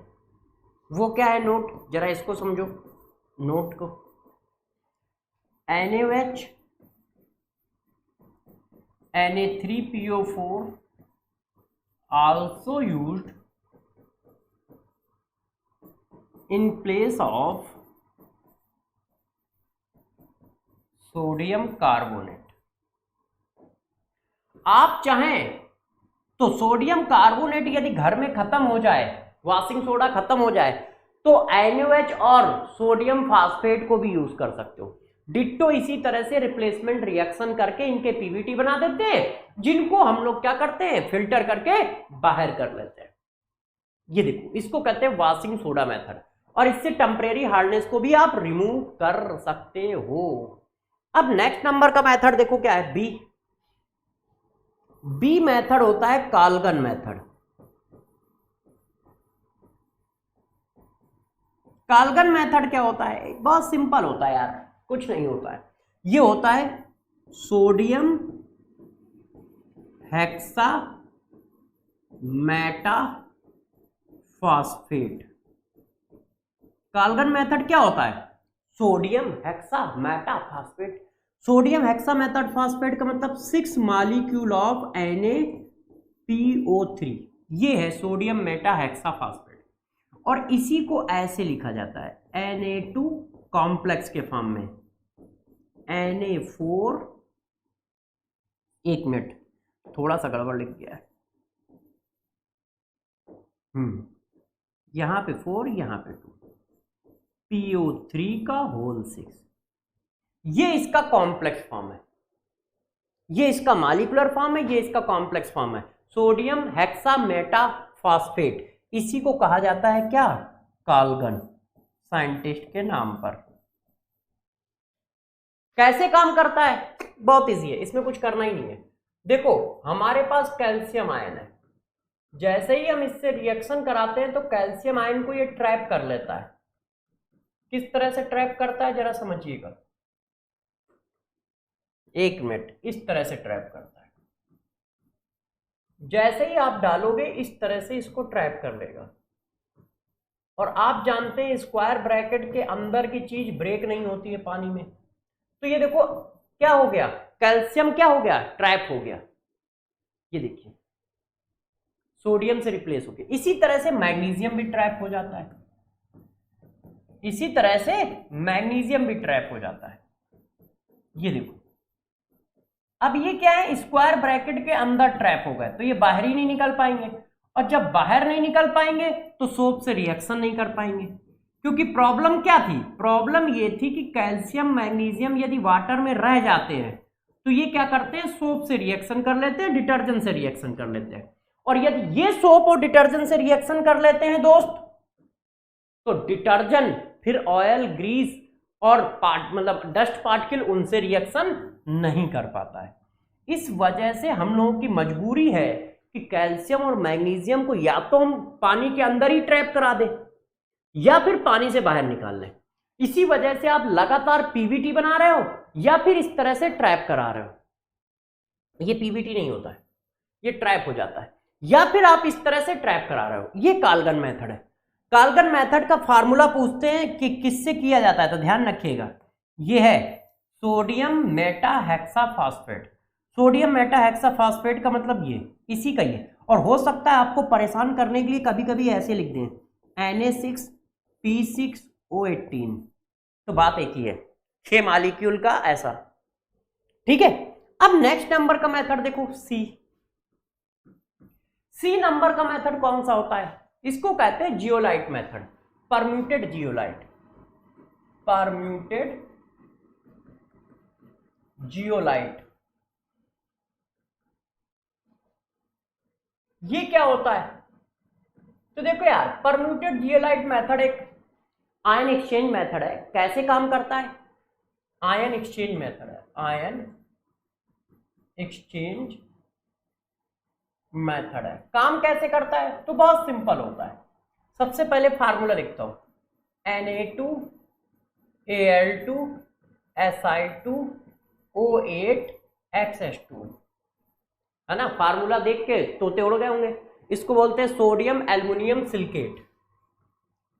वो क्या है नोट? जरा इसको समझो नोट को। NaOH Na3PO4 also used in place of sodium carbonate. आप चाहें तो सोडियम कार्बोनेट यदि घर में खत्म हो जाए, वॉशिंग सोडा खत्म हो जाए तो NaOH और सोडियम फास्फेट को भी यूज कर सकते हो। डिट्टो इसी तरह से रिप्लेसमेंट रिएक्शन करके इनके पीवीटी बना देते हैं, जिनको हम लोग क्या करते हैं, फिल्टर करके बाहर कर लेते हैं। ये देखो, इसको कहते हैं वॉशिंग सोडा मेथड, और इससे टेम्परेरी हार्डनेस को भी आप रिमूव कर सकते हो। अब नेक्स्ट नंबर का मेथड देखो क्या है, बी मेथड होता है काल्गन मेथड। काल्गन मेथड क्या होता है, बहुत सिंपल होता है यार, कुछ नहीं होता है। ये होता है sodium hexa meta phosphate. Calgon method क्या होता है, sodium hexa meta phosphate. Sodium hexa method phosphate का मतलब 6 मॉलिक्यूल ऑफ NaPO3, ये है सोडियम मेटा हेक्सा फास्फेट। और इसी को ऐसे लिखा जाता है Na2 कॉम्प्लेक्स के फॉर्म में, Na4, एक मिनट थोड़ा सा गड़बड़ लिख गया है, यहां पे 4 यहां पे 2, PO3 का होल 6, ये इसका कॉम्प्लेक्स फॉर्म है, ये इसका मॉलिक्यूलर फॉर्म है, ये इसका कॉम्प्लेक्स फॉर्म है, सोडियम हेक्सा मेटा फास्फेट। इसी को कहा जाता है क्या, काल्गन, साइंटिस्ट के नाम पर। कैसे काम करता है, बहुत इजी है, इसमें कुछ करना ही नहीं है। देखो हमारे पास कैल्शियम आयन है, जैसे ही हम इससे रिएक्शन कराते हैं तो कैल्शियम आयन को ये ट्रैप कर लेता है। किस तरह से ट्रैप करता है जरा समझिएगा, एक मिनट, इस तरह से ट्रैप करता है। जैसे ही आप डालोगे इस तरह से इसको ट्रैप कर लेगा। और आप जानते हैं स्क्वायर ब्रैकेट के अंदर की चीज ब्रेक नहीं होती है पानी में, तो ये देखो क्या हो गया, कैल्शियम क्या हो गया, ट्रैप हो गया। ये देखिए सोडियम से रिप्लेस हो गया। इसी तरह से मैग्नीशियम भी ट्रैप हो जाता है, इसी तरह से मैग्नीशियम भी ट्रैप हो जाता है। ये देखो, अब ये क्या है, स्क्वायर ब्रैकेट के अंदर ट्रैप हो गए तो ये बाहर ही नहीं निकल पाएंगे, और जब बाहर नहीं निकल पाएंगे तो सोप से रिएक्शन नहीं कर पाएंगे। क्योंकि प्रॉब्लम क्या थी, प्रॉब्लम ये थी कि कैल्शियम मैग्नीशियम यदि वाटर में रह जाते हैं तो ये क्या करते हैं, सोप से रिएक्शन कर लेते हैं, डिटर्जेंट से रिएक्शन कर लेते हैं। और यदि ये सोप और डिटर्जेंट से रिएक्शन कर लेते हैं दोस्त, तो डिटर्जेंट फिर ऑयल ग्रीस और मतलब डस्ट पार्टिकल उनसे रिएक्शन नहीं कर पाता है। इस वजह से हम लोगों की मजबूरी है कि कैल्शियम और मैग्नीशियम को या तो हम पानी के अंदर ही ट्रैप करा दें या फिर पानी से बाहर निकाल लें। इसी वजह से आप लगातार पीवीटी बना रहे हो या फिर इस तरह से ट्रैप करा रहे हो। ये पीवीटी नहीं होता है, ये ट्रैप हो जाता है, या फिर आप इस तरह से ट्रैप करा रहे हो। ये काल्गन मेथड है। काल्गन मेथड का फार्मूला पूछते हैं कि किससे किया जाता है, तो ध्यान रखिएगा, ये है sodium Meta hexa phosphate. Sodium Meta hexa phosphate का मतलब ये इसी का ही है। और हो सकता है आपको परेशान करने के लिए कभी कभी ऐसे लिख दें Na6P6O18, तो बात एक ही है, 6 मॉलिक्यूल का ऐसा, ठीक है। अब नेक्स्ट नंबर का मेथड देखो, सी नंबर का मेथड कौन सा होता है, इसको कहते हैं zeolite method, permuted zeolite, permuted zeolite. ये क्या होता है, तो देखो यार, परम्यूटेड जियोलाइट मेथड एक आयन एक्सचेंज मेथड है। कैसे काम करता है, आयन एक्सचेंज मेथड है, आयन एक्सचेंज मेथड है। काम कैसे करता है, तो बहुत सिंपल होता है। सबसे पहले फार्मूला लिखता हूं, Na2Al2Si2O8XH2, है ना। फार्मूला देख के तोते उड़ गए होंगे। इसको बोलते हैं सोडियम एल्युमिनियम सिलिकेट।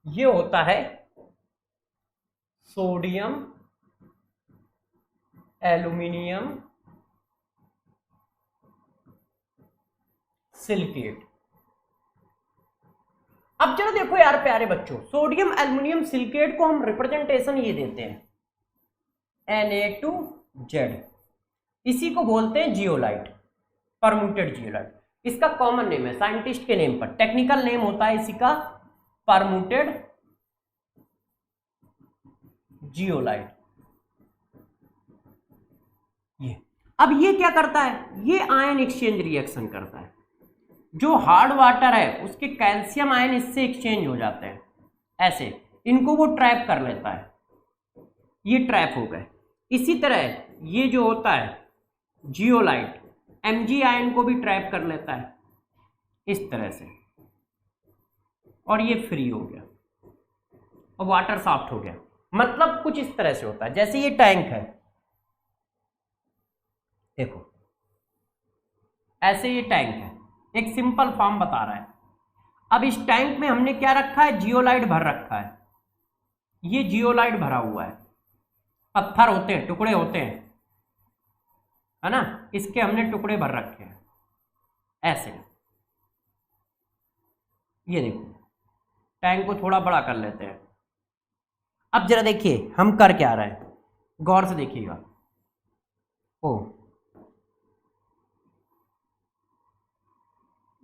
ये होता है सोडियम एल्युमिनियम सिलिकेट। अब चलो देखो यार प्यारे बच्चों, सोडियम एल्युमिनियम सिलिकेट को हम रिप्रेजेंटेशन ये देते हैं Na2Z। इसी को बोलते हैं जियोलाइट, परम्यूटेड जियोलाइट। इसका कॉमन नेम है साइंटिस्ट के नेम पर, टेक्निकल नेम होता है इसी का परम्यूटेड जियोलाइट। ये अब ये क्या करता है, ये आयन एक्सचेंज रिएक्शन करता है। जो हार्ड वाटर है उसके कैल्शियम आयन इससे एक्सचेंज हो जाते हैं ऐसे, इनको वो ट्रैप कर लेता है, ये ट्रैप हो गए। इसी तरह ये जो होता है जियोलाइट Mg आयन को भी ट्रैप कर लेता है इस तरह से, और ये फ्री हो गया और वाटर सॉफ्ट हो गया। मतलब कुछ इस तरह से होता है, जैसे ये टैंक है, देखो ऐसे ये टैंक है, एक सिंपल फॉर्म बता रहा है। अब इस टैंक में हमने क्या रखा है, जियोलाइट भर रखा है, ये जियोलाइट भरा हुआ है, पत्थर होते हैं, टुकड़े होते हैं, है ना, इसके हमने टुकड़े भर रखे हैं ऐसे। ये देखो टैंक को थोड़ा बड़ा कर लेते हैं। अब जरा देखिए हम कर क्या रहे हैं, गौर से देखिएगा। ओ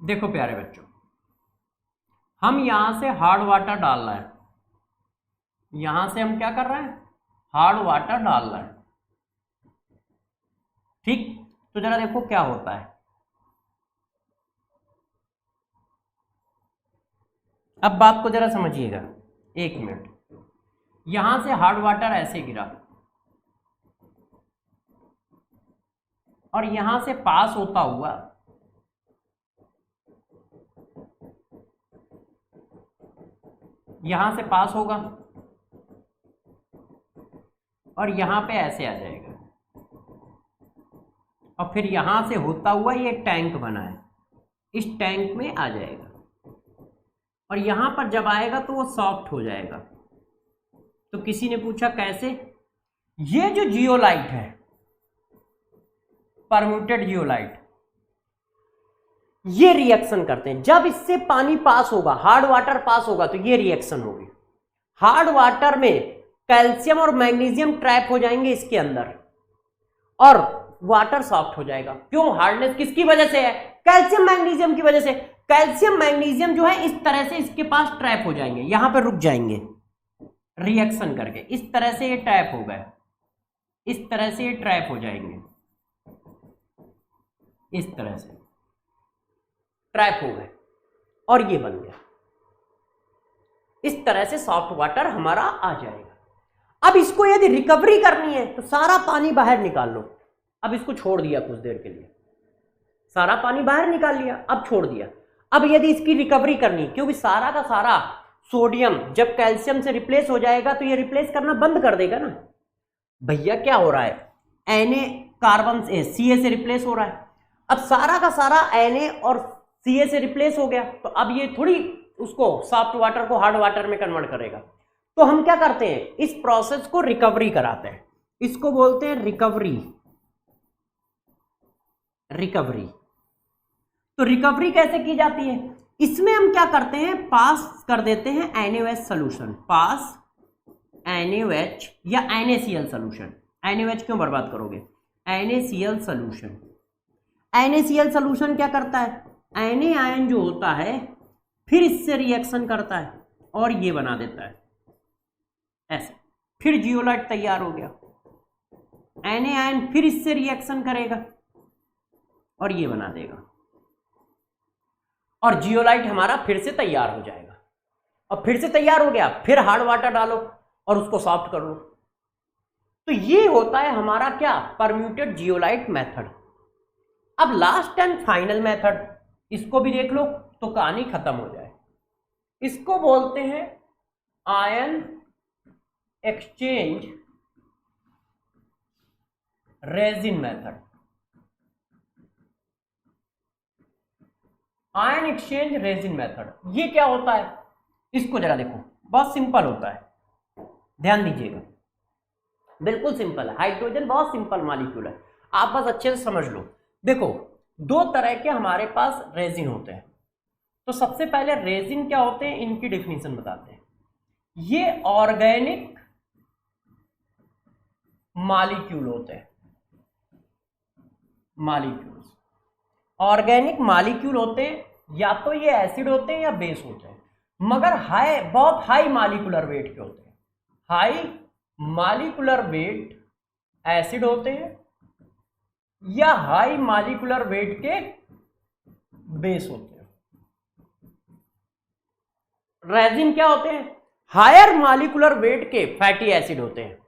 देखो प्यारे बच्चों, हम यहां से हार्ड वाटर डाल रहे हैं, यहां से हम क्या कर रहे हैं, हार्ड वाटर डाल रहे हैं, ठीक। तो जरा देखो क्या होता है। अब बात को जरा समझिएगा, एक मिनट। यहां से हार्ड वाटर ऐसे गिरा और यहां से पास होता हुआ यहां से पास होगा और यहां पे ऐसे आ जाएगा, और फिर यहां से होता हुआ ये टैंक बना है, इस टैंक में आ जाएगा, और यहां पर जब आएगा तो वो सॉफ्ट हो जाएगा। तो किसी ने पूछा कैसे, ये जो जियोलाइट है, परम्यूटेड जियोलाइट, ये रिएक्शन करते हैं। जब इससे पानी पास होगा, हार्ड वाटर पास होगा, तो ये रिएक्शन होगी। हार्ड वाटर में कैल्शियम और मैग्नीशियम ट्रैप हो जाएंगे इसके अंदर और वाटर सॉफ्ट हो जाएगा। क्यों, हार्डनेस किसकी वजह से है, कैल्शियम मैग्नीशियम की वजह से। कैल्शियम मैग्नीशियम जो है इस तरह से इसके पास ट्रैप हो जाएंगे, यहां पर रुक जाएंगे रिएक्शन करके, इस तरह से ये ट्रैप हो गए, इस तरह से ये ट्रैप हो जाएंगे, इस तरह से ट्रैप हो गए और ये बन गया। इस तरह से सॉफ्ट वाटर हमारा आ जाएगा। अब इसको यदि रिकवरी करनी है तो सारा पानी बाहर निकाल लो। अब इसको छोड़ दिया कुछ देर के लिए, सारा पानी बाहर निकाल लिया, अब छोड़ दिया। अब यदि इसकी रिकवरी करनी, क्योंकि सारा का सारा सोडियम जब कैल्शियम से रिप्लेस हो जाएगा तो ये रिप्लेस करना बंद कर देगा ना। भैया क्या हो रहा है, Na कार्बन से Ca से रिप्लेस हो रहा है। अब सारा का सारा Na और Ca से रिप्लेस हो गया, तो अब ये थोड़ी उसको सॉफ्ट वाटर को हार्ड वाटर में कन्वर्ट करेगा। तो हम क्या करते हैं, इस प्रोसेस को रिकवरी कराते हैं, इसको बोलते हैं रिकवरी। रिकवरी तो रिकवरी कैसे की जाती है, इसमें हम क्या करते हैं, पास कर देते हैं NaOH सोल्यूशन, पास NaOH या NaCl सोल्यूशन। NaOH क्यों बर्बाद करोगे, NaCl सोल्यूशन। NaCl सोल्यूशन क्या करता है, Na आयन जो होता है फिर इससे रिएक्शन करता है और ये बना देता है ऐसे, फिर जियोलाइट तैयार हो गया। Na आयन फिर इससे रिएक्शन करेगा और ये बना देगा, और जियोलाइट हमारा फिर से तैयार हो जाएगा। और फिर से तैयार हो गया, फिर हार्ड वाटर डालो और उसको सॉफ्ट कर लो। तो ये होता है हमारा क्या, परम्यूटेड जियोलाइट मेथड। अब लास्ट एंड फाइनल मेथड, इसको भी देख लो तो कहानी खत्म हो जाए। इसको बोलते हैं ion exchange resin method. Ion exchange resin method, ये क्या होता है, इसको जरा देखो, बहुत सिंपल होता है, ध्यान दीजिएगा, बिल्कुल सिंपल है। हाइड्रोजन बहुत सिंपल मॉलिक्यूल है, आप बस अच्छे से समझ लो। देखो दो तरह के हमारे पास रेजिन होते हैं। तो सबसे पहले रेजिन क्या होते हैं, इनकी डेफिनेशन बताते हैं। ये ऑर्गेनिक मॉलिक्यूल होते हैं, मॉलिक्यूल्स ऑर्गेनिक मॉलिक्यूल होते हैं, या तो ये एसिड होते हैं या बेस होते हैं। मगर बहुत हाई मॉलिक्यूलर वेट के होते हैं। हाई मॉलिक्यूलर वेट एसिड होते हैं या हाई मॉलिक्यूलर वेट के बेस होते हैं। रेजिन क्या होते हैं? हायर मॉलिक्यूलर वेट के फैटी एसिड होते हैं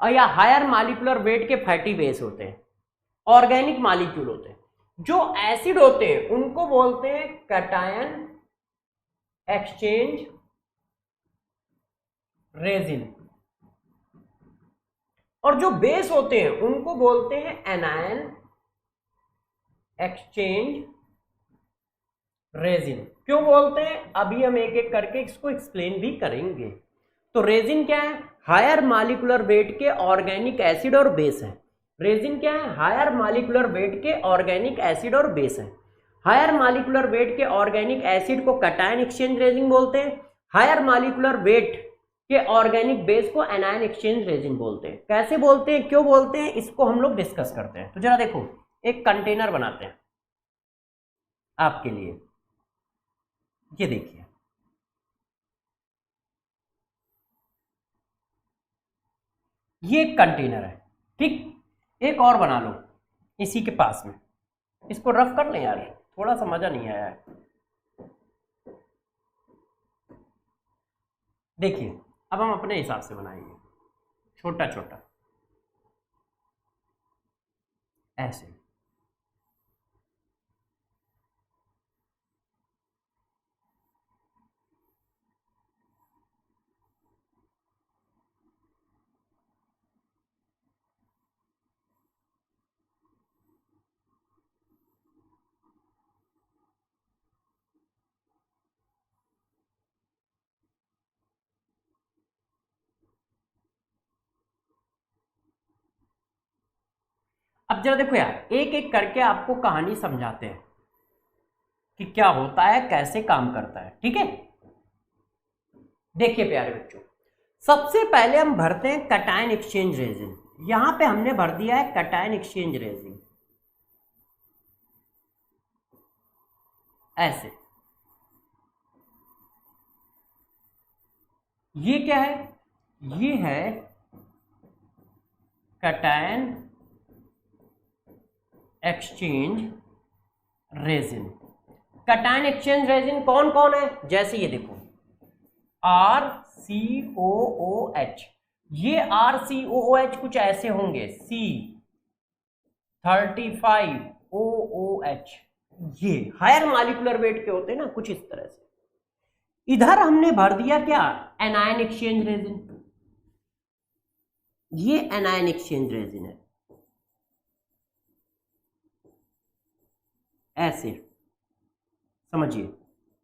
और या हायर मॉलिक्यूलर वेट के फैटी बेस होते हैं, ऑर्गेनिक मॉलिक्यूल होते हैं। जो एसिड होते हैं उनको बोलते हैं कैटायन एक्सचेंज रेजिन, और जो बेस होते हैं उनको बोलते हैं एनायन एक्सचेंज रेजिन। क्यों बोलते हैं? अभी हम एक एक करके इसको एक्सप्लेन भी करेंगे। तो रेजिन क्या है? हायर मॉलिक्यूलर वेट के ऑर्गेनिक एसिड और बेस है। रेजिन क्या है? हायर मॉलिक्यूलर वेट के ऑर्गेनिक एसिड और बेस है। हायर मॉलिक्यूलर वेट के ऑर्गेनिक एसिड को कैटायन एक्सचेंज रेजिन बोलते हैं। हायर मॉलिक्यूलर वेट के ऑर्गेनिक बेस को एनायन एक्सचेंज रेजिन बोलते हैं। कैसे बोलते हैं, क्यों बोलते हैं, इसको हम लोग डिस्कस करते हैं। तो जरा देखो, एक कंटेनर बनाते हैं आपके लिए। ये देखिए, ये एक कंटेनर है, ठीक। एक और बना लो इसी के पास में। इसको रफ कर लें यार, थोड़ा सा मजा नहीं आया है। देखिए, अब हम अपने हिसाब से बनाएंगे, छोटा छोटा ऐसे। अब जरा देखो यार, एक एक करके आपको कहानी समझाते हैं कि क्या होता है, कैसे काम करता है, ठीक है। देखिए प्यारे बच्चों, सबसे पहले हम भरते हैं कैटायन एक्सचेंज रेजिन। यहां पे हमने भर दिया है कैटायन एक्सचेंज रेजिन ऐसे। ये क्या है? ये है cation exchange resin. Cation exchange resin कौन कौन है? जैसे ये देखो, RCOOH। ये RCOOH कुछ ऐसे होंगे, C35OOH। ये हायर मॉलिक्यूलर वेट के होते हैं ना, कुछ इस तरह से। इधर हमने भर दिया क्या? Anion exchange resin. ये एनायन एक्सचेंज रेजिन है ऐसे, समझिए।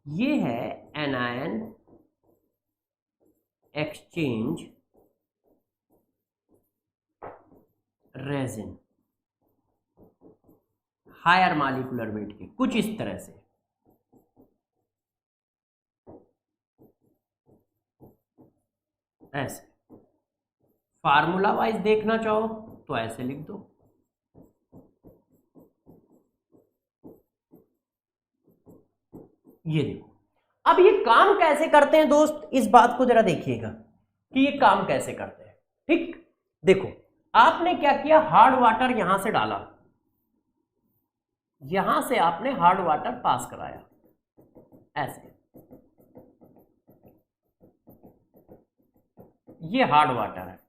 ये है anion exchange resin, higher molecular weight के, कुछ इस तरह से। ऐसे फार्मूला वाइज देखना चाहो तो ऐसे लिख दो। ये देखो, अब ये काम कैसे करते हैं दोस्त, इस बात को जरा देखिएगा कि ये काम कैसे करते हैं, ठीक। देखो, आपने क्या किया, हार्ड वाटर यहां से डाला, यहां से आपने हार्ड वाटर पास कराया ऐसे। ये हार्ड वाटर है।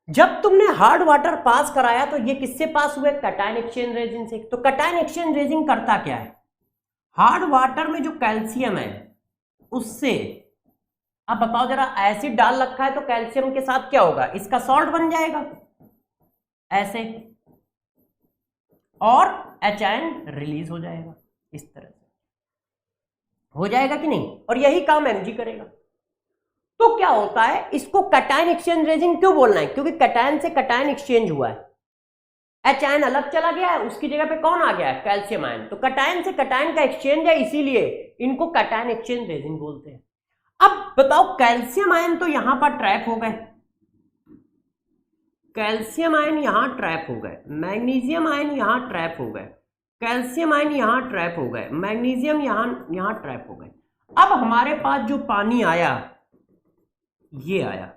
जब तुमने हार्ड वाटर पास कराया तो ये किससे पास हुए? कैटायन एक्सचेंज रेजिन से। तो कैटायन एक्सचेंज रेजिन करता क्या है? हार्ड वाटर में जो कैल्शियम है उससे, अब बताओ जरा, एसिड डाल रखा है तो कैल्शियम के साथ क्या होगा? इसका सॉल्ट बन जाएगा ऐसे, और H रिलीज हो जाएगा इस तरह से, हो जाएगा कि नहीं? और यही काम Mg करेगा। तो क्या होता है, इसको कैटायन एक्सचेंज रेजिन क्यों बोलना है? क्योंकि कैटायन से कैटायन एक्सचेंज हुआ है, H अलग चला गया है, उसकी जगह पे कौन आ गया है? Calcium ion. तो कैटायन से कैटायन का एक्सचेंज है, इसीलिए इनको कैटायन एक्सचेंज रेजिन बोलते हैं। अब बताओ, कैल्शियम आयन तो यहां पर ट्रैप हो गए, कैल्शियम आयन यहां ट्रैप हो गए, मैग्नीशियम आयन यहां ट्रैप हो गए, कैल्शियम आयन यहां ट्रैप हो गए, मैग्नीशियम यहां ट्रैप हो गए। अब हमारे पास जो पानी आया, ये आया,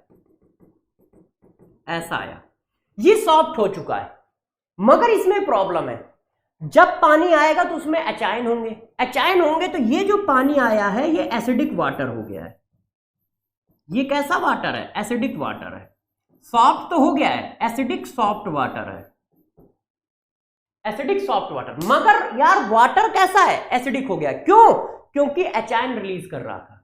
ऐसा आया, ये सॉफ्ट हो चुका है। मगर इसमें प्रॉब्लम है, जब पानी आएगा तो उसमें एचाइन होंगे, एचाइन होंगे तो ये जो पानी आया है ये एसिडिक वाटर हो गया है। ये कैसा वाटर है? एसिडिक वाटर है। सॉफ्ट तो हो गया है, एसिडिक सॉफ्ट वाटर है, एसिडिक सॉफ्ट वाटर। मगर यार वाटर कैसा है? एसिडिक हो गया। क्यों? क्योंकि एचाइन रिलीज कर रहा था।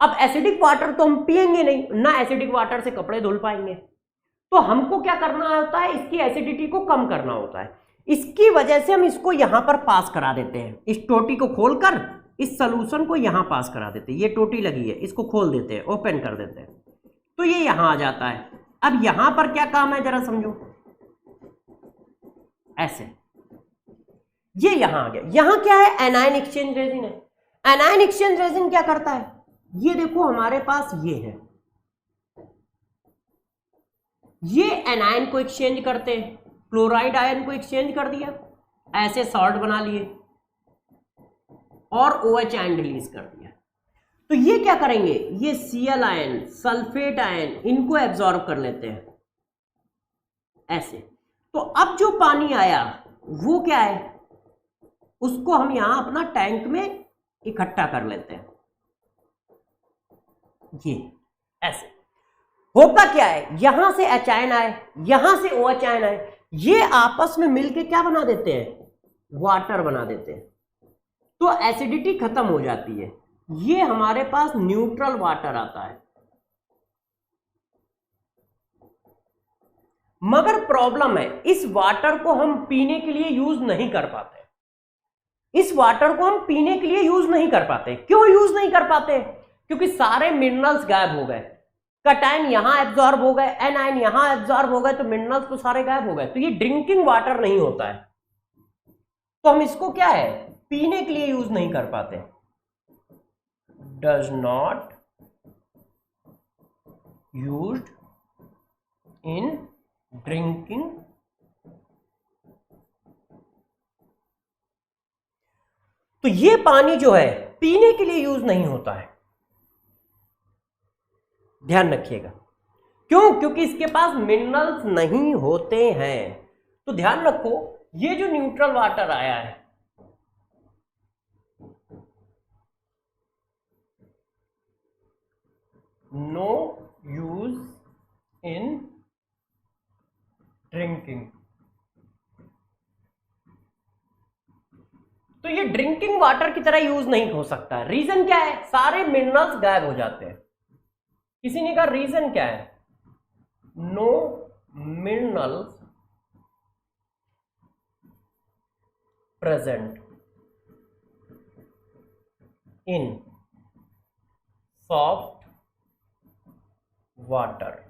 अब एसिडिक वाटर तो हम पिएंगे नहीं ना, एसिडिक वाटर से कपड़े धुल पाएंगे, तो हमको क्या करना होता है? इसकी एसिडिटी को कम करना होता है। इसकी वजह से हम इसको यहां पर पास करा देते हैं। इस टोटी को खोलकर इस सॉल्यूशन को यहां पास करा देते हैं। ये टोटी लगी है, इसको खोल देते हैं, ओपन कर देते हैं, तो ये यहां आ जाता है। अब यहां पर क्या काम है जरा समझो, ऐसे ये यहां आ गया। यहां क्या है? एनायन एक्सचेंज रेजिन है। एनायन एक्सचेंज रेजिन क्या करता है? ये देखो हमारे पास ये है, ये एनायन को एक्सचेंज करते हैं, क्लोराइड आयन को एक्सचेंज कर दिया, ऐसे सॉल्ट बना लिए और OH आयन रिलीज कर दिया। तो ये क्या करेंगे? ये Cl आयन, सल्फेट आयन, इनको एब्जॉर्ब कर लेते हैं ऐसे। तो अब जो पानी आया वो क्या है? उसको हम यहां अपना टैंक में इकट्ठा कर लेते हैं, ये ऐसे। होता क्या है? यहां से H आयन आए, यहां से OH आयन आए, ये आपस में मिलके क्या बना देते हैं? वाटर बना देते हैं। तो एसिडिटी खत्म हो जाती है, ये हमारे पास न्यूट्रल वाटर आता है। मगर प्रॉब्लम है, इस वाटर को हम पीने के लिए यूज नहीं कर पाते। इस वाटर को हम पीने के लिए यूज नहीं कर पाते। क्यों यूज नहीं कर पाते? क्योंकि सारे मिनरल्स गायब हो गए। कटायन यहां एब्जॉर्ब हो गए, एनायन यहां एब्जॉर्ब हो गए, तो मिनरल्स तो सारे गायब हो गए। तो ये ड्रिंकिंग वाटर नहीं होता है, तो हम इसको क्या है? पीने के लिए यूज नहीं कर पाते। Does not used in drinking. तो ये पानी जो है पीने के लिए यूज नहीं होता है, ध्यान रखिएगा। क्यों? क्योंकि इसके पास मिनरल्स नहीं होते हैं। तो ध्यान रखो, ये जो न्यूट्रल वाटर आया है, नो यूज इन ड्रिंकिंग, तो ये ड्रिंकिंग वाटर की तरह यूज नहीं हो सकता है। रीजन क्या है? सारे मिनरल्स गायब हो जाते हैं। किसी ने कहा रीजन क्या है? No minerals present in soft water.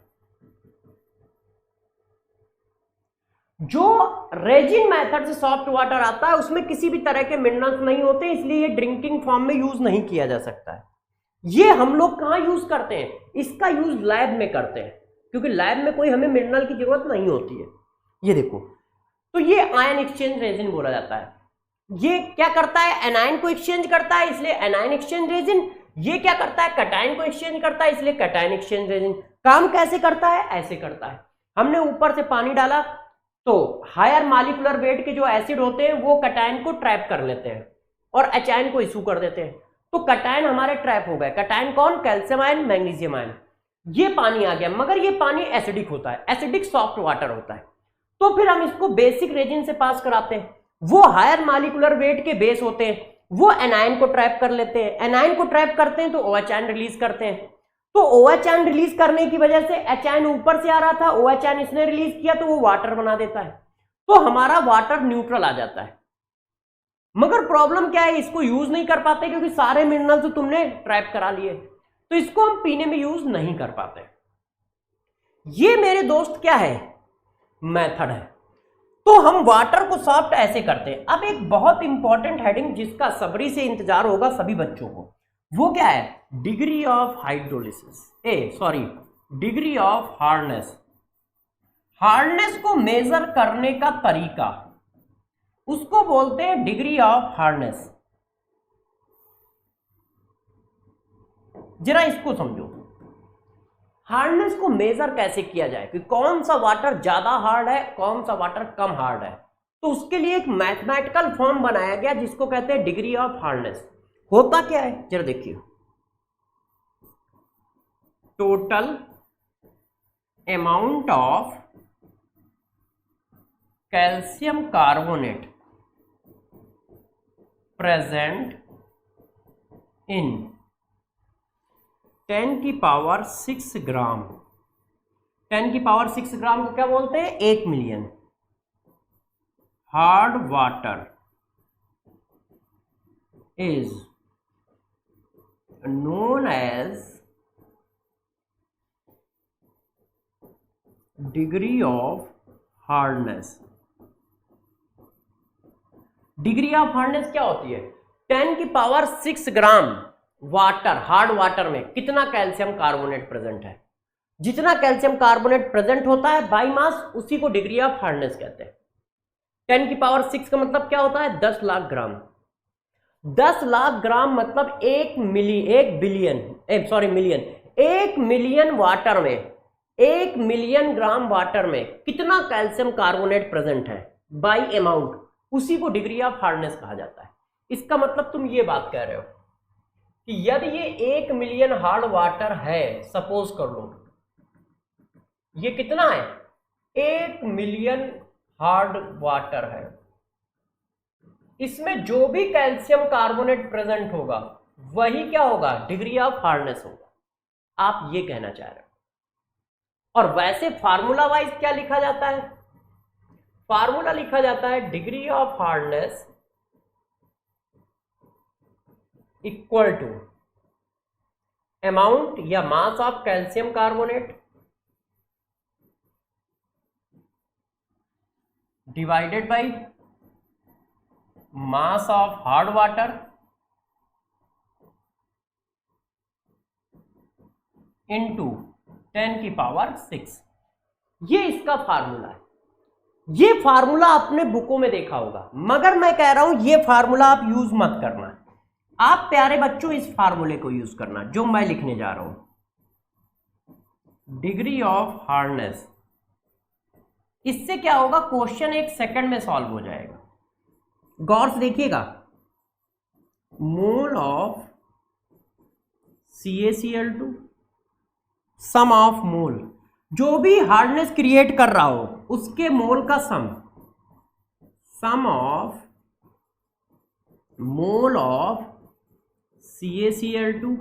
जो रेजिन मेथड से सॉफ्ट वाटर आता है उसमें किसी भी तरह के मिनरल्स नहीं होते, इसलिए ये ड्रिंकिंग फॉर्म में यूज नहीं किया जा सकता है। ये हम लोग कहां यूज करते हैं? इसका यूज लैब में करते हैं, क्योंकि लैब में कोई हमें मिनरल की जरूरत नहीं होती है। ये देखो, तो ये आयन एक्सचेंज रेजिन बोला जाता है। ये क्या करता है? एनायन को एक्सचेंज करता है, इसलिए एनायन एक्सचेंज रेजिन। ये क्या करता है? कटायन को एक्सचेंज करता है, इसलिए कटायन एक्सचेंज रेजिन। काम कैसे करता है? ऐसे करता है। हमने ऊपर से पानी डाला तो हायर मॉलिक्यूलर वेट के जो एसिड होते हैं वो कटायन को ट्रैप कर लेते हैं और H आयन को इशू कर देते हैं। तो कटायन हमारे ट्रैप हो गए। कटायन कौन? Calcium ion, magnesium ion. ये पानी आ गया, मगर ये पानी एसिडिक होता है, एसिडिक सॉफ्ट वाटर होता है। तो फिर हम इसको बेसिक रेजिन से पास कराते हैं। वो हायर मॉलिक्यूलर वेट के बेस होते हैं, वो एनायन को ट्रैप कर लेते हैं। एनायन को ट्रैप करते हैं तो OH आयन रिलीज करते हैं। तो OH आयन रिलीज करने की वजह से H आयन ऊपर से आ रहा था, OH आयन इसने रिलीज किया तो वो वाटर बना देता है। तो हमारा वाटर न्यूट्रल आ जाता है। मगर प्रॉब्लम क्या है? इसको यूज नहीं कर पाते क्योंकि सारे मिनरल्स तो तुमने ट्रैप करा लिए, तो इसको हम पीने में यूज नहीं कर पाते। ये मेरे दोस्त क्या है? मेथड है। तो हम वाटर को सॉफ्ट ऐसे करते हैं। अब एक बहुत इंपॉर्टेंट हेडिंग जिसका सब्री से इंतजार होगा सभी बच्चों को, वो क्या है? Degree of hydrolysis, degree of hardness. Hardness को मेजर करने का तरीका, उसको बोलते हैं डिग्री ऑफ हार्डनेस। जरा इसको समझो, हार्डनेस को मेजर कैसे किया जाए कि कौन सा वाटर ज्यादा हार्ड है, कौन सा वाटर कम हार्ड है। तो उसके लिए एक मैथमेटिकल फॉर्म बनाया गया जिसको कहते हैं डिग्री ऑफ हार्डनेस। होता क्या है जरा देखिए, total amount of calcium carbonate present in 10 की पावर 6 ग्राम। 10 की पावर 6 ग्राम को क्या बोलते हैं? 1 million hard water is known as degree of hardness. Degree of hardness क्या होती है? 10 की power 6 gram water, hard water में कितना कैल्शियम कार्बोनेट प्रेजेंट है। जितना कैल्शियम कार्बोनेट प्रेजेंट होता है बाई मास, उसी को डिग्री ऑफ हार्डनेस कहते हैं। 10 की पावर 6 का मतलब क्या होता है? 10 लाख ग्राम। 10 लाख ग्राम मतलब 1 मिलियन वाटर में, 1 मिलियन ग्राम वाटर में कितना कैल्शियम कार्बोनेट प्रेजेंट है बाई अमाउंट, उसी को डिग्री ऑफ हार्डनेस कहा जाता है। इसका मतलब तुम ये बात कह रहे हो कि यदि ये 1 मिलियन हार्ड वाटर है, सपोज कर लो, ये कितना है? 1 मिलियन हार्ड वाटर है, इसमें जो भी कैल्शियम कार्बोनेट प्रेजेंट होगा वही क्या होगा? डिग्री ऑफ हार्डनेस होगा। आप ये कहना चाह रहे हो। और वैसे फार्मूला वाइज क्या लिखा जाता है? फार्मूला लिखा जाता है degree of hardness equal to amount या mass of calcium carbonate divided by mass of hard water into 10 की पावर 6। ये इसका फार्मूला है। ये फार्मूला आपने बुकों में देखा होगा, मगर मैं कह रहा हूं ये फार्मूला आप यूज मत करना। आप प्यारे बच्चों इस फार्मूले को यूज करना जो मैं लिखने जा रहा हूं, डिग्री ऑफ हार्डनेस। इससे क्या होगा? क्वेश्चन 1 सेकंड में सॉल्व हो जाएगा। गौर से देखिएगा, मोल ऑफ CaCl2 सम ऑफ मोल, जो भी हार्डनेस क्रिएट कर रहा हो उसके मोल का sum of mole of CaCl2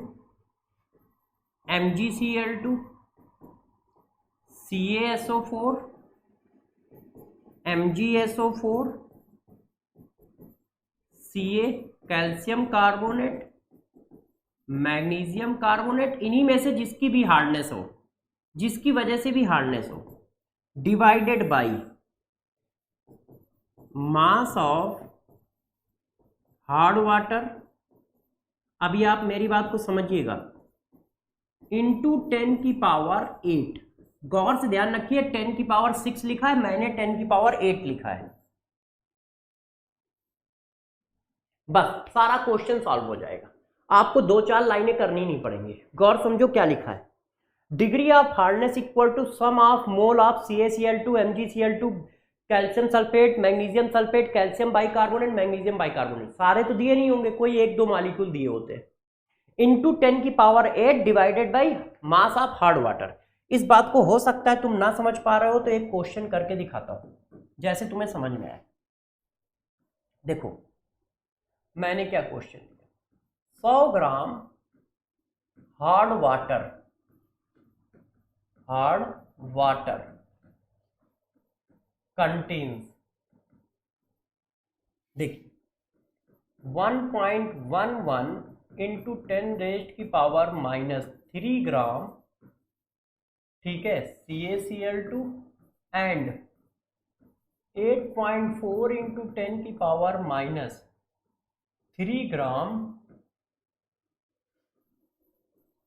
MgCl2 CaSO4 MgSO4 Ca calcium carbonate magnesium carbonate, इन्हीं में से जिसकी भी हार्डनेस हो, जिसकी वजह से भी हार्डनेस हो, divided by mass of hard water. अभी आप मेरी बात को समझिएगा, इंटू 10 की पावर 8। गौर से ध्यान रखिए, 10 की पावर 6 लिखा है, मैंने 10 की पावर 8 लिखा है। बस सारा क्वेश्चन सॉल्व हो जाएगा। आपको 2-4 लाइनें करनी नहीं पड़ेंगी। गौर समझो क्या लिखा है, degree of hardness equal to sum of mole of CaCl2 MgCl2 calcium sulphate magnesium sulphate calcium bicarbonate magnesium bicarbonate. सारे तो दिए नहीं होंगे, कोई 1-2 मॉलिक्यूल दिए होते हैं, इंटू 10 की power 8 divided by mass of hard water. इस बात को हो सकता है तुम ना समझ पा रहे हो, तो एक क्वेश्चन करके दिखाता हूं जैसे तुम्हें समझ में आए। देखो मैंने क्या क्वेश्चन दिया, 100 ग्राम हार्ड वाटर कंटेन्स, देखिए 1.11 इंटू 10 रेज़्ड की पावर -3 ग्राम, ठीक है, CaCl2 एंड 8.4 इंटू 10 की पावर -3 ग्राम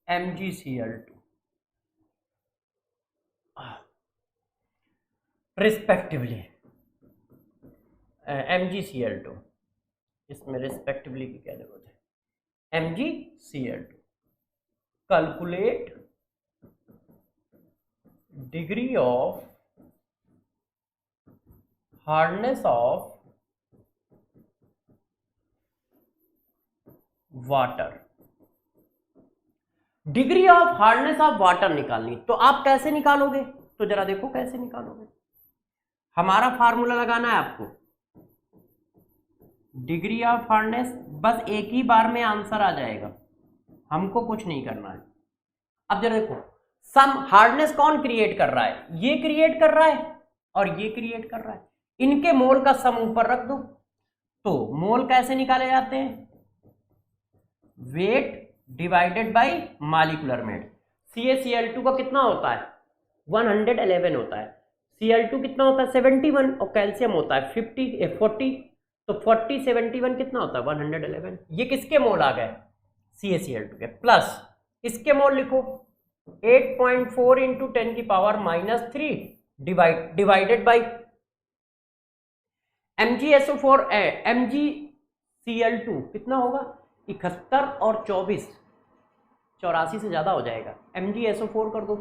MgCl2 रिस्पेक्टिवली। MgCl2, इसमें रिस्पेक्टिवली की क्या जरूरत है, MgCl2। Calculate degree of hardness of water. Degree of hardness of water निकालनी, तो आप कैसे निकालोगे, तो जरा देखो कैसे निकालोगे। हमारा फार्मूला लगाना है आपको, डिग्री ऑफ हार्डनेस, बस एक ही बार में आंसर आ जाएगा, हमको कुछ नहीं करना है। अब जरा देखो, सम हार्डनेस कौन क्रिएट कर रहा है, ये क्रिएट कर रहा है और ये क्रिएट कर रहा है, इनके मोल का सम ऊपर रख दो। तो मोल कैसे निकाले जाते हैं, weight divided by molecular weight. CaCl2 का कितना होता है, 111 होता है, Cl2 कितना होता है 71, और कैल्शियम होता है 40, तो 40 71 कितना होता है 111। ये किसके मोल आ गए, CaCl2 के। प्लस इसके मोल लिखो 8.4 इंटू 10 की power -3 divided by MgSO4 MgCl2 कितना होगा 71 और 24, 84 से ज्यादा हो जाएगा, MgSO4 कर दो।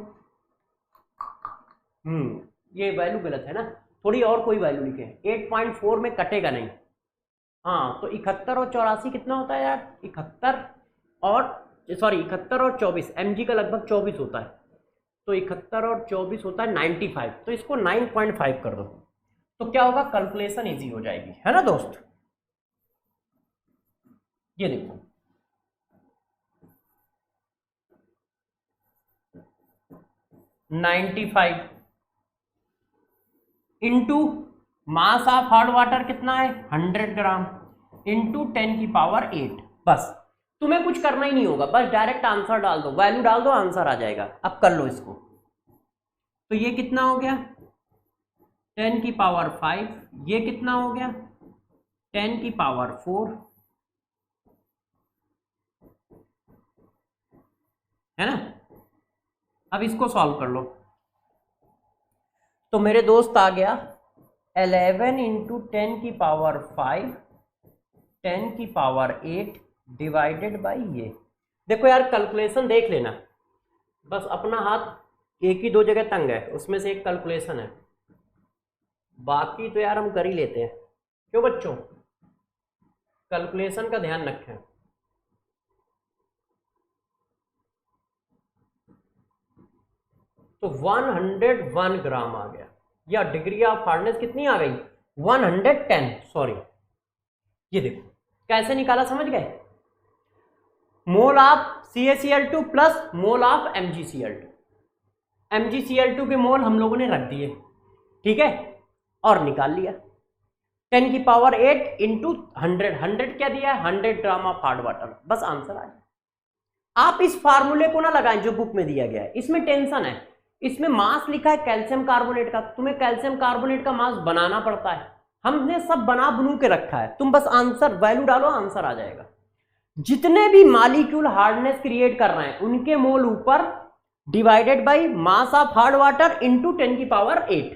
ये वैल्यू गलत है ना, थोड़ी और कोई वैल्यू लिखे, 8.4 में कटेगा नहीं। हाँ, तो 71 और 84 कितना होता है यार, 71 और 24, Mg का लगभग 24 होता है, तो 71 और 24 होता है 95, तो इसको 9.5 कर दो, तो क्या होगा, कैलकुलेशन इजी हो जाएगी, है ना दोस्त। ये देखो 95 into mass of hard water कितना है 100 ग्राम इंटू 10 की पावर 8। बस तुम्हें कुछ करना ही नहीं होगा, बस डायरेक्ट आंसर डाल दो, वैल्यू डाल दो, आंसर आ जाएगा। अब कर लो इसको, तो ये कितना हो गया 10 की पावर 5, ये कितना हो गया 10 की पावर 4, है ना। अब इसको सॉल्व कर लो, तो मेरे दोस्त आ गया 11 इंटू 10 की पावर 5 10 की पावर 8 डिवाइडेड बाई ये। देखो यार कैलकुलेशन देख लेना, बस अपना हाथ एक ही दो जगह तंग है, उसमें से एक कैलकुलेशन है, बाकी तो यार हम कर ही लेते हैं। क्यों बच्चों, कैलकुलेशन का ध्यान रखें। तो 101 ग्राम आ गया, या डिग्री ऑफ हार्डनेस कितनी आ गई 110, सॉरी। ये देखो कैसे निकाला, समझ गए, मोल of CaCl2 plus mole of MgCl2। MgCl2 के मोल हम लोगों ने रख दिए, ठीक है, और निकाल लिया 10 की पावर 8 इंटू 100 क्या दिया है 100 ग्राम ऑफ हार्ड वाटर, बस आंसर आ गया। आप इस फार्मूले को ना लगाएं जो बुक में दिया गया है, इसमें टेंशन है, इसमें मास लिखा है कैल्शियम कार्बोनेट का, तुम्हें कैल्शियम कार्बोनेट का मास बनाना पड़ता है, हमने सब बना बनू के रखा है, तुम बस आंसर वैल्यू डालो, आंसर आ जाएगा। जितने भी मॉलिक्यूल हार्डनेस क्रिएट कर रहे हैं उनके मोल ऊपर divided by mass of hard water into 10 की पावर 8।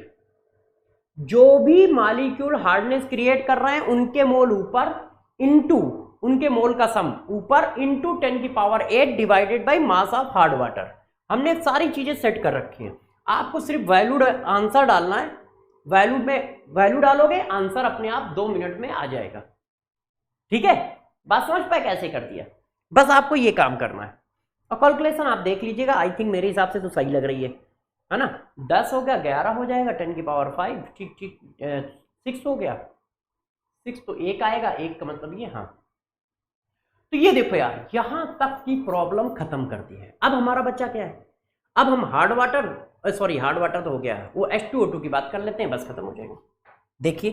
जो भी मॉलिक्यूल हार्डनेस क्रिएट कर रहे हैं उनके मोल ऊपर इनटू उनके मोल का सम ऊपर इनटू 10 की power 8 divided by mass of hard water. हमने सारी चीजें सेट कर रखी हैं, आपको सिर्फ वैल्यू आंसर डालना है, वैल्यू डालोगे आंसर अपने आप 2 मिनट में आ जाएगा, ठीक है। बात समझ पाए कैसे कर दिया, बस आपको ये काम करना है। और कैलकुलेशन आप देख लीजिएगा, आई थिंक मेरे हिसाब से तो सही लग रही है ना। 10 हो गया 11 हो जाएगा 10 की पावर 5, ठीक ठीक 6 हो गया 6, तो 1 आएगा, 1 का मतलब ये, हाँ। तो ये देखो यार, यहां तक की प्रॉब्लम खत्म कर दी है। अब हमारा बच्चा क्या है, अब हम हार्ड वाटर तो हो गया, वो H2O2 की बात कर लेते हैं, बस खत्म हो जाएगा। देखिए